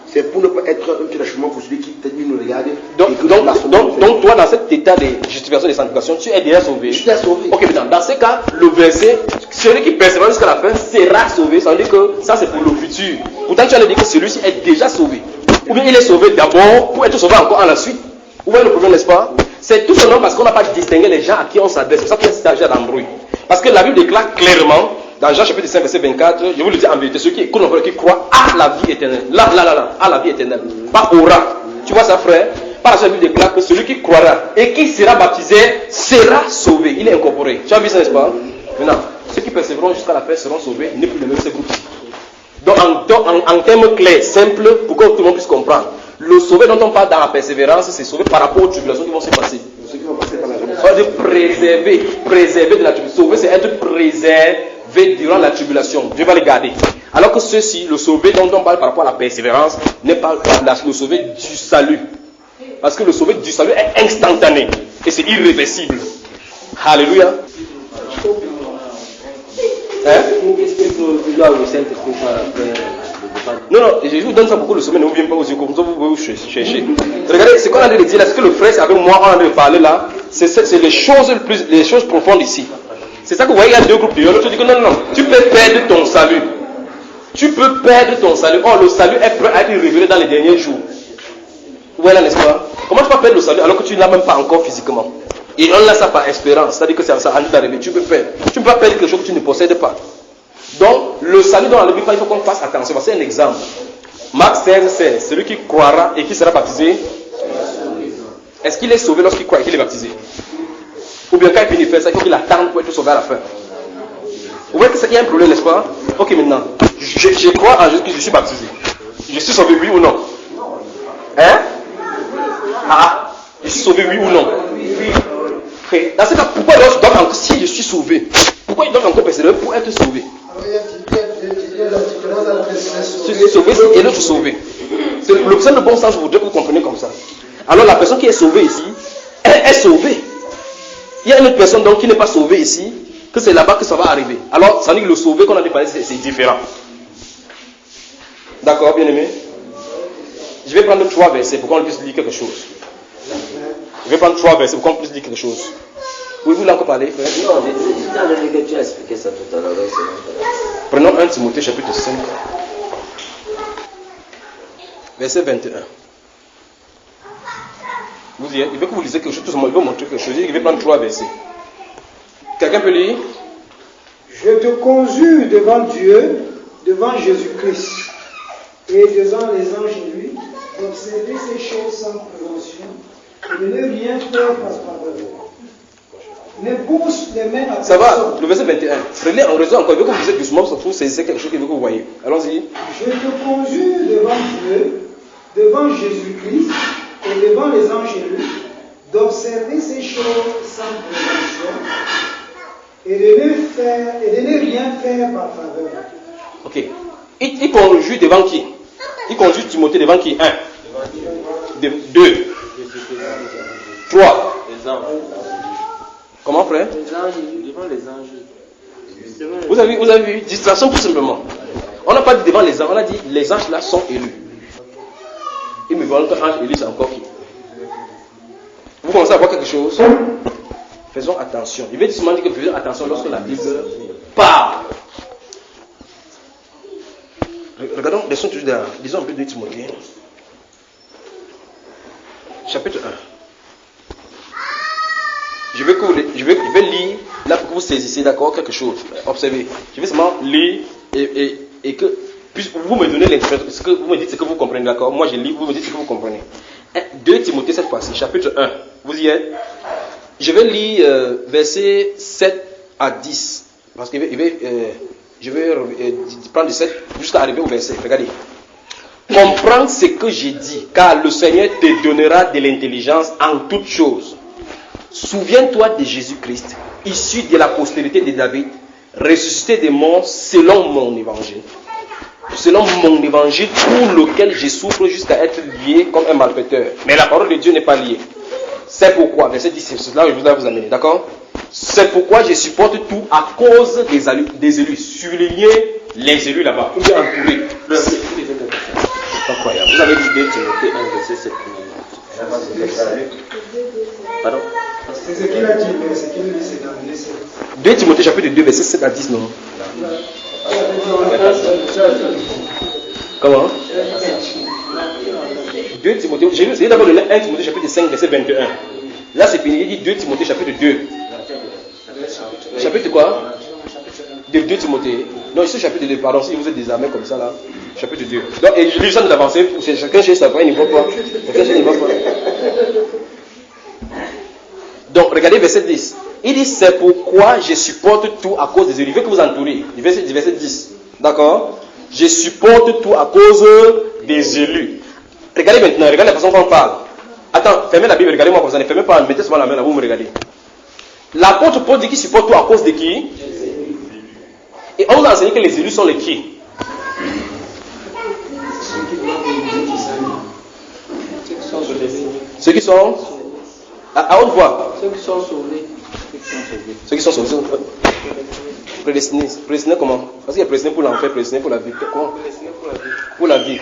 C'est pour ne pas être un petit achèvement pour celui qui peut-être nous regarde. Donc toi, dans cet état de justification et de sanctification, tu es déjà sauvé. Je suis sauvé. Ok, maintenant, dans ce cas, le verset, celui qui persévère jusqu'à la fin sera sauvé. Ça veut dire que ça c'est pour le futur. Pourtant, tu as dit que celui-ci est déjà sauvé. Ou bien il est sauvé d'abord pour être sauvé encore à la suite. Vous voyez le problème, n'est-ce pas? C'est tout simplement parce qu'on n'a pas distingué les gens à qui on s'adresse. C'est ça qu'il y a cet agent d'embrouille. Parce que la Bible déclare clairement, dans Jean chapitre 5, verset 24, je vous le dis en vérité, ceux qui écoutent, qui croient à la vie éternelle. Là, à la vie éternelle. Pas aura. Tu vois ça, frère? Par la suite, la Bible déclare que celui qui croira et qui sera baptisé sera sauvé. Il est incorporé. Tu as vu ça, n'est-ce pas? Maintenant, ceux qui persévéreront jusqu'à la fin seront sauvés, n'est plus le même ce groupe. Donc, en termes clairs, simples, pour que tout le monde puisse comprendre. Le sauver dont on parle dans la persévérance, c'est sauver par rapport aux tribulations qui vont se passer. Ceux qui vont passer par la vie. Ça veut dire préserver de la tribulation. Sauver, c'est être préservé durant la tribulation. Dieu va les garder. Alors que ceci, le sauver dont on parle par rapport à la persévérance, n'est pas le sauver du salut. Parce que le sauver du salut est instantané. Et c'est irréversible. Alléluia. Hein? Non, Jésus vous donne ça beaucoup le sommet, ne vous viens pas aux yeux, comme ça vous pouvez vous chercher. Regardez, ce qu'on a dit là, ce que le frère avec moi, on a de parler là, c'est les choses profondes ici. C'est ça que vous voyez, il y a deux groupes de l'autre dit que non, tu peux perdre ton salut. Tu peux perdre ton salut. Or, le salut est prêt à être révélé dans les derniers jours. Vous voyez là, n'est-ce pas? Comment tu peux perdre le salut alors que tu ne l'as même pas encore physiquement? Et on l'a ça par espérance, c'est-à-dire que ça en est arrivé. Tu peux perdre. Tu ne peux pas perdre quelque chose que tu ne possèdes pas. Donc, le salut dans la Bible, il faut qu'on fasse attention. C'est un exemple. Marc 16, celui qui croira et qui sera baptisé, est-ce qu'il est sauvé lorsqu'il croit et qu'il est baptisé? Ou bien quand il finit de faire ça, il faut qu'il attende pour être sauvé à la fin. Vous voyez qu'il y a un problème, n'est-ce pas? Ok, maintenant, je crois en Jésus que je suis baptisé. Je suis sauvé, oui ou non? Hein? Ah, je suis sauvé, oui ou non? Oui. Dans ce cas, pourquoi je dois encore, si je suis sauvé, pourquoi il doit encore persévérer pour être sauvé? Je suis sauvé et l'autre sauvé. C'est le bon sens, je voudrais que vous compreniez comme ça. Alors la personne qui est sauvée ici, elle est sauvée. Il y a une autre personne donc qui n'est pas sauvée ici, que c'est là-bas que ça va arriver. Alors ça veut dire que le sauvé qu'on a dit c'est différent. D'accord, bien aimé? Je vais prendre 3 versets pour qu'on puisse lire quelque chose. Je vais prendre 3 versets pour qu'on puisse lire quelque chose. Oui, vous l'avez encore parlé, frère? Non, que tu as expliqué ça tout à l'heure. Prenons 1 Timothée chapitre 5, verset 21. Il veut que vous lisez quelque chose, tout le monde veut montrer quelque chose. Il veut prendre 3 versets. Quelqu'un peut lire? Je te conjure devant Dieu, devant Jésus-Christ et devant les anges lui, d'observer ces choses sans prévention et de ne rien faire par faveur. Ne pousse les mains à personne. Ça va, le verset 21. Prenez en raison encore. Il veut que vous disiez doucement, surtout, c'est quelque chose qu'il veut que vous voyez. Allons-y. Je te conjure devant Dieu, devant Jésus-Christ et devant les anges élus, d'observer ces choses sans prévention et de ne rien faire par faveur. Ok. Il conjure devant qui? Il conjure Timothée devant qui? 1. 2. 3. Les anges. Comment, frère? Les anges, devant les anges. Vous avez vu? Distraction tout simplement. On n'a pas dit devant les anges, on a dit les anges là sont élus. Il me voit qu'un ange élu, c'est encore qui? Vous commencez à voir quelque chose? Faisons attention. Il veut justement dire que faisons attention lorsque la Bible parle. Regardons, disons un peu de Timothée. Chapitre 1. Je vais lire là pour que vous saisissez, d'accord, quelque chose. Observez. Je vais seulement lire et que puis vous me donnez l'interprétation, ce que vous me dites, ce que vous comprenez, d'accord. Moi je lis, vous me dites ce que vous comprenez. 2 Timothée cette fois-ci, chapitre 1. Vous y êtes? Je vais lire versets 7 à 10. Parce que je vais prendre de 7 jusqu'à arriver au verset. Regardez. Comprends ce que j'ai dit, car le Seigneur te donnera de l'intelligence en toutes choses. Souviens-toi de Jésus-Christ, issu de la postérité de David, ressuscité des morts selon mon évangile. Selon mon évangile pour lequel je souffre jusqu'à être lié comme un malfaiteur. Mais la parole de Dieu n'est pas liée. C'est pourquoi, verset 10, c'est là où je voudrais vous amener, d'accord? C'est pourquoi je supporte tout à cause des élus. Surligner les élus là-bas, ou bien entourés. C'est incroyable. Vous avez dit 2 Timothée 1, verset 7. Pardon? C'est ce qu'il a dit, mais ce qu'il dit, c'est dans le verset. 2 Timothée chapitre 2, verset 7 à 10, non? Comment? 2 Timothée, j'ai d'abord donné 1 Timothée chapitre 5, verset 21. Là c'est fini, il dit 2 Timothée chapitre 2. Chapitre quoi? De 2 Timothée. Non, ici chapitre 2, pardon, si vous êtes désarmé comme ça là, chapitre 2. Donc, et je lis ça de l'avancer, chacun chez sa voix, il n'y va pas. Chacun chez il n'y va pas. Donc, regardez verset 10. Il dit, c'est pourquoi je supporte tout à cause des élus. Il veut que vous entourez. Verset 10. D'accord? Je supporte tout à cause des élus. Regardez maintenant, regardez la façon qu'on parle. Attends, fermez la Bible, regardez-moi comme ça. Ne fermez pas, mettez souvent la main là, vous me regardez. L'apôtre Paul dit qu'il supporte tout à cause de qui? Et on nous a enseigné que les élus sont les qui? Ceux qui sont à haute voix. Ceux qui sont sauvés. Ceux qui sont sauvés. Prédestinés. Prédestinés comment? Parce qu'il y a prédestiné pour l'enfer, prédestiné pour la vie. Comment? Pour la vie.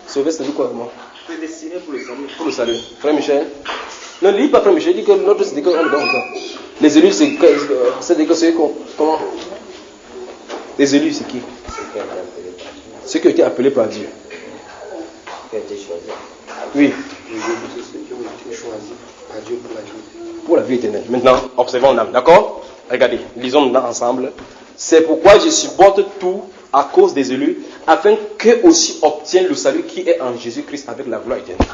Sauvé, c'est quoi comment? Prédestiné pour le salut. Pour le salut. Frère Michel. Ne lis pas Frère Michel, il dit que l'autre c'est dit que les élus c'est comment? Les élus c'est qui? Ceux qui ont été appelés par Dieu. Qui a été choisi. Oui. Les élus, c'est ceux qui ont été choisis par Dieu pour la vie. Pour la vie éternelle. Maintenant, observons en âme, d'accord? Regardez, lisons maintenant ensemble. C'est pourquoi je supporte tout à cause des élus, afin qu'eux aussi obtiennent le salut qui est en Jésus-Christ avec la gloire éternelle.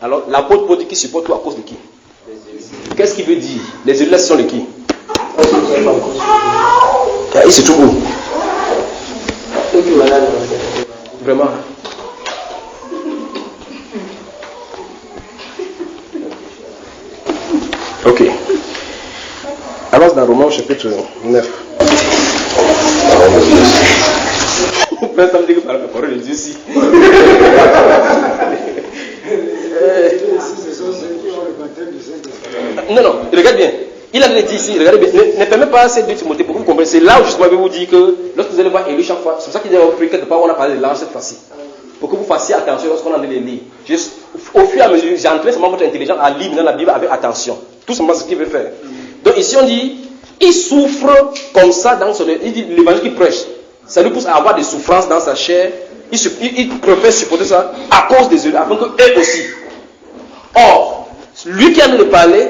Alors, l'apôtre Paul dit qu'il supporte tout à cause de qui? Qu'est-ce qu'il veut dire? Les élus là, ce sont les qui? Il se trouve où? Vraiment. Ok. Avance dans Romains chapitre 9. Ça me dit que par la parole de Dieu si. Non, regarde bien. Il a dit ici, regardez bien, ne permet pas ces 2 Timothée pour que vous compreniez. C'est là où justement je vais vous dire que lorsque vous allez voir Élie chaque fois, c'est pour ça qu'il a pris quelque part où on a parlé de l'ange cette fois-ci. Pour que vous fassiez attention lorsqu'on en est les lire. Au fur et à mesure, j'ai entraîné seulement votre intelligence à lire maintenant la Bible avec attention. Tout simplement ce qu'il veut faire. Donc ici on dit, il souffre comme ça dans son... Il dit l'évangile qu'il prêche, ça lui pousse à avoir des souffrances dans sa chair. Il préfère supporter ça à cause des élus, afin qu'eux aussi. Or, lui qui a de parler,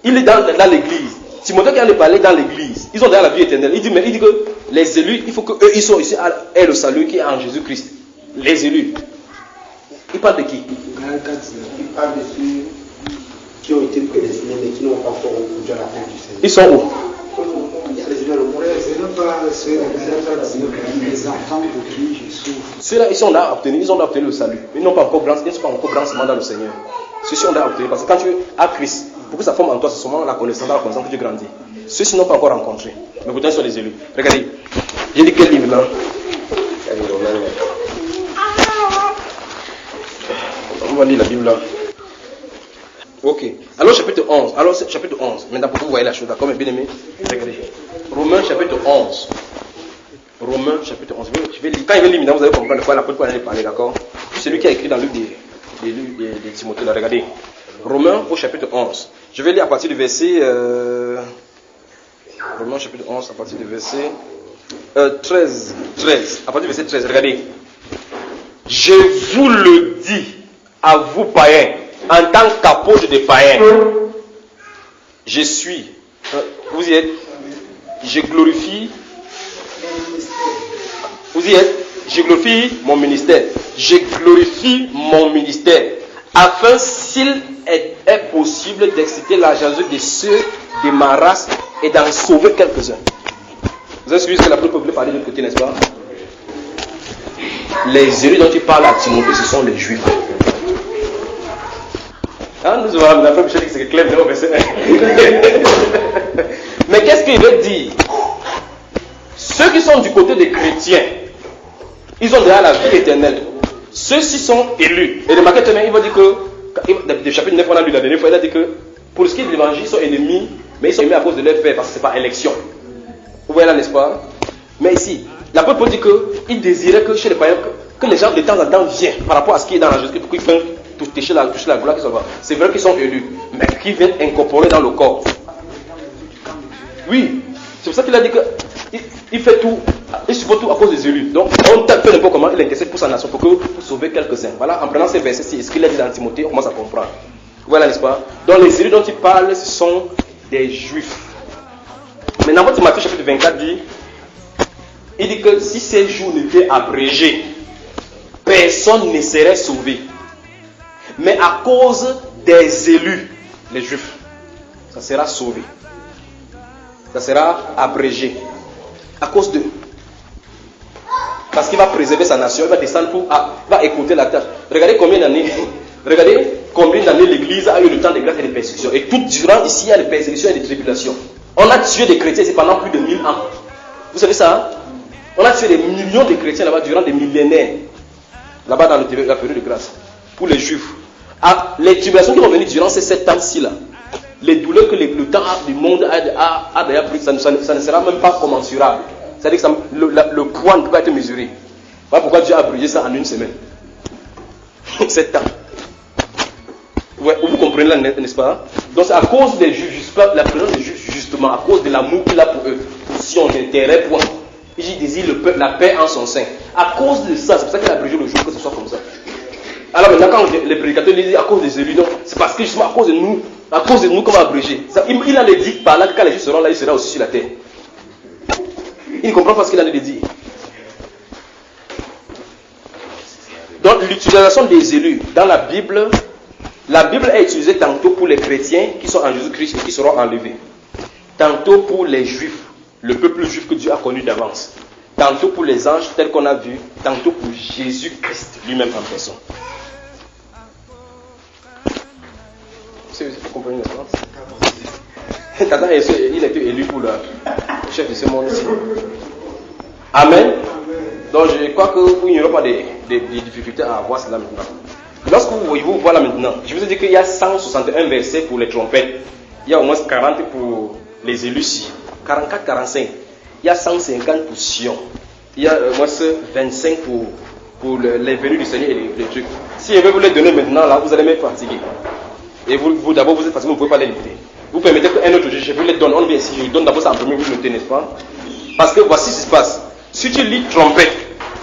il est dans l'église. Timothée qui a de parler dans l'église. Ils ont déjà la vie éternelle. Il dit que les élus, il faut qu'eux ils sont ici aient le salut qui est en Jésus-Christ. Les élus. Il parle de qui? Il parle de ceux qui ont été prédestinés mais qui n'ont pas encore reproduit à la fin du Seigneur. Ils sont où? Il y a les élus à le monde. Ce n'est pas les enfants de qui je souffre. Ceux-là, ils ont obtenu le salut. Ils ne sont pas encore grands dans le Seigneur. Ceux-ci ont obtenu. Parce que quand tu as Christ, pour que ça forme en toi, c'est seulement la connaissance que tu grandis. Ceux-ci n'ont pas encore rencontré. Mais pourtant, ils sont les élus. Regardez. J'ai dit quel livre là? On va lire la Bible là. Ok. Alors chapitre 11. Maintenant pour que vous voyez la chose, d'accord, mes bien-aimés. Regardez. Romains chapitre 11. Romains chapitre 11. Je vais lire. Quand il va lire, maintenant vous allez comprendre de quoi l'apôtre Paul allait parler, d'accord? C'est lui qui a écrit dans le livre de Timothée. Là. Regardez. Romains au chapitre 11. Je vais lire à partir du verset... Romains chapitre 11 à partir du verset 13. À partir du verset 13, regardez. Je vous le dis à vous païens. en tant qu'apôtre des païens, je suis, vous y êtes, je glorifie, vous y êtes, je glorifie mon ministère, je glorifie mon ministère, afin s'il est possible d'exciter la jalousie de ceux de ma race et d'en sauver quelques-uns. Vous avez suivi ce que l'apôtre voulait parler de l'autre côté, n'est-ce pas? Les élus dont il parle à Timothée, ce sont les Juifs. Hein, nous avons la première chose qui c'est clair, mais qu'est-ce qu'il veut dire? Ceux qui sont du côté des chrétiens, ils ont déjà la vie éternelle. Ceux-ci sont élus. Et remarquez très bien, il va dire que, dans le chapitre 9, on a lu la dernière fois, il a dit que pour ce qui est de l'évangile, ils sont ennemis, mais ils sont ennemis à cause de leur fait, parce que ce n'est pas élection. Vous voyez là, n'est-ce pas? Mais ici, l'apôtre Paul dit qu'il désirait que chez les païens, que les gens de temps en temps viennent par rapport à ce qui est dans la Jésus-Christ, pour qu'ils viennent toucher la gloire qu'ils sont. C'est vrai qu'ils sont élus, mais qu'ils viennent incorporer dans le corps. Oui, c'est pour ça qu'il a dit qu'il fait tout, il supporte tout à cause des élus. Donc, on tape peu n'importe comment, il intercède pour sa nation, pour sauver quelques-uns. Voilà, en prenant ces versets, ce qu'il a dit dans Timothée, on commence à comprendre. Voilà, n'est-ce pas? Donc, les élus dont il parle, ce sont des Juifs. Maintenant, votre Matthieu chapitre 24 dit, il dit que si ces jours n'étaient abrégés, personne ne serait sauvé. Mais à cause des élus, les Juifs, ça sera sauvé. Ça sera abrégé. À cause d'eux. Parce qu'il va préserver sa nation, il va descendre il va écouter la tâche. Regardez combien d'années l'Église a eu le temps de grâce et de persécutions. Et tout durant ici, il y a des persécutions et des tribulations. On a tué des chrétiens ici pendant plus de 1000 ans. Vous savez ça, hein? On a tué des millions de chrétiens là-bas durant des millénaires. Là-bas dans la période de grâce. Pour les Juifs. Les tribulations qui vont venir durant ces 7 ans-ci là, les douleurs que le temps du monde a d'ailleurs pris, ça ne sera même pas commensurable. C'est-à-dire que le poids ne peut pas être mesuré. Voilà pourquoi Dieu a abrégé ça en une semaine. 7 ans. Ouais, vous comprenez là, n'est-ce pas? Donc c'est à cause des Juifs, la présence des Juifs, justement, à cause de l'amour qu'il a pour eux, pour son intérêt, point. Il désire la paix en son sein. À cause de ça, c'est pour ça qu'il a abrégé le jour que ce soit comme ça. Alors maintenant, quand les prédicateurs disent à cause des élus, non, c'est parce que justement à cause de nous qu'on va abréger. Il a les dit par là que quand les Juifs seront là, il sera aussi sur la terre. Il ne comprend pas ce qu'il a dit. Donc l'utilisation des élus dans la Bible est utilisée tantôt pour les chrétiens qui sont en Jésus-Christ et qui seront enlevés. Tantôt pour les Juifs, le peuple juif que Dieu a connu d'avance. Tantôt pour les anges tels qu'on a vu, tantôt pour Jésus-Christ lui-même en personne. Vous comprenez la France? Tata, il a été élu pour le chef de ce monde-ci. Amen. Donc je crois qu'il n'y aura pas de difficultés à avoir cela maintenant. Lorsque vous voyez là maintenant, je vous ai dit qu'il y a 161 versets pour les trompettes. Il y a au moins 40 pour les élus. 44, 45. Il y a 150 pour Sion. Il y a au moins 25 pour les venues du Seigneur et les trucs. Si je vais vous les donner maintenant, là, vous allez me fatiguer. Et vous d'abord, vous êtes fatigué, vous ne pouvez pas les noter. Vous permettez qu'un autre jour, je vous les donne. On vient ici, je vous donne d'abord ça en premier, vous notez, n'est-ce pas? Parce que voici ce qui se passe. Si tu lis trompette,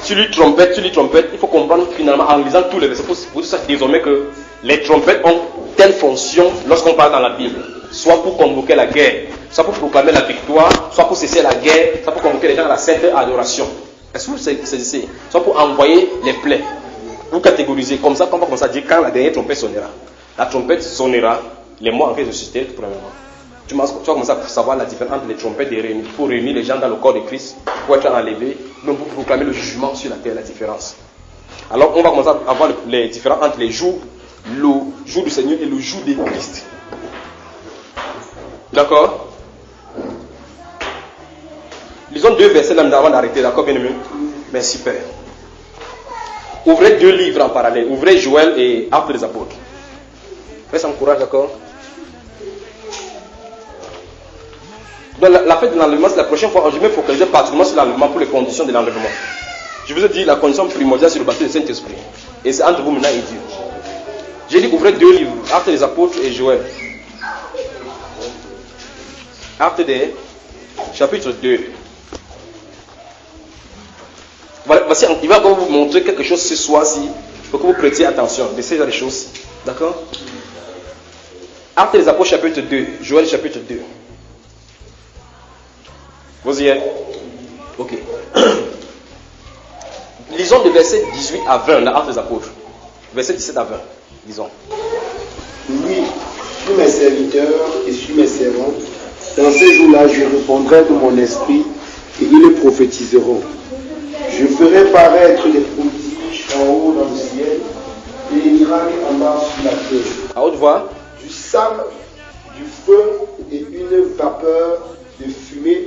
il faut comprendre finalement en lisant tous les versets. Vous savez désormais que les trompettes ont telle fonction lorsqu'on parle dans la Bible. Soit pour convoquer la guerre, soit pour proclamer la victoire, soit pour cesser la guerre, soit pour convoquer les gens à la sainte adoration. Est-ce que vous saisissez? Soit pour envoyer les plaies. Vous catégorisez comme ça, comme ça, dire quand la dernière trompette sonnera. La trompette sonnera, les mots en fait de susciter, premièrement. Tu vas commencer à savoir la différence entre les trompettes et les réunir. Il faut réunir les gens dans le corps de Christ pour être enlevés, donc pour proclamer le jugement sur la terre, la différence. Alors on va commencer à voir les différences entre les jours, le jour du Seigneur et le jour de Christ. D'accord? Lisons 2 versets là avant d'arrêter, d'accord, bien aimé? Merci Père. Ouvrez 2 livres en parallèle, ouvrez Joël et Actes des Apôtres. Faites encourage, d'accord? Donc la fête de l'enlèvement, c'est la prochaine fois. Je vais me focaliser particulièrement sur l'enlèvement pour les conditions de l'enlèvement. Je vous ai dit la condition primordiale sur le baptême du Saint-Esprit. Et c'est entre vous maintenant et Dieu. J'ai dit ouvrez 2 livres, Actes des Apôtres et Joël. Actes des chapitre 2. Voici, il va vous montrer quelque chose ce soir-ci. Il faut que vous prêtiez attention de ces choses. D'accord? Actes des Apôtres chapitre 2. Joël chapitre 2. Vous y êtes? Ok. Lisons de verset 18 à 20, dans Actes des Apôtres. Verset 17 à 20. Lisons. Oui, sur mes serviteurs et sur mes servants, dans ces jours-là, je répondrai de mon esprit et ils le prophétiseront. Je ferai paraître des prodiges en haut dans le ciel et des miracles en bas sur la terre. À haute voix. Du sable, du feu et une vapeur de fumée.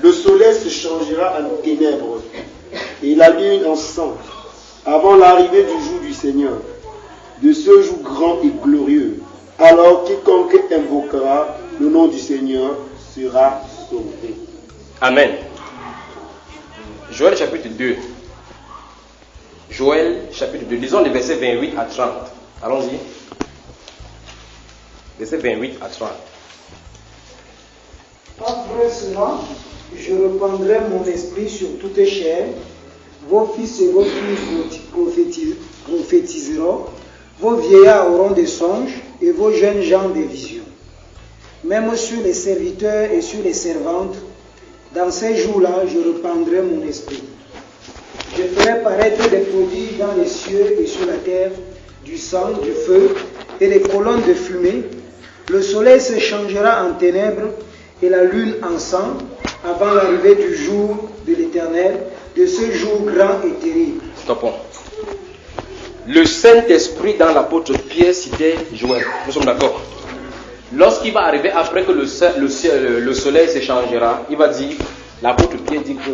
Le soleil se changera en ténèbres et la lune en sang avant l'arrivée du jour du Seigneur, de ce jour grand et glorieux. Alors quiconque invoquera le nom du Seigneur sera sauvé. Amen. Joël chapitre 2. Joël chapitre 2. Lisons les versets 28 à 30. Allons-y. Versets 28 à 30. Après cela, je répandrai mon esprit sur toute chair. Vos fils et vos filles prophétiseront. Vos vieillards auront des songes et vos jeunes gens des visions. Même sur les serviteurs et sur les servantes, dans ces jours-là, je répandrai mon esprit. Je ferai paraître des prodiges dans les cieux et sur la terre, du sang, du feu et des colonnes de fumée. Le soleil se changera en ténèbres et la lune en sang avant l'arrivée du jour de l'Éternel, de ce jour grand et terrible. Stoppons. Le Saint-Esprit dans l'apôtre Pierre citait Joël. Nous sommes d'accord. Lorsqu'il va arriver après que le soleil se changera, il va dire, l'apôtre Pierre dit que,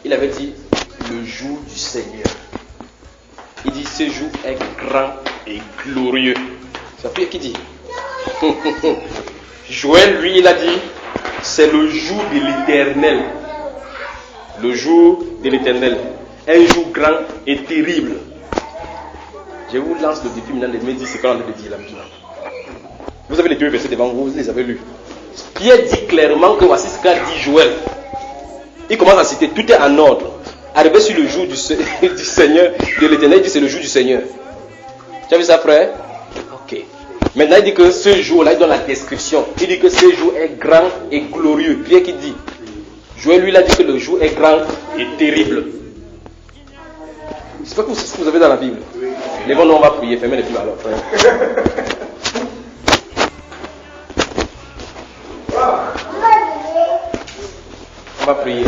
il avait dit le jour du Seigneur. Il dit ce jour est grand et glorieux. C'est Pierre qui dit. Joël, lui, il a dit c'est le jour de l'Éternel. Le jour de l'Éternel. Un jour grand et terrible. Je vous lance le défi maintenant de me dire ce qu'on a dit là maintenant. Vous avez les deux versets devant vous, vous les avez lus. Pierre dit clairement que voici ce qu'a dit Joël. Il commence à citer, tout est en ordre. Arrivé sur le jour du Seigneur, de l'Éternel, il dit c'est le jour du Seigneur. Tu as vu ça, frère? Ok. Maintenant, il dit que ce jour-là, il donne la description. Il dit que ce jour est grand et glorieux. Pierre qui dit. Joël, lui, il a dit que le jour est grand et terrible. C'est pas que ce que vous avez dans la Bible. Les bons, on va prier. Fermez les yeux alors, frère. On va prier.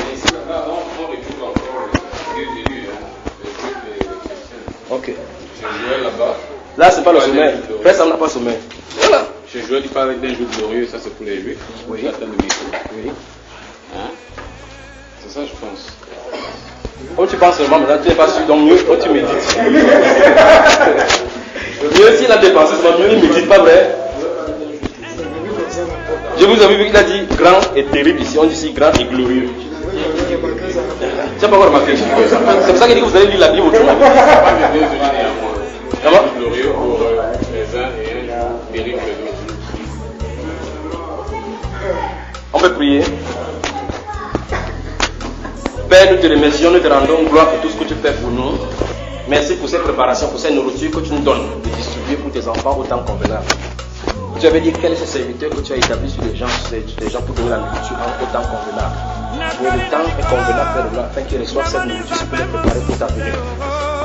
Ok. Chez Joël là-bas. Là, c'est pas le sommet. Frère, ça n'a pas sommet. Voilà. Chez Joël, il parle d'un jour glorieux, ça c'est pour les Juifs. Oui. Oui. Hein? C'est ça, je pense. Comme tu penses seulement, maintenant tu n'es pas sûr, donc mieux quand tu médites. Mieux s'il a dépensé, c'est mieux il ne médite pas vrai. Je vous ai vu qu'il a dit grand et terrible ici, on dit ici grand et glorieux. Tu n'as pas encore remarqué. C'est pour ça qu'il dit que vous allez lire la Bible autrement. Comment? Glorieux pour les uns et un terrible pour les autres. On peut prier. Père, nous te remercions, nous te rendons gloire pour tout ce que tu fais pour nous. Merci pour cette préparation, pour cette nourriture que tu nous donnes de distribuer pour tes enfants au temps convenable. Tu avais dit quel est ce serviteur que tu as établi sur les gens pour donner la nourriture au temps convenable. Mais le temps est convenable, Père de gloire, afin qu'ils reçoivent cette nourriture pour les préparer pour ta venue.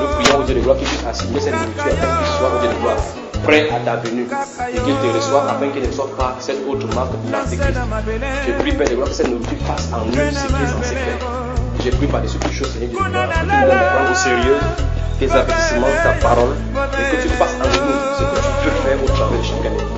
Nous prions au Dieu de gloire qu'il puisse assigner cette nourriture afin qu'ils soient au Dieu de gloire prêts à ta venue et qu'ils te reçoivent afin qu'ils ne reçoivent pas cette autre marque de l'Antéchrist. Je prie, Père de gloire, que cette nourriture fasse en nous ce qui est censé faire. J'ai pris par-dessus toutes choses, Seigneur Dieu de gloire, que tu nous donnes de prendre au sérieux tes avertissements, ta parole, et que tu fasses en nous ce que tu peux faire au travers de chacun de nous.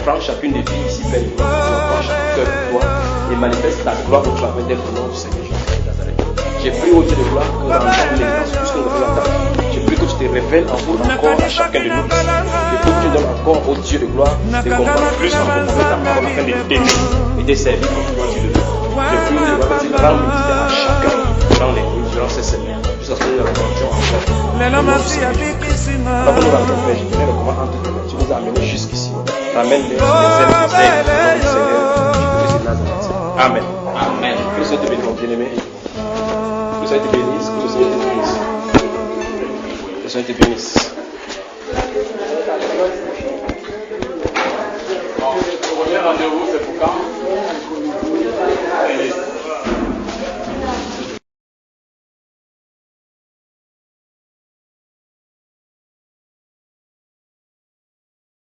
Prends chacune des vies ici, Père de gloire, prends chaque cœur pour toi, et manifeste ta gloire au travers d'elle au nom du Seigneur Jésus de Nazareth. J'ai pris au Dieu de gloire que dans l'existence, tout ce que nous avons entendu, j'ai pris que tu te révèles encore à chacun de nous, et que tu donnes encore au Dieu de gloire de comprendre plus en profondeur ta parole afin de t'aimer et de servir comme toi tu le veux. Je prie de gloire que tu rends ministère à chacun dans les nuits, durant ces semaines, jusqu'à ce que nous la rencontrions encore. Avant nous la Père, je tenais le combat entre tes mains. Tu nous as amenés jusqu'ici. Ramène-les sur les ailes du Seigneur, Jésus de Nazareth. Amen. Amen. Que le Seigneur te bénisse, mon bien-aimé. Que le Seigneur te bénisse. Que le Seigneur te bénisse. Que le Seigneur te bénisse. Premier rendez-vous, c'est pour quand?